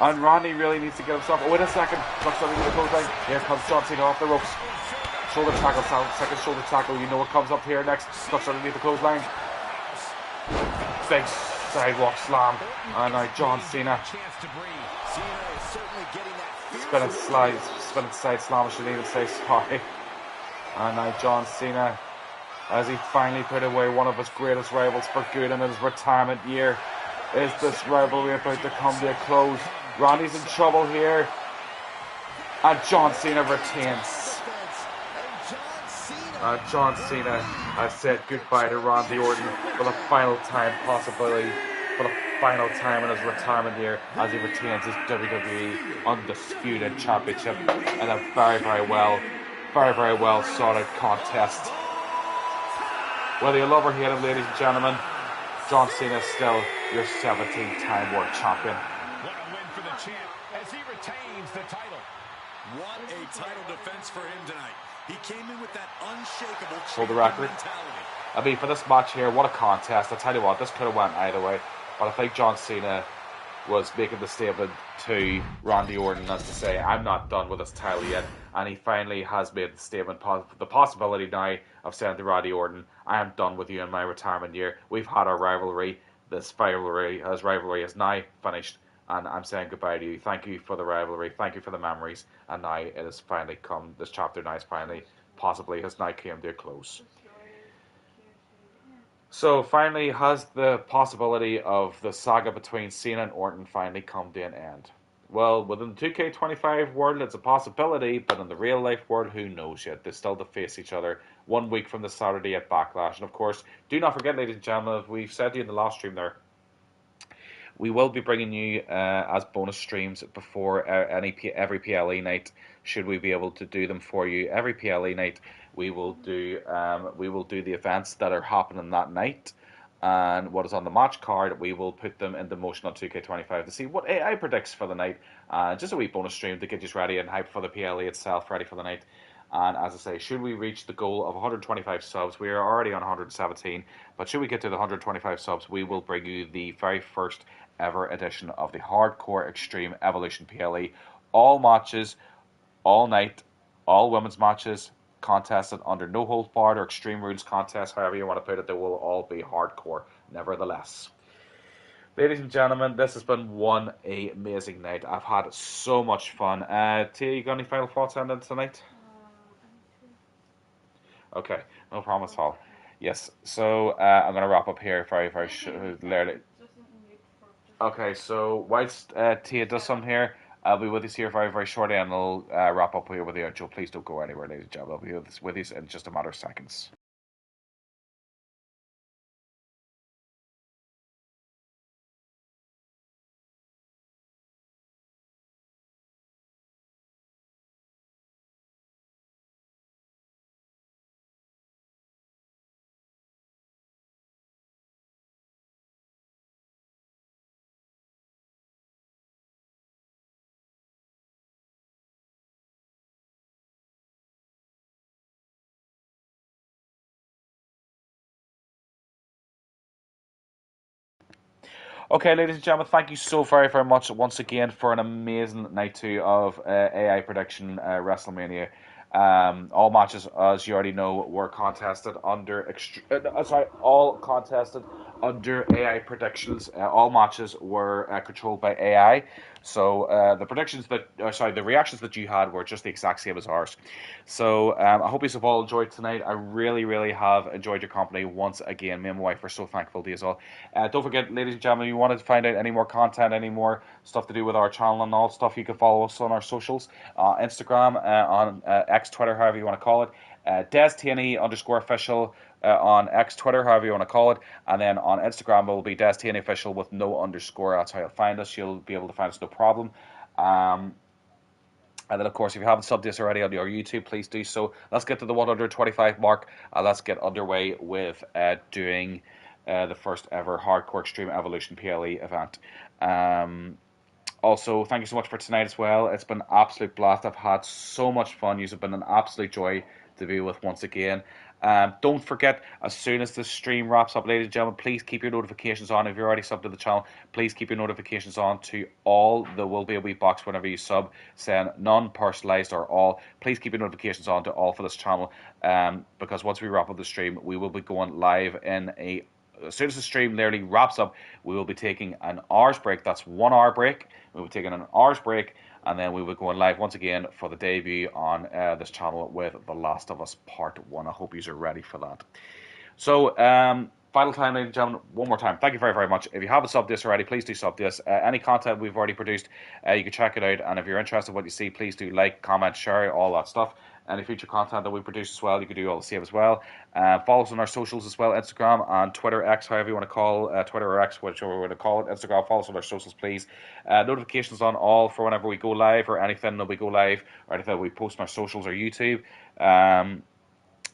And Randy really needs to get himself. Oh, wait a second. Looks like he's going to close. Here comes John Cena off the ropes. Shoulder tackle, second shoulder tackle. You know what comes up here next. Stuffs underneath the clothesline. Big sidewalk slam. And now John Cena. Spinning side slam. I shouldn't even say sorry. And now John Cena, as he finally put away one of his greatest rivals for good in his retirement year. Is this rivalry about to come to a close? Randy's in trouble here. And John Cena retains. John Cena has said goodbye to Randy Orton for the final time, possibly for the final time in his retirement year, as he retains his WWE Undisputed Championship in a very, very well sorted contest. Whether you love or hate him, ladies and gentlemen, John Cena is still your 17-time world champion. What a win for the champ as he retains the title. What a title defense for him tonight. He came in with that unshakable Hold the record. mentality. I mean, for this match here, what a contest. I tell you what, this could have went either way. But I think John Cena was making the statement to Randy Orton as to say, I'm not done with this title yet. And he finally has made the statement, the possibility now of saying to Randy Orton, I am done with you in my retirement year. We've had our rivalry. This rivalry is now finished. And I'm saying goodbye to you. Thank you for the rivalry. Thank you for the memories. And now it has finally come, this chapter now is finally, possibly has now come to a close. So finally, has the possibility of the saga between Cena and Orton finally come to an end? Well, within the 2K25 world, it's a possibility, but in the real life world, who knows yet? They still to face each other 1 week from the Saturday at Backlash. And of course, do not forget, ladies and gentlemen, as we've said to you in the last stream there, we will be bringing you as bonus streams before every PLE night. Should we be able to do them for you every PLE night? We will do the events that are happening that night, and what is on the match card. We will put them into motion on 2K25 to see what AI predicts for the night. Just a wee bonus stream to get you ready and hyped for the PLE itself, ready for the night. And as I say, should we reach the goal of 125 subs, we are already on 117, but should we get to the 125 subs, we will bring you the very first ever edition of the Hardcore Extreme Evolution PLE. All matches, all night, all women's matches, contested under no holds barred or extreme rules contest, however you want to put it, they will all be hardcore, nevertheless. Ladies and gentlemen, this has been one amazing night. I've had so much fun. Tia, you got any final thoughts on it tonight? Okay, no problem at all. Yes, so I'm going to wrap up here very, very shortly. Okay, so whilst Tia does some here, I'll be with you here very, very shortly, and I'll wrap up here with the outro. Please don't go anywhere, ladies and gentlemen. I'll be with you in just a matter of seconds. Okay, ladies and gentlemen, thank you so very, very much once again for an amazing night two of AI Prediction WrestleMania. All matches, as you already know, were contested under all contested under AI predictions. All matches were controlled by AI. So the reactions that you had were just the exact same as ours. So I hope you have all enjoyed tonight. I really, really have enjoyed your company once again. Me and my wife are so thankful to you as well. Don't forget, ladies and gentlemen, if you wanted to find out any more content, any more stuff to do with our channel and all stuff, you can follow us on our socials, Instagram, on X, Twitter, however you want to call it. DesTNE_official on X, Twitter, however you want to call it, and then on Instagram it will be DesTNE official with no underscore. That's how you'll find us. You'll be able to find us no problem. And then, of course, if you haven't subbed this already on your YouTube, please do so. Let's get to the 125 mark. Let's get underway with doing the first ever Hardcore Extreme Evolution PLE event. Also, thank you so much for tonight as well. It's been an absolute blast. I've had so much fun. You've been an absolute joy to be with once again. Don't forget, as soon as the stream wraps up, ladies and gentlemen, please keep your notifications on. If you're already subbed to the channel, please keep your notifications on to all. There will be a wee box whenever you sub saying non-personalized or all. Please keep your notifications on to all for this channel, because once we wrap up the stream, we will be going live as soon as the stream nearly wraps up, we will be taking an hour's break. That's 1 hour break. We will be taking an hour's break, and then we will go live once again for the debut on this channel with The Last of Us Part 1. I hope you are ready for that. So, final time, ladies and gentlemen, one more time. Thank you very, very much. If you haven't subbed this already, please do sub this. Any content we've already produced, you can check it out. And if you're interested in what you see, please do like, comment, share, all that stuff. Any future content that we produce as well, you can do all the same as well. Follow us on our socials as well, Instagram and Twitter, X, however you want to call Twitter or X, whichever you want to call it. Instagram, follow us on our socials, please. Notifications on all for whenever we go live or anything that we go live or anything that we post on our socials or YouTube. And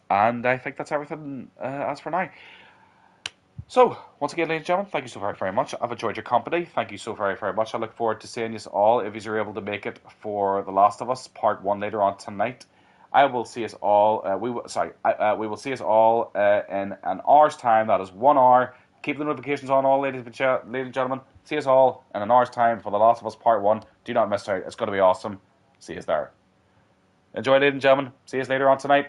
I think that's everything as for now. So, once again, ladies and gentlemen, thank you so very, very much. I've enjoyed your company. Thank you so very, very much. I look forward to seeing you all if you're able to make it for The Last of Us Part 1 later on tonight. I will see us all. We will see us all in an hour's time. That is 1 hour. Keep the notifications on, all ladies and gentlemen. See us all in an hour's time for The Last of Us Part 1. Do not miss out. It's going to be awesome. See us there. Enjoy, ladies and gentlemen. See us later on tonight.